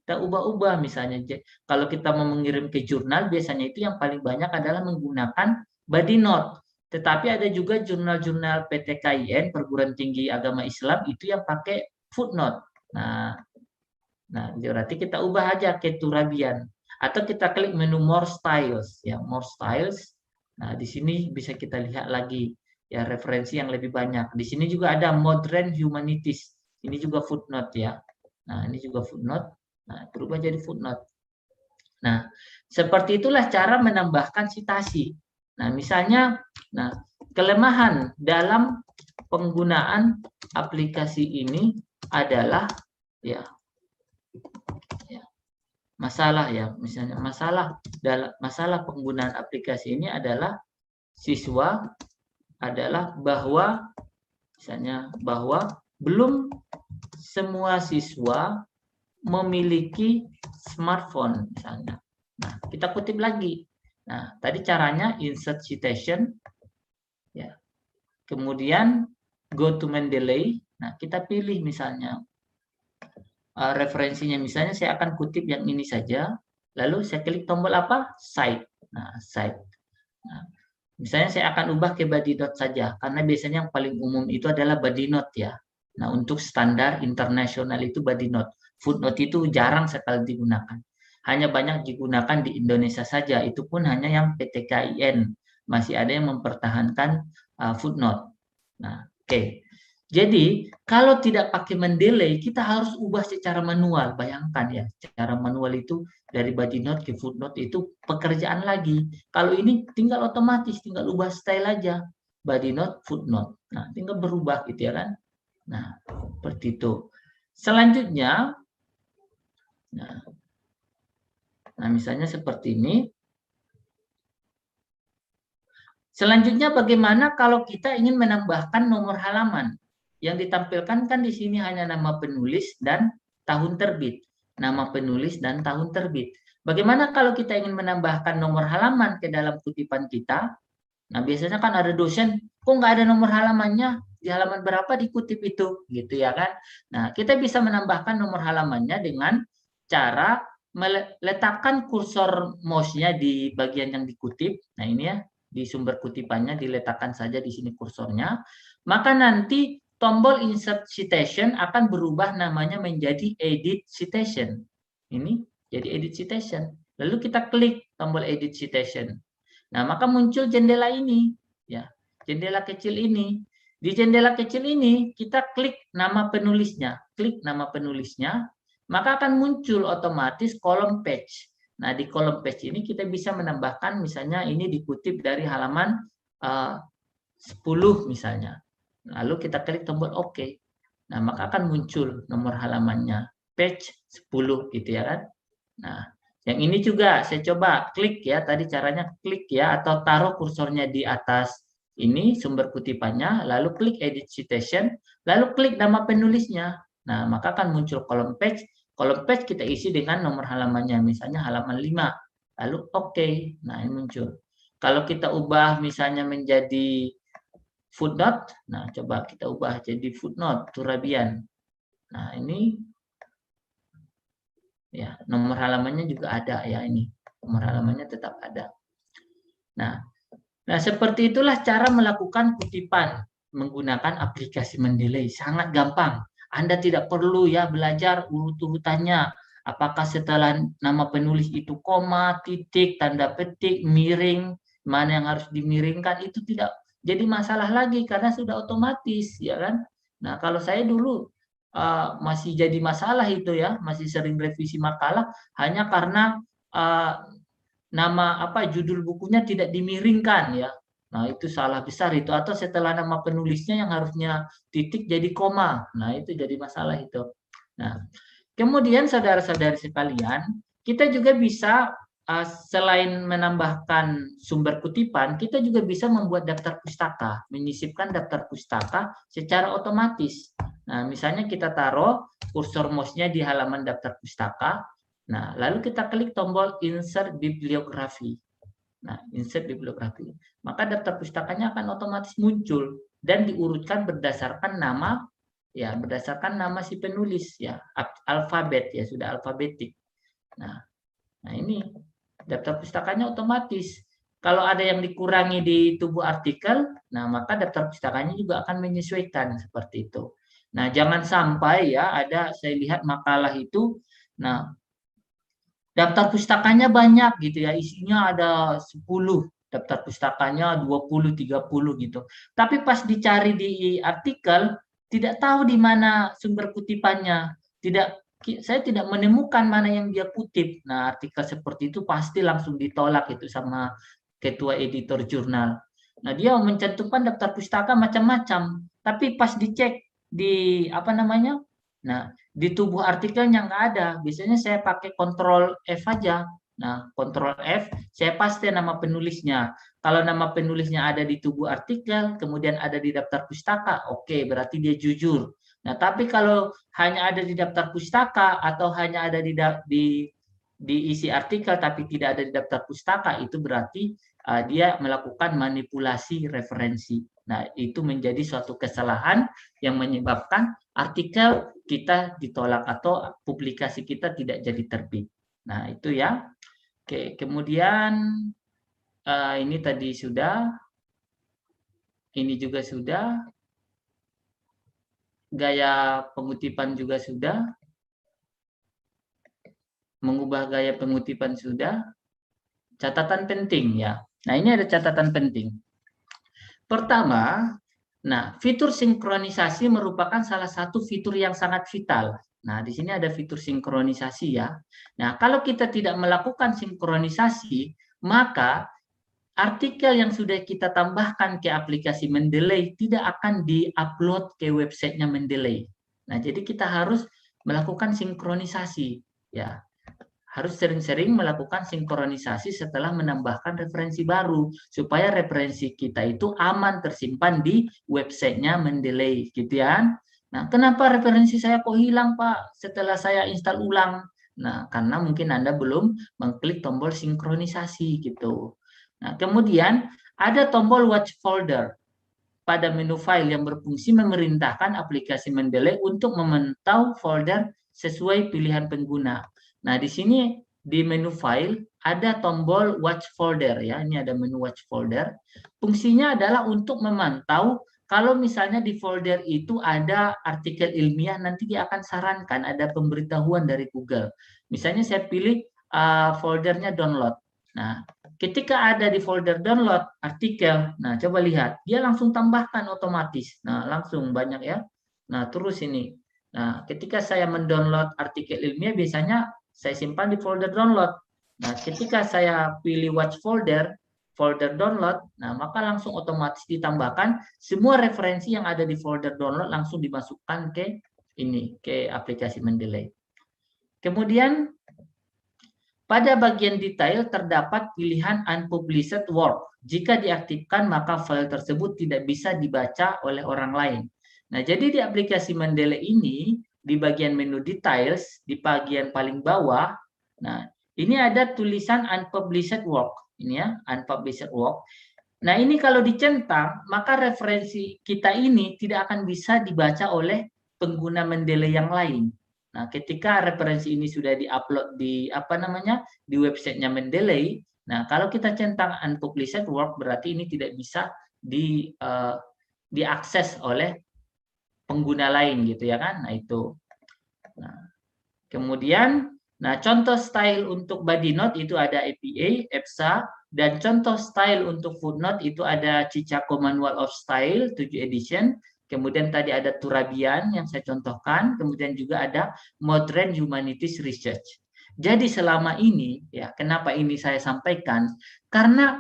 Kita ubah-ubah misalnya. Kalau kita mau mengirim ke jurnal, biasanya itu yang paling banyak adalah menggunakan body note. Tetapi ada juga jurnal-jurnal PTKIN, Perguruan Tinggi Agama Islam, itu yang pakai footnote. Nah, berarti kita ubah aja ke Turabian. Atau kita klik menu More Styles. Ya, More Styles. Nah, di sini bisa kita lihat lagi ya referensi yang lebih banyak. Di sini juga ada Modern Humanities. Ini juga footnote ya. Nah, ini juga footnote. Nah, berubah jadi footnote. Nah, seperti itulah cara menambahkan citasi. Nah, misalnya, kelemahan dalam penggunaan aplikasi ini adalah masalah ya, misalnya masalah penggunaan aplikasi ini adalah siswa adalah bahwa belum semua siswa memiliki smartphone misalnya. Nah, kita kutip lagi. Nah, tadi caranya insert citation ya. Kemudian go to Mendeley. Nah, kita pilih misalnya referensinya, misalnya saya akan kutip yang ini saja. Lalu saya klik tombol apa? Cite. Nah, cite. Nah, misalnya saya akan ubah ke body note saja karena biasanya yang paling umum itu adalah body note ya. Nah, untuk standar internasional itu body note. Footnote itu jarang sekali digunakan. Hanya banyak digunakan di Indonesia saja. Itu pun hanya yang PTKIN. Masih ada yang mempertahankan footnote. Nah, oke. Jadi, kalau tidak pakai mendelay, kita harus ubah secara manual. Bayangkan ya, secara manual itu dari body note ke footnote itu pekerjaan lagi. Kalau ini tinggal otomatis, tinggal ubah style aja. Body note, footnote. Nah, tinggal berubah gitu ya kan. Nah, seperti itu. Selanjutnya, nah misalnya seperti ini. Selanjutnya bagaimana kalau kita ingin menambahkan nomor halaman? Yang ditampilkan kan di sini hanya nama penulis dan tahun terbit. Nama penulis dan tahun terbit. Bagaimana kalau kita ingin menambahkan nomor halaman ke dalam kutipan kita? Nah, biasanya kan ada dosen, kok nggak ada nomor halamannya? Di halaman berapa dikutip itu? Gitu ya kan? Nah, kita bisa menambahkan nomor halamannya dengan cara meletakkan kursor mouse-nya di bagian yang dikutip. Nah, ini ya, di sumber kutipannya diletakkan saja di sini kursornya. Maka nanti tombol insert citation akan berubah namanya menjadi edit citation. Ini jadi edit citation. Lalu kita klik tombol edit citation. Nah, maka muncul jendela ini, ya, jendela kecil ini. Di jendela kecil ini kita klik nama penulisnya, maka akan muncul otomatis kolom page. Nah, di kolom page ini kita bisa menambahkan, misalnya ini dikutip dari halaman 10 misalnya. Lalu kita klik tombol OK. Nah, maka akan muncul nomor halamannya, page 10 gitu ya kan. Nah, yang ini juga saya coba klik ya, tadi caranya klik ya, atau taruh kursornya di atas ini sumber kutipannya, lalu klik edit citation, lalu klik nama penulisnya. Nah, maka akan muncul kolom page. Kolom page kita isi dengan nomor halamannya, misalnya halaman 5. Lalu oke. Nah, ini muncul. Kalau kita ubah misalnya menjadi footnote, nah coba kita ubah jadi footnote Turabian. Nah, ini ya, nomor halamannya juga ada ya, ini nomor halamannya tetap ada. Nah, seperti itulah cara melakukan kutipan menggunakan aplikasi Mendeley. Sangat gampang. Anda tidak perlu ya belajar urut-urutannya. Apakah setelah nama penulis itu koma, titik, tanda petik, miring, mana yang harus dimiringkan, itu tidak jadi masalah lagi karena sudah otomatis ya kan. Nah, kalau saya dulu masih jadi masalah itu ya, masih sering revisi makalah hanya karena nama judul bukunya tidak dimiringkan ya. Nah, itu salah besar itu, atau setelah nama penulisnya yang harusnya titik jadi koma. Nah, itu jadi masalah itu. Nah, kemudian saudara-saudari sekalian, kita juga bisa selain menambahkan sumber kutipan, kita juga bisa membuat daftar pustaka, menyisipkan daftar pustaka secara otomatis. Nah, misalnya kita taruh kursor mouse-nya di halaman daftar pustaka. Nah, lalu kita klik tombol insert bibliografi. Nah, insert bibliografi. Maka daftar pustakanya akan otomatis muncul dan diurutkan berdasarkan nama si penulis ya, alfabet ya, sudah alfabetik. Nah, ini daftar pustakanya otomatis. Kalau ada yang dikurangi di tubuh artikel, nah maka daftar pustakanya juga akan menyesuaikan seperti itu. Nah, jangan sampai ya saya lihat makalah itu, nah daftar pustakanya banyak gitu ya, isinya ada 10, daftar pustakanya 20, 30 gitu. Tapi pas dicari di artikel, tidak tahu di mana sumber kutipannya. Saya tidak menemukan mana yang dia kutip. Nah, artikel seperti itu pasti langsung ditolak itu sama ketua editor jurnal. Nah, dia mencantumkan daftar pustaka macam-macam, tapi pas dicek di nah, di tubuh artikelnya nggak ada. Biasanya saya pakai Ctrl F aja. Nah, Ctrl F, saya paste nama penulisnya. Kalau nama penulisnya ada di tubuh artikel, kemudian ada di daftar pustaka, oke, berarti dia jujur. Nah, tapi kalau hanya ada di daftar pustaka atau hanya ada di isi artikel tapi tidak ada di daftar pustaka, itu berarti dia melakukan manipulasi referensi. Nah, itu menjadi suatu kesalahan yang menyebabkan artikel kita ditolak atau publikasi kita tidak jadi terbit. Nah, itu ya. Oke, kemudian ini tadi sudah. Ini juga sudah. gaya pengutipan juga sudah. Mengubah gaya pengutipan sudah. Catatan penting ya. Nah, ini ada catatan penting. Pertama, nah, fitur sinkronisasi merupakan salah satu fitur yang sangat vital. Nah, di sini ada fitur sinkronisasi ya. Nah, kalau kita tidak melakukan sinkronisasi, maka artikel yang sudah kita tambahkan ke aplikasi Mendeley tidak akan di-upload ke websitenya Mendeley. Nah, jadi kita harus melakukan sinkronisasi ya. Harus sering-sering melakukan sinkronisasi setelah menambahkan referensi baru supaya referensi kita itu aman tersimpan di websitenya Mendeley gitu ya. Nah, kenapa referensi saya kok hilang, Pak, setelah saya install ulang? Nah, karena mungkin Anda belum mengklik tombol sinkronisasi gitu. Nah, kemudian ada tombol watch folder pada menu file yang berfungsi memerintahkan aplikasi Mendeley untuk memantau folder sesuai pilihan pengguna. Nah, di sini di menu file ada tombol watch folder ya. Ini ada menu watch folder. Fungsinya adalah untuk memantau kalau misalnya di folder itu ada artikel ilmiah, nanti dia akan sarankan ada pemberitahuan dari Google. Misalnya saya pilih foldernya download. Nah, ketika ada di folder download artikel, nah coba lihat, dia langsung tambahkan otomatis. Nah, langsung banyak ya. Nah, terus ini. Nah, ketika saya mendownload artikel ilmiah, biasanya saya simpan di folder download. Nah, ketika saya pilih watch folder, folder download, nah maka langsung otomatis ditambahkan semua referensi yang ada di folder download langsung dimasukkan ke ini, ke aplikasi Mendeley. Kemudian pada bagian detail terdapat pilihan unpublished work. Jika diaktifkan, maka file tersebut tidak bisa dibaca oleh orang lain. Nah, jadi di aplikasi Mendeley ini, di bagian menu details, di bagian paling bawah, nah, ini ada tulisan unpublished work. Ini ya, unpublished work. Nah, ini kalau dicentang, maka referensi kita ini tidak akan bisa dibaca oleh pengguna Mendeley yang lain. Nah, ketika referensi ini sudah diupload di di websitenya Mendeley, nah kalau kita centang unpublished work berarti ini tidak bisa diakses oleh pengguna lain gitu ya kan? Nah, itu. Nah, kemudian contoh style untuk body note itu ada APA, EPSA, dan contoh style untuk footnote itu ada Chicago Manual of Style 7 edition. Kemudian tadi ada Turabian yang saya contohkan, kemudian juga ada Modern Humanities Research. Jadi selama ini, ya kenapa ini saya sampaikan? Karena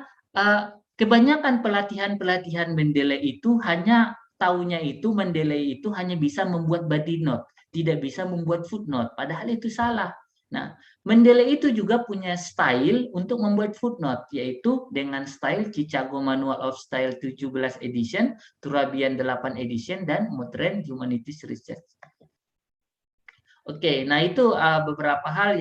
kebanyakan pelatihan-pelatihan Mendeley itu hanya taunya itu Mendeley itu hanya bisa membuat body note, tidak bisa membuat footnote. Padahal itu salah. Nah, Mendeley itu juga punya style untuk membuat footnote, yaitu dengan style Chicago Manual of Style 17 edition, Turabian 8 edition, dan Modern Humanities Research. Oke, nah itu beberapa hal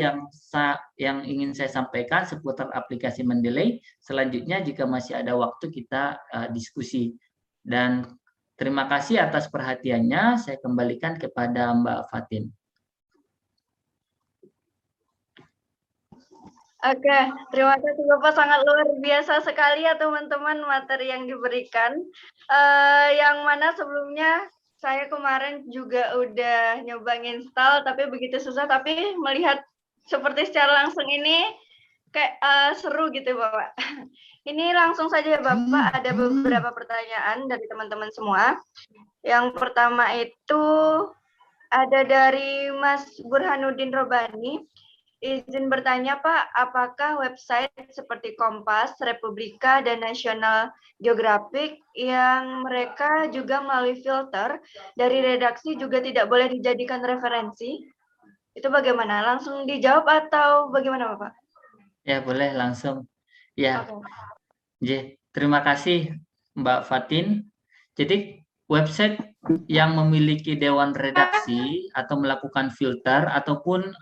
yang ingin saya sampaikan seputar aplikasi Mendeley. Selanjutnya jika masih ada waktu kita diskusi. Dan terima kasih atas perhatiannya. Saya kembalikan kepada Mbak Fatin. Oke, terima kasih Bapak, sangat luar biasa sekali ya teman-teman materi yang diberikan. Yang mana sebelumnya saya kemarin juga udah nyoba install, tapi begitu susah. Tapi melihat seperti secara langsung ini kayak seru gitu Bapak. Ini langsung saja Bapak, ada beberapa pertanyaan dari teman-teman semua. Yang pertama itu ada dari Mas Burhanuddin Robani. Izin bertanya Pak, apakah website seperti Kompas, Republika, dan National Geographic yang mereka juga melalui filter dari redaksi juga tidak boleh dijadikan referensi? Itu bagaimana? Langsung dijawab atau bagaimana Bapak? Ya, boleh langsung. Ya, terima kasih Mbak Fatin. Jadi website yang memiliki dewan redaksi atau melakukan filter ataupun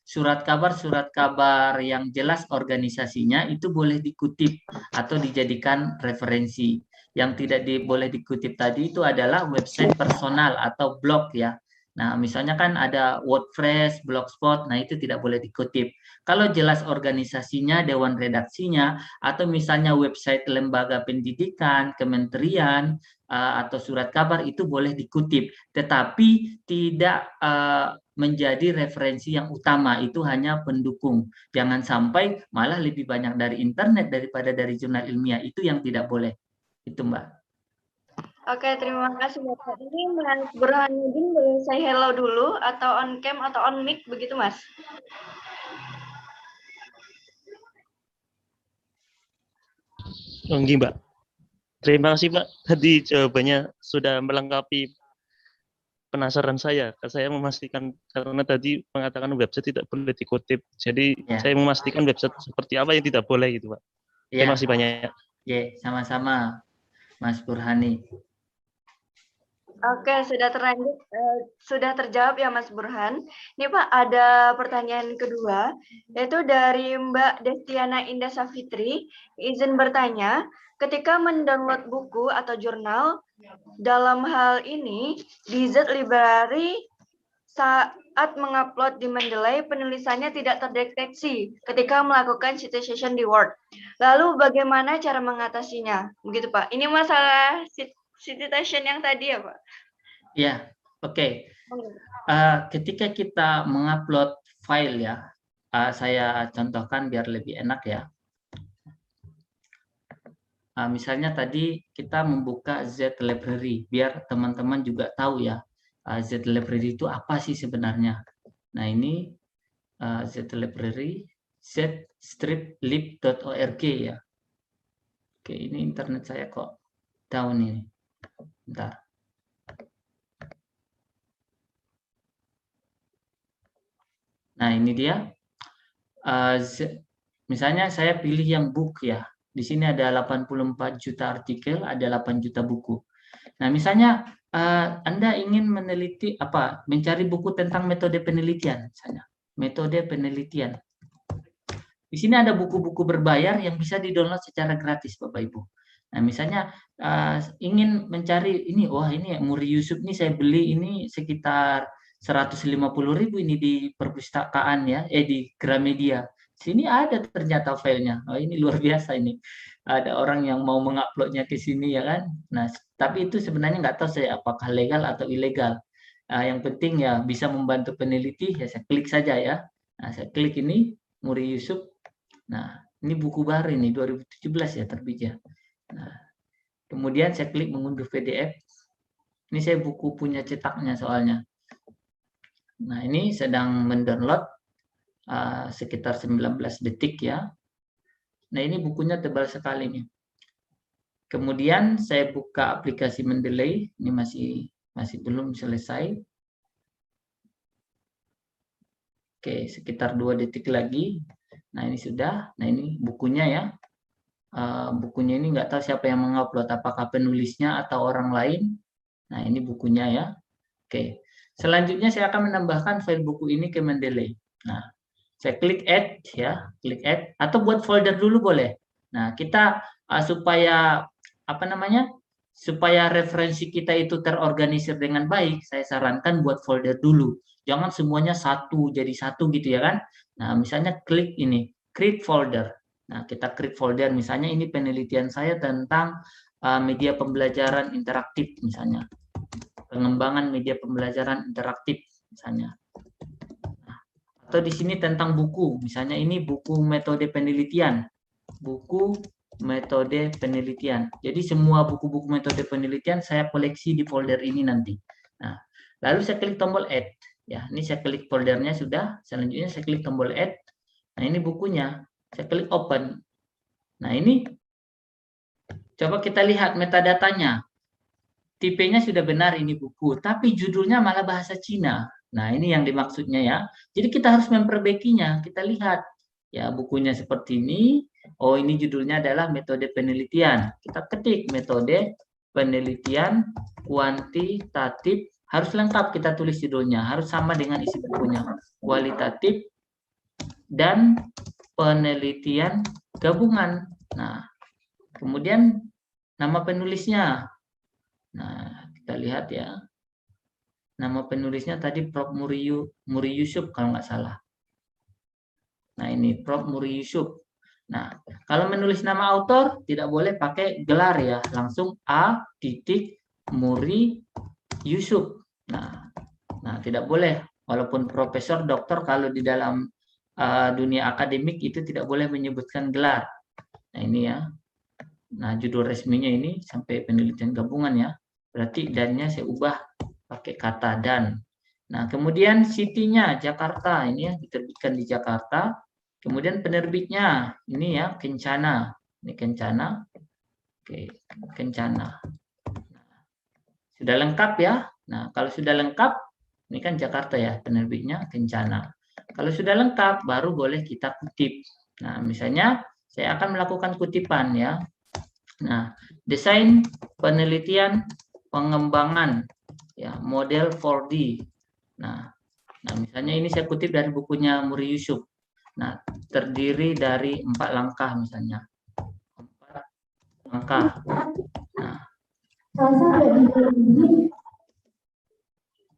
surat kabar yang jelas organisasinya itu boleh dikutip atau dijadikan referensi. Yang tidak boleh dikutip tadi itu adalah website personal atau blog ya. Nah, misalnya kan ada WordPress, Blogspot, nah itu tidak boleh dikutip. Kalau jelas organisasinya, dewan redaksinya, atau misalnya website lembaga pendidikan, kementerian, atau surat kabar itu boleh dikutip, tetapi tidak menjadi referensi yang utama, itu hanya pendukung. Jangan sampai malah lebih banyak dari internet daripada dari jurnal ilmiah, itu yang tidak boleh. Itu Mbak. Oke, terima kasih Bapak. Ini Mas Burhanuddin boleh say hello dulu atau on cam atau on mic begitu Mas? Oh, nggih, Mbak. Terima kasih, Pak. Tadi jawabannya sudah melengkapi penasaran saya. Saya memastikan karena tadi mengatakan website tidak boleh dikutip. Jadi Ya. saya memastikan website seperti apa yang tidak boleh gitu, Pak. Terima kasih banyak. Ya, sama-sama Mas Burhani. Oke, sudah terlanjut, sudah terjawab ya Mas Burhan. Ini Pak, ada pertanyaan kedua, yaitu dari Mbak Destiana Indah Safitri. Izin bertanya, ketika mendownload buku atau jurnal, dalam hal ini, di Z Library saat mengupload di Mendeley, penulisannya tidak terdeteksi ketika melakukan citation di Word. Lalu bagaimana cara mengatasinya? Begitu Pak. Ini masalah citation yang tadi ya Pak? Ya, oke. Ketika kita mengupload file ya, saya contohkan biar lebih enak ya. Misalnya tadi kita membuka Z Library, biar teman-teman juga tahu ya, Z Library itu apa sih sebenarnya. Nah ini Z Library, zstriplib.org ya. Oke, ini internet saya kok down ini. Bentar. Nah ini dia. Misalnya saya pilih yang book ya. Di sini ada 84 juta artikel, ada 8 juta buku. Nah, misalnya Anda ingin meneliti mencari buku tentang metode penelitian, misalnya metode penelitian. Di sini ada buku-buku berbayar yang bisa di-download secara gratis, Bapak Ibu. Nah, misalnya ingin mencari ini, wah ini Muri Yusuf ini saya beli ini sekitar 150.000 ini di perpustakaan ya, di Gramedia. Sini ada ternyata filenya. Oh ini luar biasa ini. Ada orang yang mau menguploadnya ke sini ya kan. Nah, tapi itu sebenarnya nggak tahu saya apakah legal atau ilegal. Yang penting ya bisa membantu peneliti, ya saya klik saja ya. Nah, saya klik ini Muri Yusuf. Nah, ini buku baru ini 2017 ya terbitnya. Nah, kemudian saya klik mengunduh PDF. Ini saya buku punya cetaknya soalnya. Nah, ini sedang mendownload sekitar 19 detik ya. Nah, ini bukunya tebal sekali nih. Kemudian saya buka aplikasi Mendeley, ini masih belum selesai. Oke, sekitar 2 detik lagi. Nah, ini sudah. Nah, ini bukunya ya. Bukunya ini nggak tahu siapa yang mengupload, apakah penulisnya atau orang lain. Nah, ini bukunya ya. Oke. Selanjutnya saya akan menambahkan file buku ini ke Mendeley. Nah, saya klik add ya, klik add atau buat folder dulu boleh. Nah, kita supaya supaya referensi kita itu terorganisir dengan baik, saya sarankan buat folder dulu. Jangan semuanya jadi satu gitu ya kan. Nah, misalnya klik ini, create folder. Nah, kita create folder misalnya ini penelitian saya tentang media pembelajaran interaktif misalnya. Pengembangan media pembelajaran interaktif misalnya. Atau di sini tentang buku, misalnya ini buku metode penelitian, buku metode penelitian. Jadi semua buku-buku metode penelitian saya koleksi di folder ini nanti. Nah, lalu saya klik tombol add, ya. Ini saya klik foldernya sudah. Selanjutnya saya klik tombol add. Nah ini bukunya, saya klik open. Nah ini coba kita lihat metadatanya. Tipenya sudah benar ini buku, tapi judulnya malah bahasa Cina. Nah, ini yang dimaksudnya ya. Jadi kita harus memperbaikinya. Kita lihat ya bukunya seperti ini. Oh, ini judulnya adalah metode penelitian. Kita ketik metode penelitian kuantitatif. Harus lengkap kita tulis judulnya. Harus sama dengan isi bukunya. Kualitatif dan penelitian gabungan. Nah, kemudian nama penulisnya. Nah, kita lihat ya. Nama penulisnya tadi Prof. Muri Yusuf kalau nggak salah. Nah ini Prof. Muri Yusuf. Nah, kalau menulis nama autor tidak boleh pakai gelar ya, langsung A titik Muri Yusuf. Nah, tidak boleh. Walaupun profesor, doktor, kalau di dalam dunia akademik itu tidak boleh menyebutkan gelar. Nah, ini ya. Nah, judul resminya ini sampai penelitian gabungan ya. Berarti dannya saya ubah pakai kata dan. Nah, kemudian city-nya Jakarta, ini ya diterbitkan di Jakarta. Kemudian penerbitnya ini ya Kencana. Ini Kencana. Oke, Kencana. Sudah lengkap ya. Nah, kalau sudah lengkap, ini kan Jakarta ya, penerbitnya Kencana. Kalau sudah lengkap, baru boleh kita kutip. Nah, misalnya saya akan melakukan kutipan ya. Nah, desain penelitian pengembangan ya model 4D. Nah, misalnya ini saya kutip dari bukunya Muri Yusuf. Nah, terdiri dari 4 langkah misalnya. 4 langkah. Nah,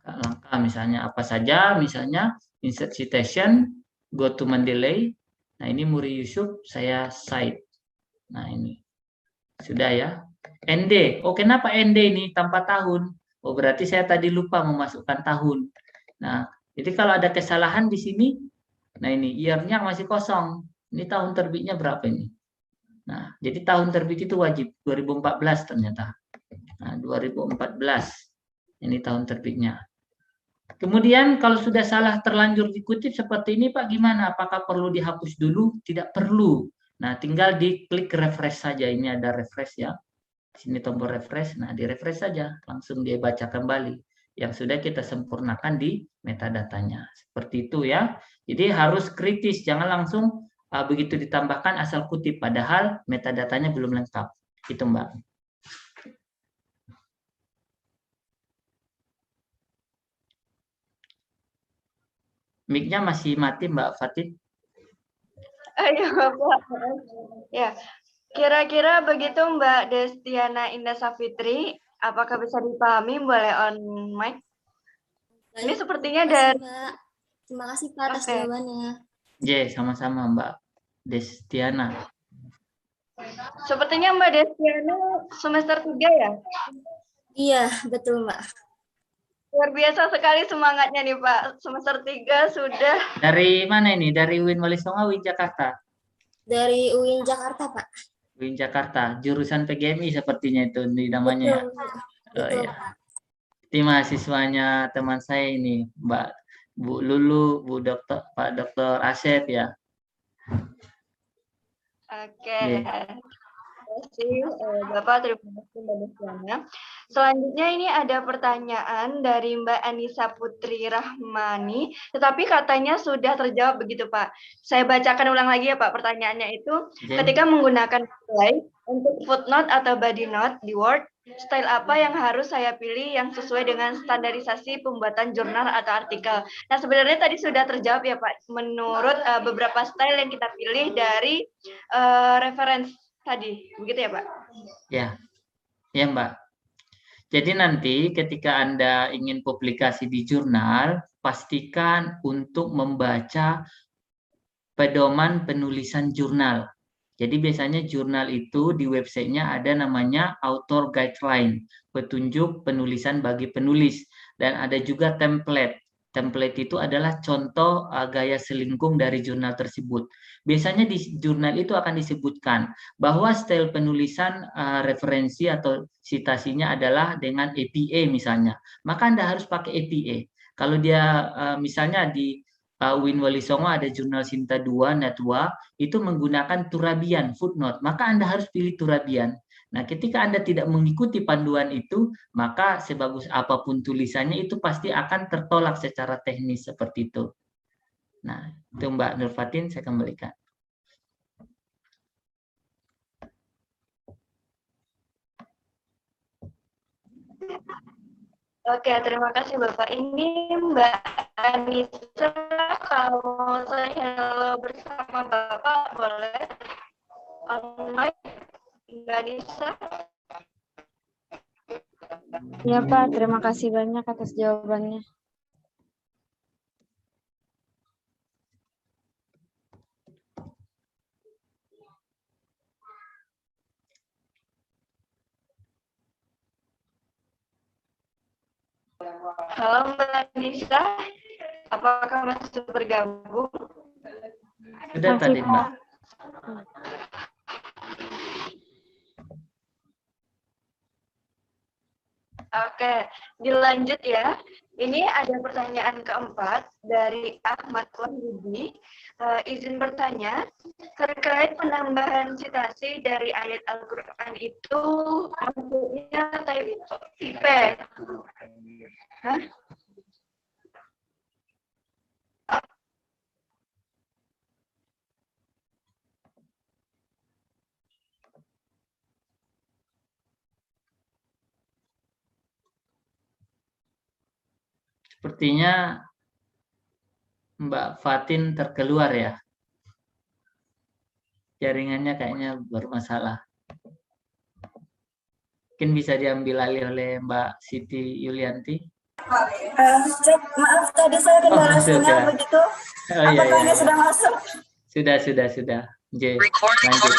langkah misalnya apa saja, misalnya insert citation, go to Mendeley. Nah, ini Muri Yusuf, saya cite. Nah, ini. Sudah ya. ND. Oh, kenapa ND ini tanpa tahun? Oh, berarti saya tadi lupa memasukkan tahun. Nah, jadi kalau ada kesalahan di sini, nah ini year-nya masih kosong. Ini tahun terbitnya berapa ini? Nah, jadi tahun terbit itu wajib 2014 ternyata. Nah, 2014. Ini tahun terbitnya. Kemudian kalau sudah salah terlanjur dikutip seperti ini Pak, gimana? Apakah perlu dihapus dulu? Tidak perlu. Nah, tinggal diklik refresh saja. Ini ada refresh ya. Di sini tombol refresh. Nah, di refresh saja. Langsung dia baca kembali. Yang sudah kita sempurnakan di metadatanya. Seperti itu ya. Jadi harus kritis. Jangan langsung begitu ditambahkan asal kutip. Padahal metadatanya belum lengkap. Itu Mbak. Mic-nya masih mati Mbak Fatih. Ayo Bapak. Ya, kira-kira begitu Mbak Destiana Indah Safitri. Apakah bisa dipahami? Boleh on mic? Ini sepertinya dari... Mbak. Terima kasih Pak atas jawabannya. Sama-sama Mbak Destiana. Sepertinya Mbak Destiana semester 3 ya? Iya, betul Mbak. Luar biasa sekali semangatnya nih Pak. Semester 3 sudah. Dari mana ini? Dari UIN Walisonga, UIN Jakarta? Dari UIN Jakarta, Pak. UIN Jakarta, jurusan PGMI sepertinya itu di namanya. Betul, ya. Oh ya. Ini mahasiswanya teman saya ini, Mbak Bu Lulu, Bu Dokter, Pak Dokter Asep ya. Oke. Terima kasih Bapak, terima kasih Mbak Destiana. Selanjutnya ini ada pertanyaan dari Mbak Anissa Putri Rahmani, tetapi katanya sudah terjawab begitu Pak. Saya bacakan ulang lagi ya Pak pertanyaannya itu. Ketika menggunakan slide untuk footnote atau body note di Word, style apa yang harus saya pilih yang sesuai dengan standarisasi pembuatan jurnal atau artikel? Nah sebenarnya tadi sudah terjawab ya Pak, menurut beberapa style yang kita pilih dari referensi tadi, begitu ya Pak? Ya Mbak. Jadi nanti ketika Anda ingin publikasi di jurnal, pastikan untuk membaca pedoman penulisan jurnal. Jadi biasanya jurnal itu di websitenya ada namanya author guideline, petunjuk penulisan bagi penulis, dan ada juga template. Template itu adalah contoh gaya selingkung dari jurnal tersebut. Biasanya di jurnal itu akan disebutkan bahwa style penulisan referensi atau citasinya adalah dengan APA misalnya. Maka Anda harus pakai APA. Kalau dia misalnya di UIN Walisonga ada jurnal Sinta 2, Natwa, itu menggunakan Turabian, footnote. Maka Anda harus pilih Turabian. Nah, ketika Anda tidak mengikuti panduan itu, maka sebagus apapun tulisannya itu pasti akan tertolak secara teknis seperti itu. Nah, itu Mbak Nurfatin, saya kembalikan. Oke, terima kasih Bapak. Ini Mbak Anissa, kalau saya hello bersama Bapak, boleh on mic, Mbak Anissa? Ya Pak, terima kasih banyak atas jawabannya. Halo Mbak Nisa, apakah masih bergabung? Sudah Masih, tadi, Mbak. Oke, dilanjut ya. Ini ada pertanyaan keempat dari Ahmad Wahyudi. Izin bertanya, terkait penambahan citasi dari ayat Al-Quran itu maksudnya type. Hah? Sepertinya Mbak Fatin terkeluar ya. Jaringannya kayaknya bermasalah. Mungkin bisa diambil alih oleh Mbak Siti Yulianti. Maaf tadi saya kendala sinyal begitu. Oh, iya, Apakah iya, ini iya. sudah masuk? Sudah. J, lanjut.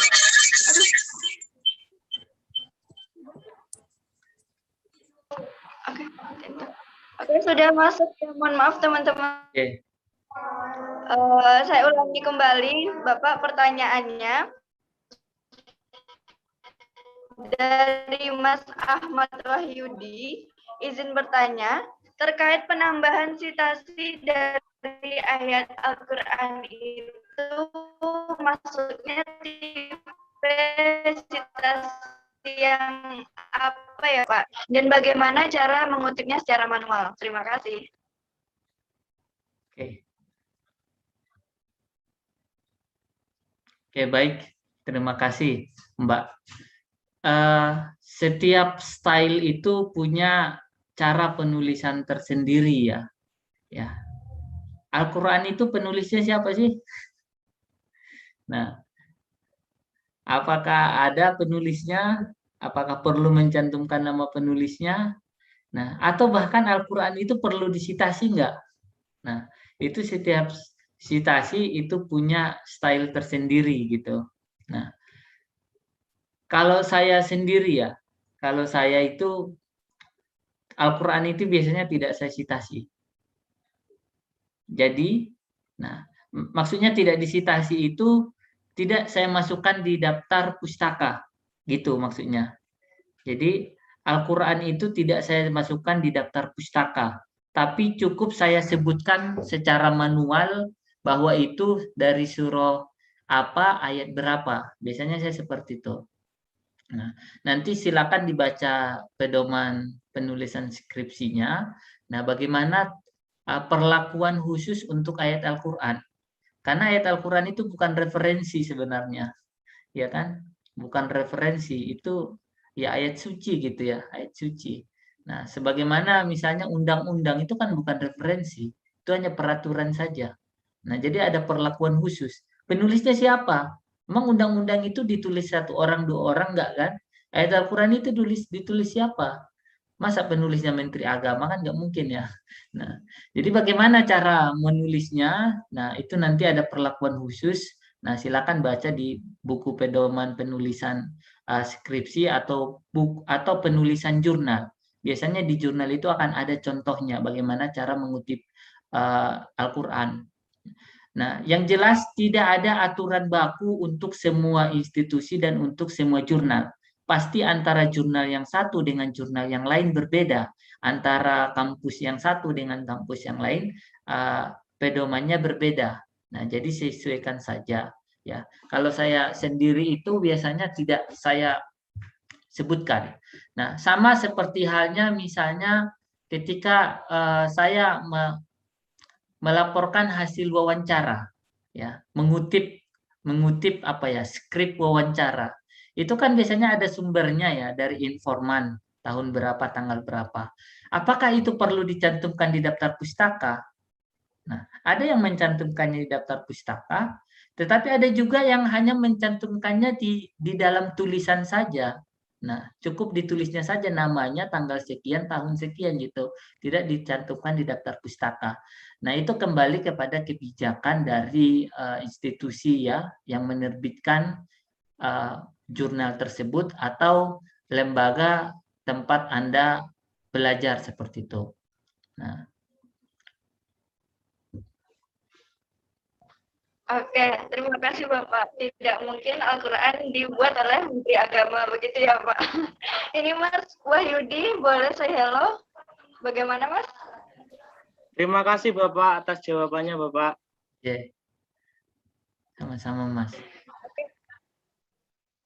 Oke, sudah masuk. Ya, mohon maaf teman-teman. Oke. Saya ulangi kembali, Bapak, pertanyaannya dari Mas Ahmad Wahyudi. Izin bertanya, terkait penambahan citasi dari ayat Al-Quran itu maksudnya tipe citasi yang apa ya, Pak? Dan bagaimana cara mengutipnya secara manual? Terima kasih. Oke, baik. Terima kasih, Mbak. Setiap style itu punya cara penulisan tersendiri ya. Al-Quran itu penulisnya siapa sih? Nah, apakah ada penulisnya? Apakah perlu mencantumkan nama penulisnya? Nah, atau bahkan Al-Quran itu perlu disitasi nggak? Nah, itu setiap sitasi itu punya style tersendiri gitu. Nah, kalau saya sendiri ya, kalau saya itu Al-Quran itu biasanya tidak saya sitasi. Jadi, nah, maksudnya tidak disitasi itu tidak saya masukkan di daftar pustaka, gitu maksudnya. Jadi Al-Quran itu tidak saya masukkan di daftar pustaka, tapi cukup saya sebutkan secara manual bahwa itu dari surah apa, ayat berapa. Biasanya saya seperti itu. Nah, nanti silakan dibaca pedoman penulisan skripsinya. Nah, bagaimana perlakuan khusus untuk ayat Al-Quran? Karena ayat Al-Quran itu bukan referensi sebenarnya, ya kan? Bukan referensi, itu ya ayat suci gitu ya, ayat suci. Nah, sebagaimana misalnya undang-undang itu kan bukan referensi, itu hanya peraturan saja. Nah, jadi ada perlakuan khusus. Penulisnya siapa? Emang undang-undang itu ditulis satu orang, dua orang enggak kan? Ayat Al-Quran itu ditulis siapa? Masa penulisnya Menteri Agama kan nggak mungkin ya. Nah, jadi bagaimana cara menulisnya? Nah, itu nanti ada perlakuan khusus. Nah, silakan baca di buku pedoman penulisan skripsi atau penulisan jurnal. Biasanya di jurnal itu akan ada contohnya bagaimana cara mengutip Al-Quran. Nah, yang jelas tidak ada aturan baku untuk semua institusi dan untuk semua jurnal. Pasti antara jurnal yang satu dengan jurnal yang lain berbeda. Antara kampus yang satu dengan kampus yang lain, pedomannya berbeda. Nah, jadi sesuaikan saja. Ya, kalau saya sendiri itu biasanya tidak saya sebutkan. Nah, sama seperti halnya misalnya ketika saya melaporkan hasil wawancara, ya, mengutip apa ya, skrip wawancara. Itu kan biasanya ada sumbernya ya dari informan tahun berapa, tanggal berapa. Apakah itu perlu dicantumkan di daftar pustaka? Nah, ada yang mencantumkannya di daftar pustaka, tetapi ada juga yang hanya mencantumkannya di dalam tulisan saja. Nah, cukup ditulisnya saja namanya, tanggal sekian, tahun sekian gitu. Tidak dicantumkan di daftar pustaka. Nah, itu kembali kepada kebijakan dari institusi ya yang menerbitkan jurnal tersebut atau lembaga tempat Anda belajar seperti itu. Nah, Oke, terima kasih Bapak. Tidak mungkin Al-Quran dibuat oleh Menteri Agama, begitu ya Pak? Ini Mas Wahyudi, boleh say hello? Bagaimana Mas? Terima kasih Bapak atas jawabannya Bapak. oke. Sama-sama Mas.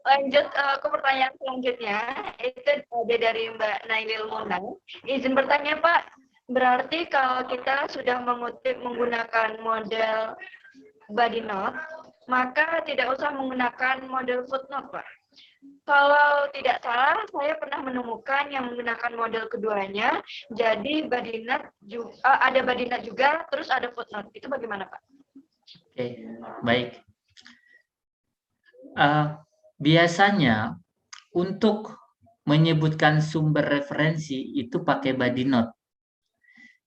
Lanjut ke pertanyaan selanjutnya, itu ada dari Mbak Nailil Munang. Izin bertanya Pak, berarti kalau kita sudah mengutip menggunakan model body note, maka tidak usah menggunakan model footnote Pak. Kalau tidak salah, saya pernah menemukan yang menggunakan model keduanya, jadi body note juga, ada body note juga, terus ada footnote. Itu bagaimana Pak? Oke, baik. Biasanya untuk menyebutkan sumber referensi itu pakai body note.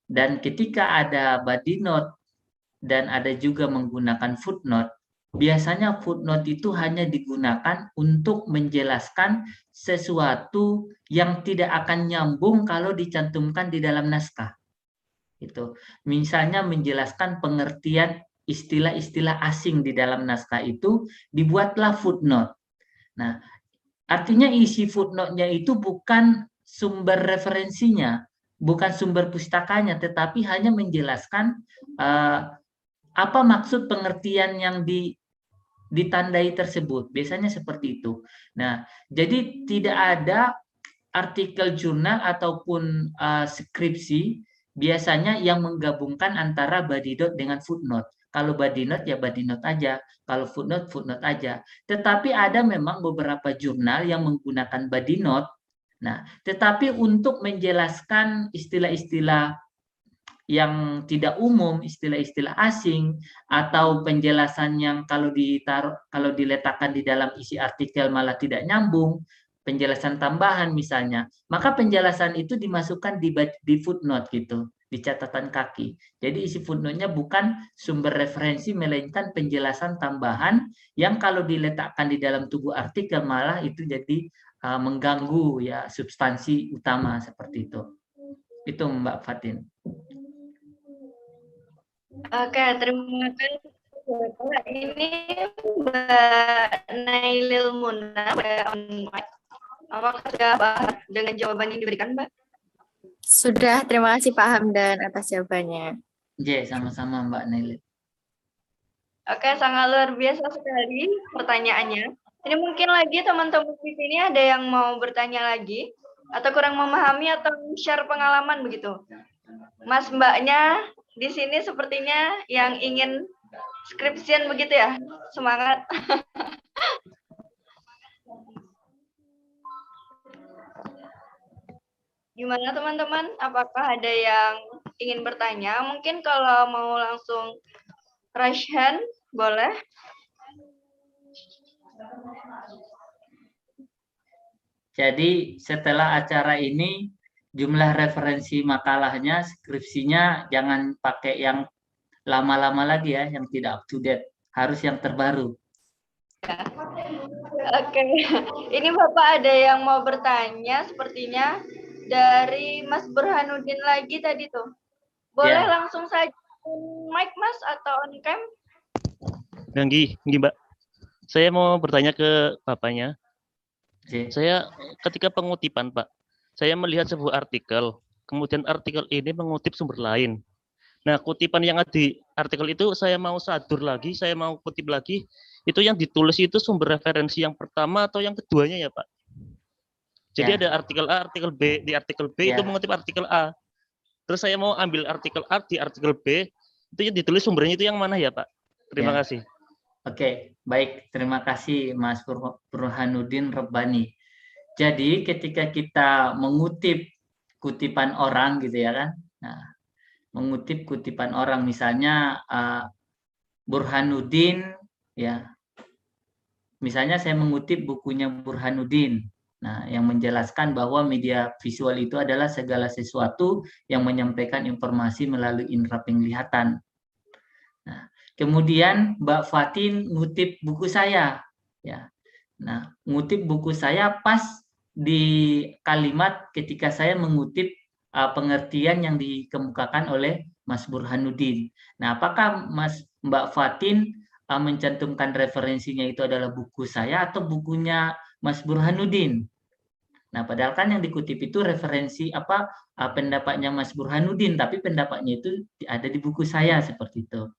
Dan ketika ada body note dan ada juga menggunakan footnote, biasanya footnote itu hanya digunakan untuk menjelaskan sesuatu yang tidak akan nyambung kalau dicantumkan di dalam naskah. Itu misalnya menjelaskan pengertian istilah-istilah asing di dalam naskah itu, dibuatlah footnote. Nah, artinya isi footnote-nya itu bukan sumber referensinya, bukan sumber pustakanya, tetapi hanya menjelaskan apa maksud pengertian yang ditandai tersebut. Biasanya seperti itu. Nah, jadi tidak ada artikel jurnal ataupun skripsi biasanya yang menggabungkan antara body note dengan footnote. Kalau body note ya body note aja, kalau footnote footnote aja. Tetapi ada memang beberapa jurnal yang menggunakan body note. Nah, tetapi untuk menjelaskan istilah-istilah yang tidak umum, istilah-istilah asing, atau penjelasan yang kalau diletakkan di dalam isi artikel malah tidak nyambung, penjelasan tambahan misalnya, maka penjelasan itu dimasukkan di footnote gitu, di catatan kaki. Jadi isi footnote-nya bukan sumber referensi, melainkan penjelasan tambahan yang kalau diletakkan di dalam tubuh artikel malah itu jadi mengganggu ya substansi utama seperti itu. Itu Mbak Fatin. Oke, terima kasih. Ini Mbak Nailil Muna, apakah sudah paham dengan jawaban yang diberikan, Mbak? Sudah, terima kasih Pak Hamdan atas jawabannya. Sama-sama Mbak Nailil. Oke, sangat luar biasa sekali pertanyaannya. Ini mungkin lagi teman-teman di sini ada yang mau bertanya lagi, atau kurang memahami atau share pengalaman begitu. Mas Mbaknya di sini sepertinya yang ingin skripsian begitu ya, semangat. Gimana teman-teman? Apakah ada yang ingin bertanya? Mungkin kalau mau langsung raise hand, boleh. Jadi setelah acara ini, jumlah referensi makalahnya, skripsinya jangan pakai yang lama-lama lagi ya, yang tidak up to date. Harus yang terbaru. Oke, ini Bapak ada yang mau bertanya sepertinya dari Mas Burhanuddin lagi tadi tuh. Boleh Ya. langsung saja mic Mas atau on cam? Ganggi, Mbak. Saya mau bertanya ke Bapaknya. Oke. Saya ketika pengutipan, Pak, saya melihat sebuah artikel, kemudian artikel ini mengutip sumber lain. Nah, kutipan yang ada di artikel itu saya mau sadur lagi, saya mau kutip lagi, itu yang ditulis itu sumber referensi yang pertama atau yang keduanya ya, Pak? Jadi Ya. ada artikel A, artikel B, di artikel B Ya. itu mengutip artikel A. Terus saya mau ambil artikel A di artikel B, itu yang ditulis sumbernya itu yang mana ya, Pak? Terima Ya. kasih. Oke, baik. Terima kasih Mas Burhanuddin Rabbani. Jadi ketika kita mengutip kutipan orang gitu ya kan, nah, mengutip kutipan orang misalnya Burhanuddin ya, misalnya saya mengutip bukunya Burhanuddin, nah yang menjelaskan bahwa media visual itu adalah segala sesuatu yang menyampaikan informasi melalui indera penglihatan. Nah, kemudian Mbak Fatin ngutip buku saya, ya. Nah, ngutip buku saya pas di kalimat ketika saya mengutip pengertian yang dikemukakan oleh Mas Burhanuddin. Nah, apakah Mbak Fatin mencantumkan referensinya itu adalah buku saya atau bukunya Mas Burhanuddin? Nah, padahal kan yang dikutip itu referensi pendapatnya Mas Burhanuddin, tapi pendapatnya itu ada di buku saya seperti itu.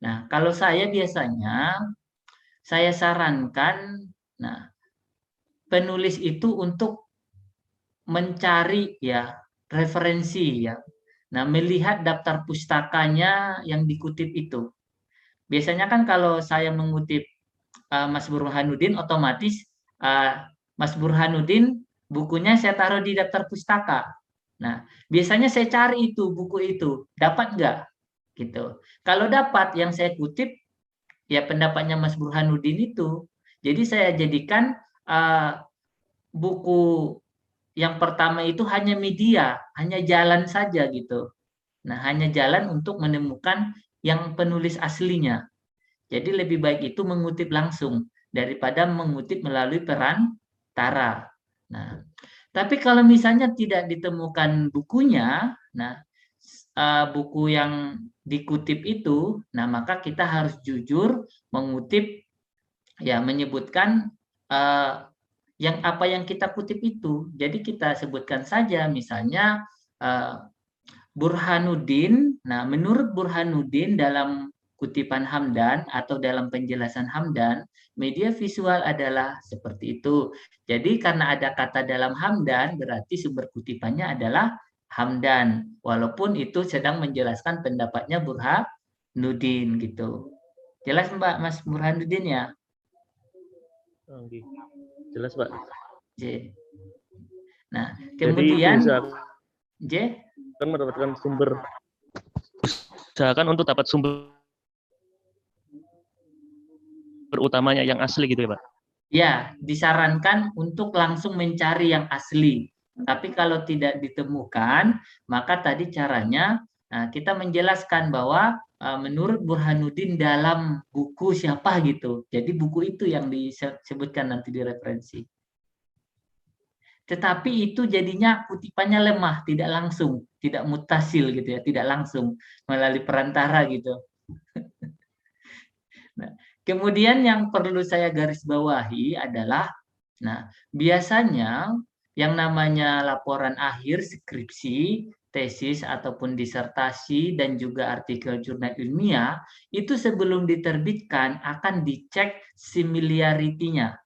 Nah, kalau saya biasanya saya sarankan, nah, penulis itu untuk mencari ya referensi ya. Nah, melihat daftar pustakanya yang dikutip itu. Biasanya kan kalau saya mengutip Mas Burhanuddin, otomatis Mas Burhanuddin bukunya saya taruh di daftar pustaka. Nah, biasanya saya cari itu buku itu, dapat nggak? Gitu. Kalau dapat, yang saya kutip ya pendapatnya Mas Burhanuddin itu. Jadi saya jadikan buku yang pertama itu hanya media, hanya jalan saja gitu. Nah, hanya jalan untuk menemukan yang penulis aslinya. Jadi lebih baik itu mengutip langsung daripada mengutip melalui perantara. Nah, tapi kalau misalnya tidak ditemukan bukunya, nah buku yang dikutip itu, nah maka kita harus jujur mengutip, ya menyebutkan yang apa yang kita kutip itu. Jadi kita sebutkan saja, misalnya Burhanuddin. Nah, menurut Burhanuddin dalam kutipan Hamdan atau dalam penjelasan Hamdan, media visual adalah seperti itu. Jadi karena ada kata dalam Hamdan, berarti sumber kutipannya adalah Hamdan, walaupun itu sedang menjelaskan pendapatnya Burhanuddin gitu. Jelas Mbak Mas Burhanuddin ya? Jelas Pak. J. Nah, kemudian J kan mendapatkan sumber, usahakan untuk dapat sumber utamanya yang asli gitu ya Pak? Ya, disarankan untuk langsung mencari yang asli. Tapi kalau tidak ditemukan, maka tadi caranya kita menjelaskan bahwa menurut Burhanuddin dalam buku siapa gitu. Jadi buku itu yang disebutkan nanti di referensi. Tetapi itu jadinya kutipannya lemah, tidak langsung, tidak mutasil gitu ya, tidak langsung melalui perantara gitu. Nah, kemudian yang perlu saya garis bawahi adalah, nah biasanya yang namanya laporan akhir, skripsi, tesis ataupun disertasi dan juga artikel jurnal ilmiah itu sebelum diterbitkan akan dicek similarity-nya.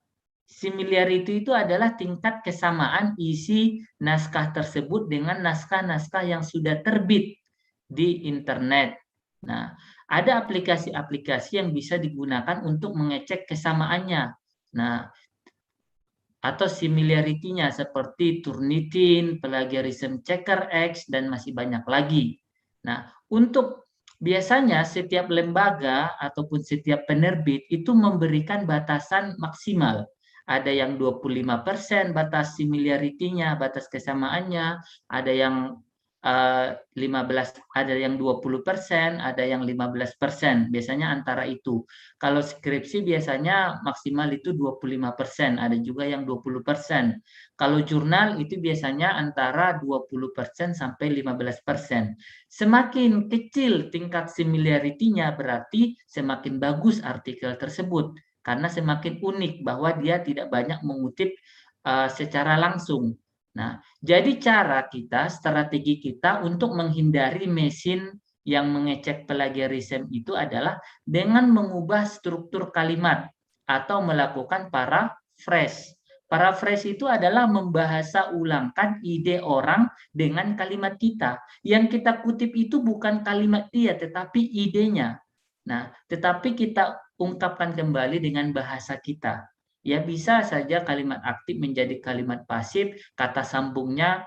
Similarity itu adalah tingkat kesamaan isi naskah tersebut dengan naskah-naskah yang sudah terbit di internet. Nah, ada aplikasi-aplikasi yang bisa digunakan untuk mengecek kesamaannya. Nah, atau similarity-nya seperti Turnitin, Plagiarism Checker X, dan masih banyak lagi. Nah, untuk biasanya setiap lembaga ataupun setiap penerbit itu memberikan batasan maksimal. Ada yang 25% batas similarity-nya, batas kesamaannya, ada yang 15, ada yang 20%, ada yang 15%. Biasanya antara itu. Kalau skripsi biasanya maksimal itu 25%, ada juga yang 20%. Kalau jurnal itu biasanya antara 20% sampai 15%. Semakin kecil tingkat similarity-nya berarti semakin bagus artikel tersebut. Karena semakin unik bahwa dia tidak banyak mengutip secara langsung. Nah, jadi cara kita, strategi kita untuk menghindari mesin yang mengecek plagiarisme itu adalah dengan mengubah struktur kalimat atau melakukan paraphrase. Paraphrase itu adalah membahasa ulangkan ide orang dengan kalimat kita. Yang kita kutip itu bukan kalimat dia, tetapi idenya. Nah, tetapi kita ungkapkan kembali dengan bahasa kita. Ya bisa saja kalimat aktif menjadi kalimat pasif, kata sambungnya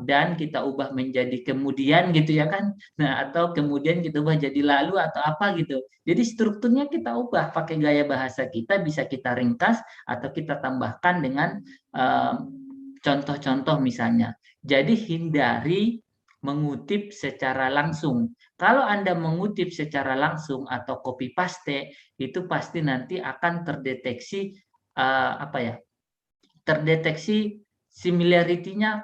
dan kita ubah menjadi kemudian gitu ya kan. Nah, atau kemudian kita ubah jadi lalu atau apa gitu. Jadi strukturnya kita ubah pakai gaya bahasa kita, bisa kita ringkas atau kita tambahkan dengan contoh-contoh misalnya. Jadi hindari mengutip secara langsung. Kalau Anda mengutip secara langsung atau copy paste, itu pasti nanti akan terdeteksi terdeteksi similarity-nya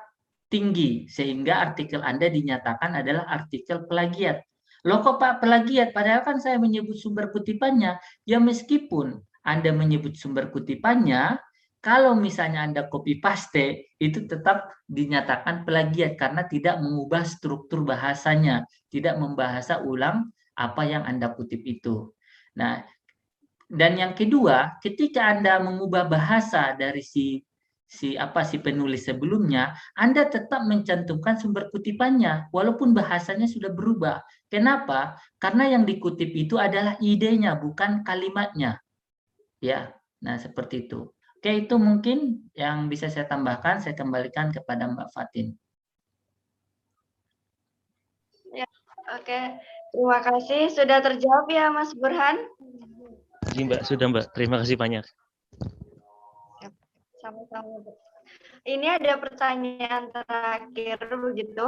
tinggi sehingga artikel Anda dinyatakan adalah artikel plagiat. Loh kok Pak plagiat? Padahal kan saya menyebut sumber kutipannya. Ya meskipun Anda menyebut sumber kutipannya, kalau misalnya Anda copy paste, itu tetap dinyatakan plagiat karena tidak mengubah struktur bahasanya, tidak membahasa ulang apa yang Anda kutip itu. Nah, dan yang kedua, ketika Anda mengubah bahasa dari si penulis sebelumnya, Anda tetap mencantumkan sumber kutipannya walaupun bahasanya sudah berubah. Kenapa? Karena yang dikutip itu adalah idenya, bukan kalimatnya. Ya. Nah, seperti itu. Oke, itu mungkin yang bisa saya tambahkan. Saya kembalikan kepada Mbak Fatin. Ya, oke. Terima kasih. Sudah terjawab ya, Mas Burhan? Iya, Mbak, sudah Mbak. Terima kasih banyak. Sama-sama. Ini ada pertanyaan terakhir begitu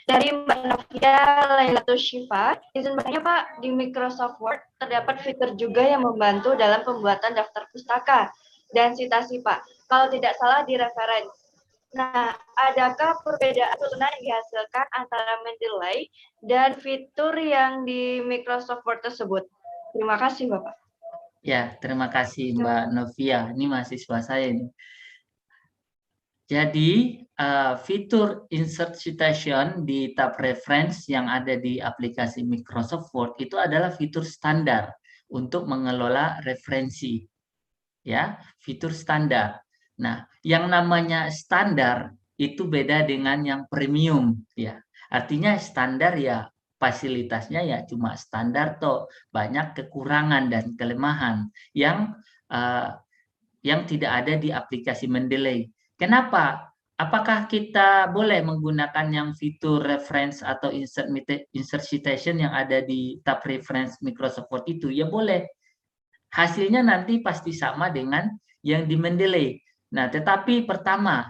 dari Mbak Novia Lailatul Syifa. Izin bertanya Pak, di Microsoft Word terdapat fitur juga yang membantu dalam pembuatan daftar pustaka dan citasi Pak. Kalau tidak salah di referen. Nah, adakah perbedaan turunan yang dihasilkan antara Mendeley dan fitur yang di Microsoft Word tersebut? Terima kasih Bapak. Ya, terima kasih Mbak Novia. Ini mahasiswa saya ini. Jadi, fitur insert citation di tab reference yang ada di aplikasi Microsoft Word itu adalah fitur standar untuk mengelola referensi. Ya, fitur standar. Nah, yang namanya standar itu beda dengan yang premium, ya. Artinya standar ya fasilitasnya ya cuma standar toh, banyak kekurangan dan kelemahan yang tidak ada di aplikasi Mendeley. Kenapa? Apakah kita boleh menggunakan yang fitur reference atau insert citation yang ada di tab reference Microsoft Word itu? Ya boleh. Hasilnya nanti pasti sama dengan yang di Mendeley. Nah, tetapi pertama,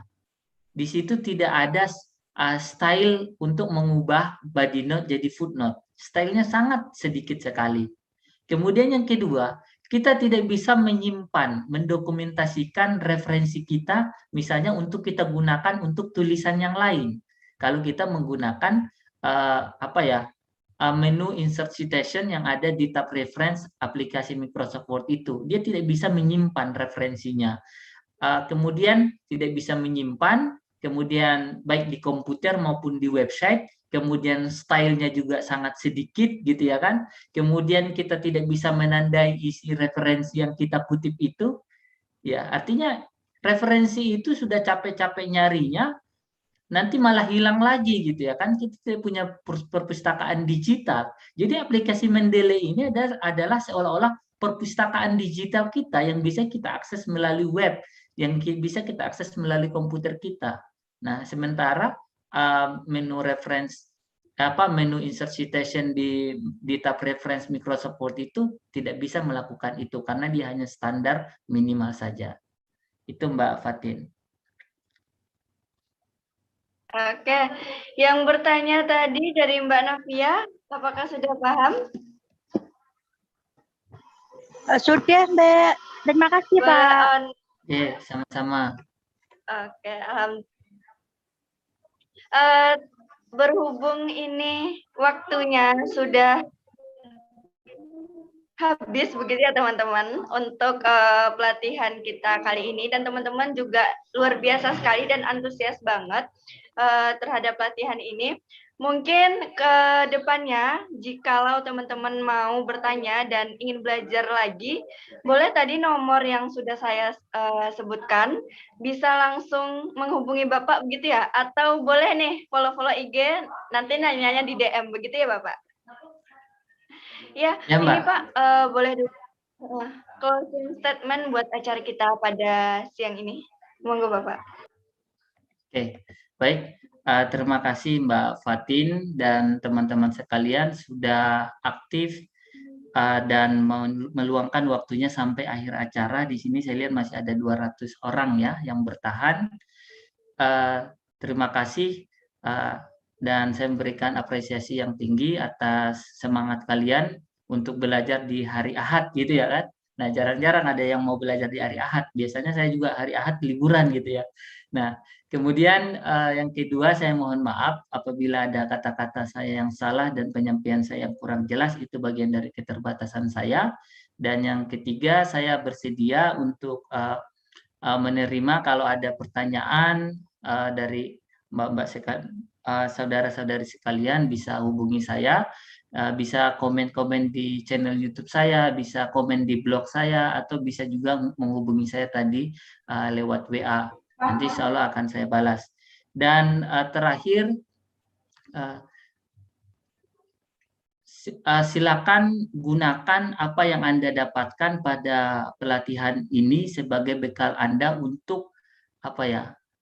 di situ tidak ada style untuk mengubah body note jadi footnote. Stylenya sangat sedikit sekali. Kemudian yang kedua, kita tidak bisa menyimpan, mendokumentasikan referensi kita, misalnya untuk kita gunakan untuk tulisan yang lain. Kalau kita menggunakan menu insert citation yang ada di tab reference aplikasi Microsoft Word itu, dia tidak bisa menyimpan referensinya. Kemudian tidak bisa menyimpan, kemudian baik di komputer maupun di website, kemudian stylenya juga sangat sedikit gitu ya kan, kemudian kita tidak bisa menandai isi referensi yang kita kutip itu, ya artinya referensi itu sudah capek-capek nyarinya, nanti malah hilang lagi gitu ya kan, kita punya perpustakaan digital. Jadi aplikasi Mendeley ini adalah seolah-olah perpustakaan digital kita yang bisa kita akses melalui web, yang bisa kita akses melalui komputer kita. Nah, sementara menu reference menu insert citation di tab reference Microsoft Word itu tidak bisa melakukan itu karena dia hanya standar minimal saja. Itu Mbak Fatin. Oke, yang bertanya tadi dari Mbak Novia, apakah sudah paham? Sudah, Mbak. Terima kasih, Pak. Ya, sama-sama. Oke, alhamdulillah. Berhubung ini waktunya sudah habis begitu ya teman-teman untuk pelatihan kita kali ini, dan teman-teman juga luar biasa sekali dan antusias banget terhadap pelatihan ini. Mungkin ke depannya jikalau teman-teman mau bertanya dan ingin belajar lagi, boleh tadi nomor yang sudah saya sebutkan, bisa langsung menghubungi Bapak begitu ya, atau boleh nih follow-follow IG, nanti nanya-nanya di DM begitu ya Bapak. Ya, ini Pak, boleh dulu closing statement buat acara kita pada siang ini. Monggo Bapak. Oke, baik. Terima kasih Mbak Fatin dan teman-teman sekalian sudah aktif dan meluangkan waktunya sampai akhir acara. Di sini saya lihat masih ada 200 orang ya yang bertahan. Terima kasih dan saya memberikan apresiasi yang tinggi atas semangat kalian untuk belajar di hari Ahad gitu ya kan. Nah, jarang-jarang ada yang mau belajar di hari Ahad. Biasanya saya juga hari Ahad liburan gitu ya. Nah, kemudian yang kedua saya mohon maaf apabila ada kata-kata saya yang salah dan penyampaian saya yang kurang jelas, itu bagian dari keterbatasan saya. Dan yang ketiga, saya bersedia untuk menerima kalau ada pertanyaan dari mbak-mbak saudara-saudari sekalian, bisa hubungi saya, bisa komen-komen di channel YouTube saya, bisa komen di blog saya, atau bisa juga menghubungi saya tadi lewat WA. Nanti insya Allah akan saya balas. Dan terakhir, silakan gunakan apa yang Anda dapatkan pada pelatihan ini sebagai bekal Anda untuk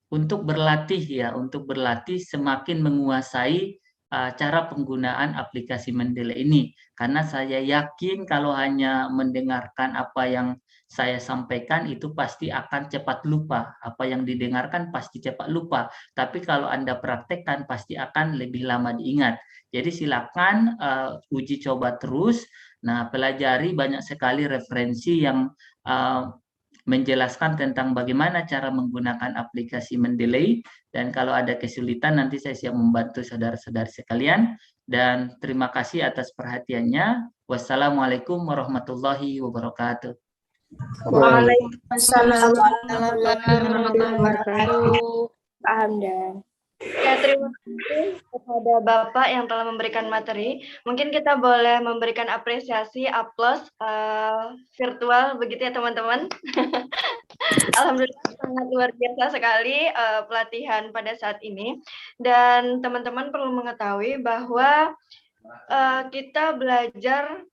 untuk berlatih semakin menguasai cara penggunaan aplikasi Mendeley ini. Karena saya yakin kalau hanya mendengarkan apa yang saya sampaikan itu pasti akan cepat lupa. Apa yang didengarkan pasti cepat lupa. Tapi kalau Anda praktekkan pasti akan lebih lama diingat. Jadi silakan uji coba terus. Nah, pelajari banyak sekali referensi yang menjelaskan tentang bagaimana cara menggunakan aplikasi Mendeley, dan kalau ada kesulitan nanti saya siap membantu saudara-saudari sekalian. Dan terima kasih atas perhatiannya. Wassalamualaikum warahmatullahi wabarakatuh. Waalaikumsalam warahmatullahi wabarakatuh. Pak Hamdan. Ya, terima kasih kepada Bapak yang telah memberikan materi. Mungkin kita boleh memberikan apresiasi, aplaus virtual begitu ya teman-teman. Alhamdulillah sangat luar biasa sekali pelatihan pada saat ini. Dan teman-teman perlu mengetahui bahwa kita belajar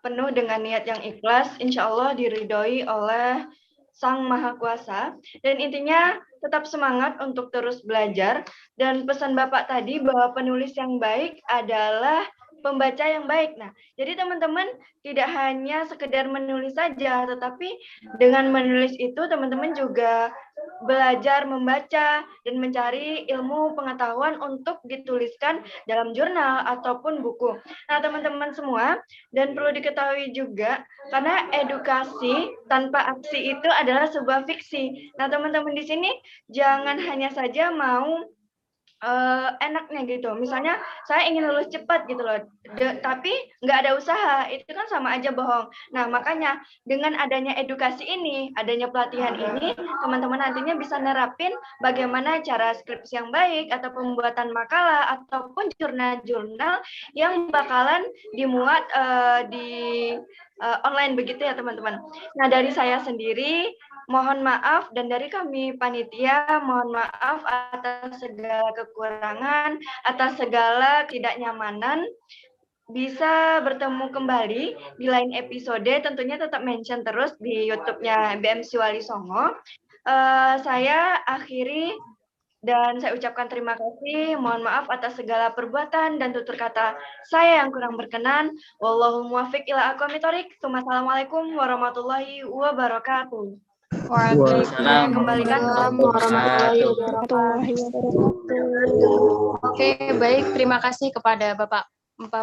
penuh dengan niat yang ikhlas, insya Allah diridhoi oleh Sang Maha Kuasa. Dan intinya tetap semangat untuk terus belajar. Dan pesan Bapak tadi bahwa penulis yang baik adalah pembaca yang baik. Nah, jadi teman-teman tidak hanya sekedar menulis saja, tetapi dengan menulis itu teman-teman juga belajar membaca dan mencari ilmu pengetahuan untuk dituliskan dalam jurnal ataupun buku. Nah, teman-teman semua, dan perlu diketahui juga karena edukasi tanpa aksi itu adalah sebuah fiksi. Nah, teman-teman di sini jangan hanya saja mau enaknya gitu. Misalnya saya ingin lulus cepat gitu loh, tapi nggak ada usaha, itu kan sama aja bohong. Nah, makanya dengan adanya edukasi ini, adanya pelatihan ini, teman-teman nantinya bisa nerapin bagaimana cara skripsi yang baik, atau pembuatan makalah, ataupun jurnal-jurnal yang bakalan dimuat di online begitu ya teman-teman. Nah, dari saya sendiri mohon maaf, dan dari kami panitia mohon maaf atas segala kekurangan, atas segala ketidaknyamanan. Bisa bertemu kembali di lain episode, tentunya tetap mention terus di YouTube-nya BMC Wali Songo. Saya akhiri dan saya ucapkan terima kasih, mohon maaf atas segala perbuatan dan tutur kata saya yang kurang berkenan. Wallahu muwaffiq ila aqwamit thoriq. Wassalamualaikum warahmatullahi wabarakatuh. Waalaikumsalam Kembalikan warahmatullahi wabarakatuh. Oke, baik. Terima kasih kepada Bapak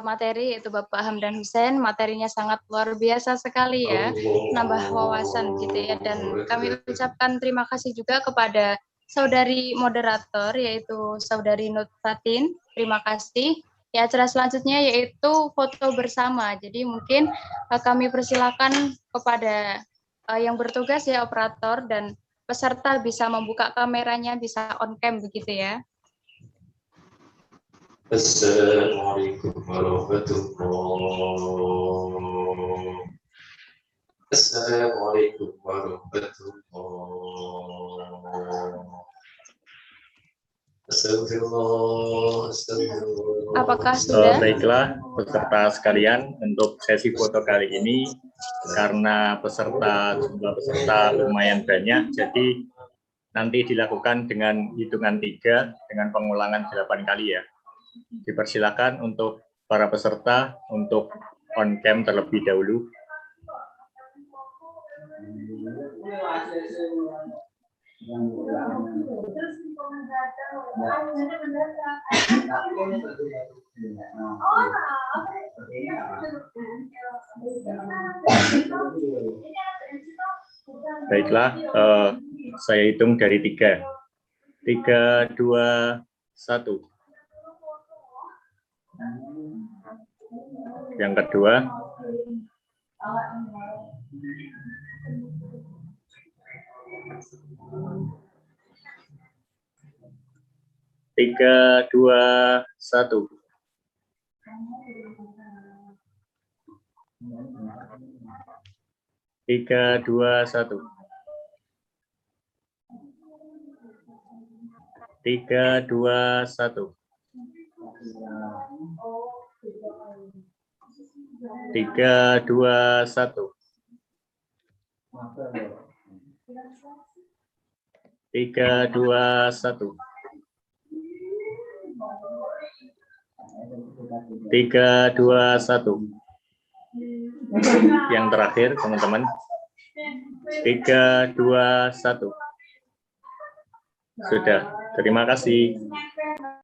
materi, yaitu Bapak Hamdan Hussein. Materinya sangat luar biasa sekali ya, nambah wawasan gitu ya. Dan kami ucapkan terima kasih juga kepada saudari moderator, yaitu saudari Nur Fatin. Terima kasih. Ya, acara selanjutnya yaitu foto bersama. Jadi mungkin kami persilakan kepada yang bertugas ya, operator dan peserta bisa membuka kameranya, bisa on cam begitu ya. Assalamualaikum warahmatullahi wabarakatuh. Assalamualaikum warahmatullahi. Astagfirullah. Apakah sudah? Baiklah peserta sekalian, untuk sesi foto kali ini karena jumlah peserta lumayan banyak, jadi nanti dilakukan dengan hitungan 3 dengan pengulangan 8 kali ya. Dipersilakan untuk para peserta untuk on cam terlebih dahulu. Baiklah, saya hitung dari 3. 3, 2, 1. Yang kedua. 3, 2, 1. Tiga, dua, satu. 3, 2, 1. 3, 2, 1. 3, 2, 1. 3, 2, 1. Yang terakhir, teman-teman. 3, 2, 1. Sudah. Terima kasih.